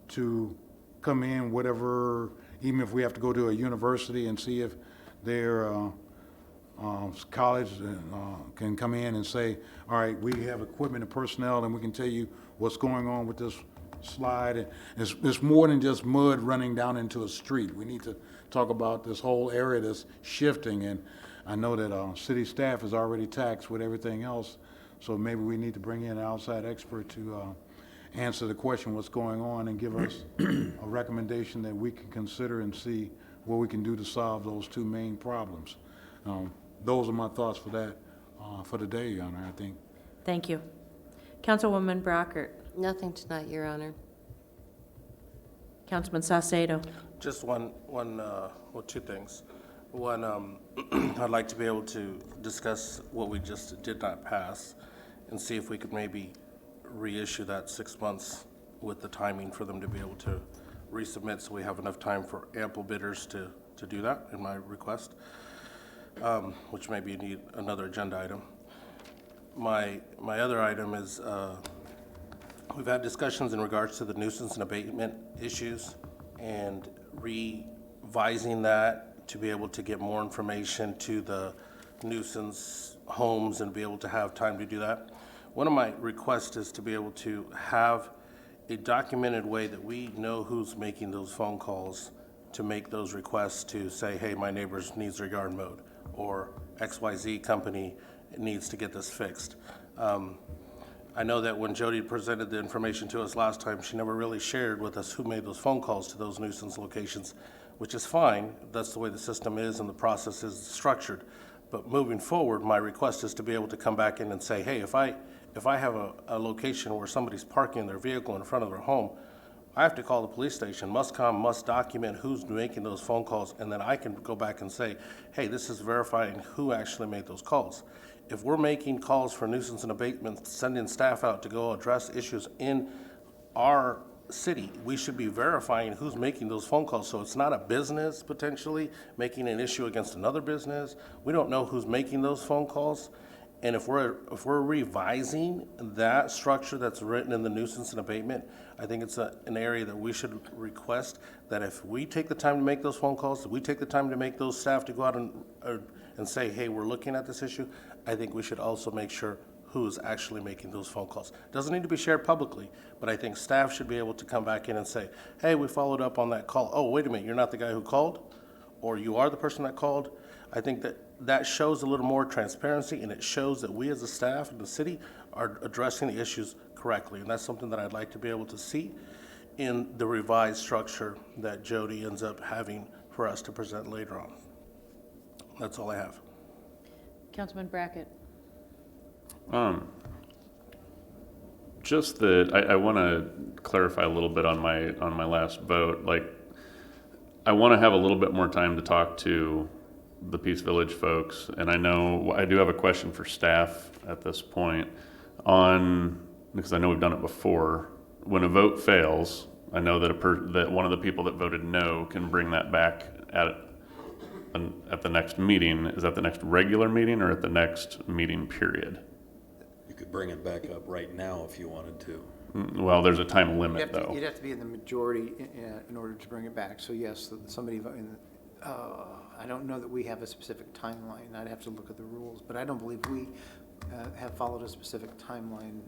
to come in, whatever, even if we have to go to a university and see if their college can come in and say, all right, we have equipment and personnel and we can tell you what's going on with this slide. And it's more than just mud running down into a street. We need to talk about this whole area that's shifting, and I know that city staff is already taxed with everything else, so maybe we need to bring in an outside expert to answer the question what's going on and give us a recommendation that we can consider and see what we can do to solve those two main problems. Those are my thoughts for that for today, Your Honor, I think. Thank you. Councilwoman Brockert. Nothing tonight, Your Honor. Councilman Saucedo. Just two things. One, I'd like to be able to discuss what we just did not pass and see if we could maybe reissue that 6 months with the timing for them to be able to resubmit, so we have enough time for ample bidders to do that in my request, which maybe need another agenda item. My other item is, we've had discussions in regards to the nuisance and abatement issues and revising that to be able to get more information to the nuisance homes and be able to have time to do that. One of my requests is to be able to have a documented way that we know who's making those phone calls to make those requests to say, hey, my neighbor needs their yard mowed, or XYZ company needs to get this fixed. I know that when Jody presented the information to us last time, she never really shared with us who made those phone calls to those nuisance locations, which is fine. That's the way the system is and the process is structured. But moving forward, my request is to be able to come back in and say, hey, if I have a location where somebody's parking their vehicle in front of their home, I have to call the police station. Mustcom must document who's making those phone calls, and then I can go back and say, hey, this is verifying who actually made those calls. If we're making calls for nuisance and abatement, sending staff out to go address issues in our city, we should be verifying who's making those phone calls, so it's not a business potentially making an issue against another business. We don't know who's making those phone calls. And if we're revising that structure that's written in the nuisance and abatement, I think it's an area that we should request that if we take the time to make those phone calls, if we take the time to make those staff to go out and say, hey, we're looking at this issue, I think we should also make sure who's actually making those phone calls. Doesn't need to be shared publicly, but I think staff should be able to come back in and say, hey, we followed up on that call. Oh, wait a minute, you're not the guy who called? Or you are the person that called? I think that shows a little more transparency, and it shows that we as a staff in the city are addressing the issues correctly. And that's something that I'd like to be able to see in the revised structure that Jody ends up having for us to present later on. That's all I have. Councilman Brackett. Just that I want to clarify a little bit on my last vote. Like, I want to have a little bit more time to talk to the Peace Village folks, and I know I do have a question for staff at this point because I know we've done it before. When a vote fails, I know that that one of the people that voted no can bring that back at the next meeting. Is that the next regular meeting or at the next meeting period? You could bring it back up right now if you wanted to. Well, there's a time limit, though. You'd have to be in the majority in order to bring it back. So yes, somebody, I don't know that we have a specific timeline. I'd have to look at the rules, but I don't believe we have followed a specific timeline.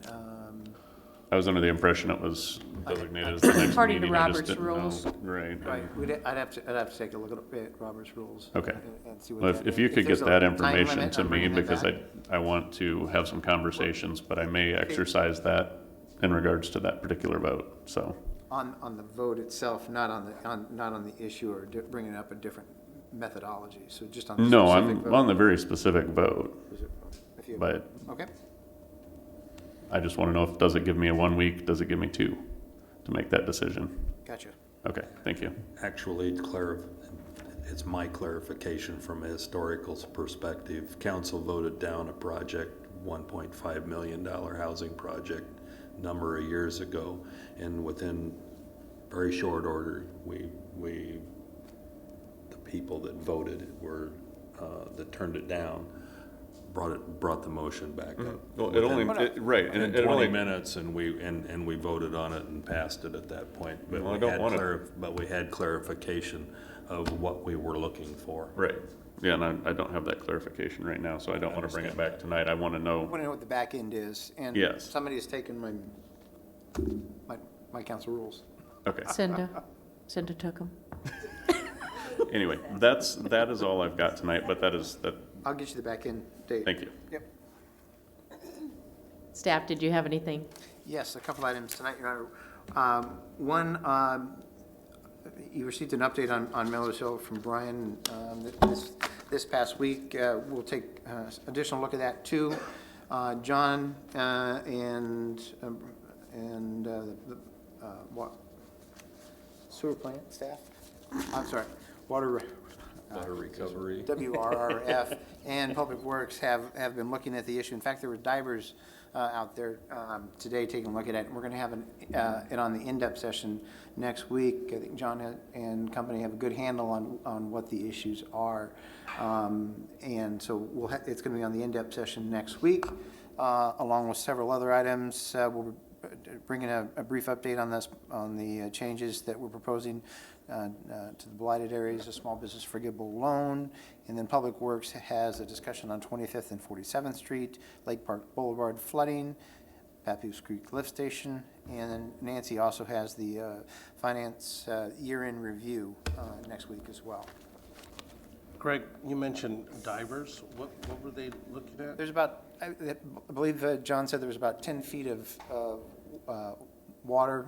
I was under the impression it was designated as the next According to meeting. I just Robert's didn't know. rules. Right. Right, I'd have to take a look at Robert's rules. Okay. And see what Well, that if you is. could there's get a that time information limit to on me, bringing that because back. I want to have some conversations, but I may exercise that in regards to that particular vote, so. On the vote itself, not on the issue or bringing up a different methodology, so just on the No, specific I'm vote. on the very specific vote, If you- but Okay, I just want to know if, does it give me a 1 week, does it give me 2 to make that decision? gotcha. Okay, thank you. Actually, it's my clarification from a historical perspective. Council voted down a project, $1.5 million housing project, number of years ago, and within very short order, the people that voted were, that turned it down, brought the motion back up. Well, it only, right, and In it 20 only, minutes, and we voted on it and passed it at that point. But Well, I we don't had wanna- but we had clarification of what we were looking for. right. Yeah, and I don't have that clarification right now, so I don't want to bring it back tonight. I want to I know, want to know what the back end is, and Yes. somebody has taken my council rules. okay. Cinda took them. Anyway, that is all I've got tonight, but that. I'll get you the back end date. Thank you. Yep. Staff, did you have anything? Yes, a couple items tonight, Your Honor. One, you received an update on Miller's Hill from Brian this past week. We'll take additional look at that too. John and what? Sewer plant staff? I'm sorry, water recovery. WRRF and Public Works have been looking at the issue. In fact, there were divers out there today taking a look at it. We're going to have it on the in-depth session next week. I think John and company have a good handle on what the issues are. And so it's going to be on the in-depth session next week, along with several other items. We'll bring in a brief update on the changes that we're proposing to the blighted areas, a small business forgivable loan, and then Public Works has a discussion on 25th and 47th Street, Lake Park Boulevard flooding, Papoose Creek Lift Station, and then Nancy also has the finance year-end review next week as well. Greg, you mentioned divers. What were they looking at? There's about, I believe John said there was about 10 feet of water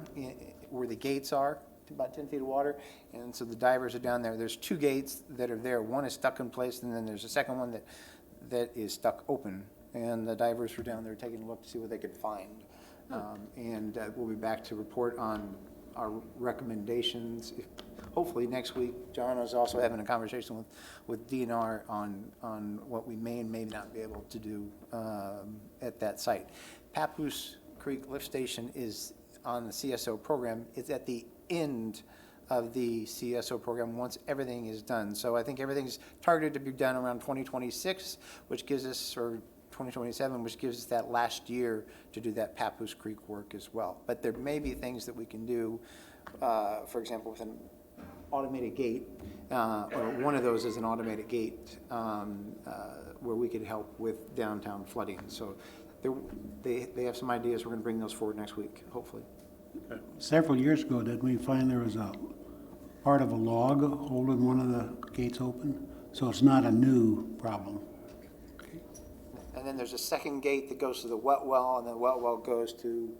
where the gates are, about 10 feet of water, and so the divers are down there. There's 2 gates that are there. One is stuck in place, and then there's a second one that is stuck open, and the divers were down there taking a look to see what they could find. And we'll be back to report on our recommendations. Hopefully next week. John is also having a conversation with DNR on what we may and may not be able to do at that site. Papoose Creek Lift Station is on the CSO program. It's at the end of the CSO program once everything is done. So I think everything's targeted to be done around 2026, which gives us, or 2027, which gives us that last year to do that Papoose Creek work as well. But there may be things that we can do, for example, with an automated gate, or one of those is an automated gate where we could help with downtown flooding. So they have some ideas. We're going to bring those forward next week, hopefully. Several years ago, did we find there was a part of a log holding one of the gates open? So it's not a new problem. And then there's a second gate that goes to the wet well, and then the wet well goes to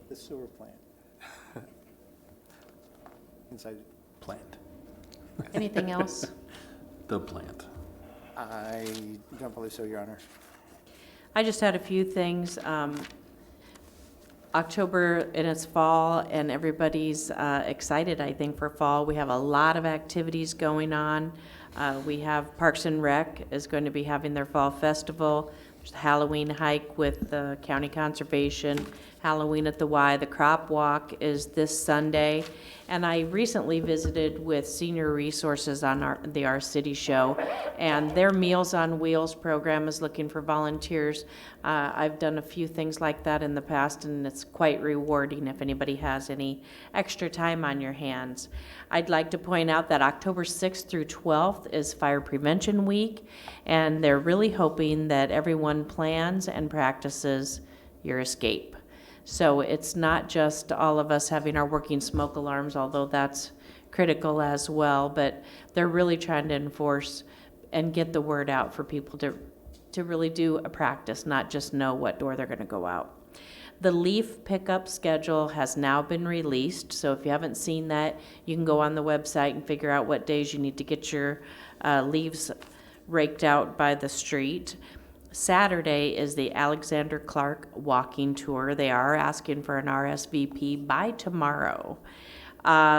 the sewer plant. Inside plant. Anything else? The plant. I don't believe so, Your Honor. I just had a few things. October and it's fall, and everybody's excited, I think, for fall. We have a lot of activities going on. We have Parks and Rec is going to be having their fall festival. There's a Halloween hike with the county conservation, Halloween at the Y. The crop walk is this Sunday. And I recently visited with Senior Resources on our City Show, and their Meals on Wheels program is looking for volunteers. I've done a few things like that in the past, and it's quite rewarding if anybody has any extra time on your hands. I'd like to point out that October 6th through 12th is Fire Prevention Week, and they're really hoping that everyone plans and practices your escape. So it's not just all of us having our working smoke alarms, although that's critical as well, but they're really trying to enforce and get the word out for people to really do a practice, not just know what door they're gonna go out. The leaf pickup schedule has now been released, so if you haven't seen that, you can go on the website and figure out what days you need to get your leaves raked out by the street. Saturday is the Alexander Clark Walking Tour. They are asking for an RSVP by tomorrow.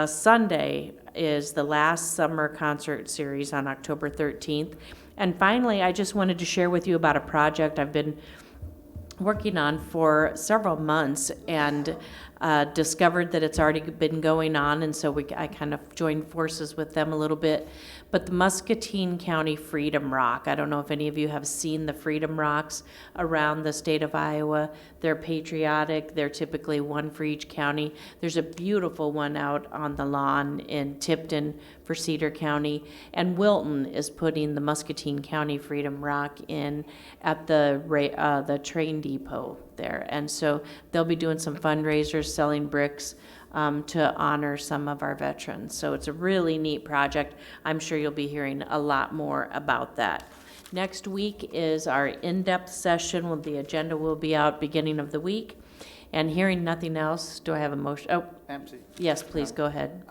Sunday is the last summer concert series on October 13th. And finally, I just wanted to share with you about a project I've been working on for several months and discovered that it's already been going on, and so I kind of joined forces with them a little bit. But the Muscatine County Freedom Rock, I don't know if any of you have seen the Freedom Rocks around the state of Iowa. They're patriotic. They're typically one for each county. There's a beautiful one out on the lawn in Tipton for Cedar County, and Wilton is putting the Muscatine County Freedom Rock in at the train depot there. And so they'll be doing some fundraisers, selling bricks to honor some of our veterans. So it's a really neat project. I'm sure you'll be hearing a lot more about that. Next week is our in-depth session. The agenda will be out beginning of the week. And hearing nothing else, do I have a motion? Oh, Absolutely. yes, please, go ahead.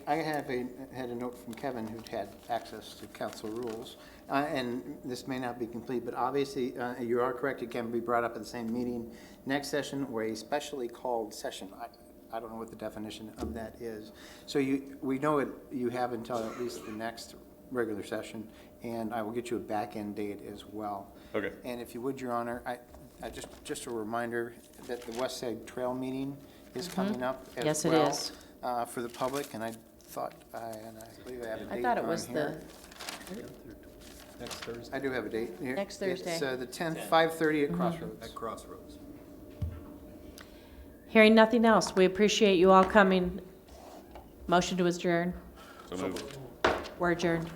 I had a note from Kevin, who'd had access to council rules, and this may not be complete, but obviously, you are correct, it can be brought up at the same meeting, next session, or a specially called session. I don't know what the definition of that is. So we know you have until at least the next regular session, and I will get you a back-end date as well. Okay. And if you would, Your Honor, I just a reminder that the West Side Trail meeting is coming up as well. Yes, it is. For the public, and I thought, and I believe I have a date on here. I thought it was Next Thursday. I do have a date here. Next Thursday. It's the 10th, 5:30 at Crossroads. At Crossroads. Hearing nothing else, we appreciate you all coming. Motion to adjourn. So moved. We're adjourned.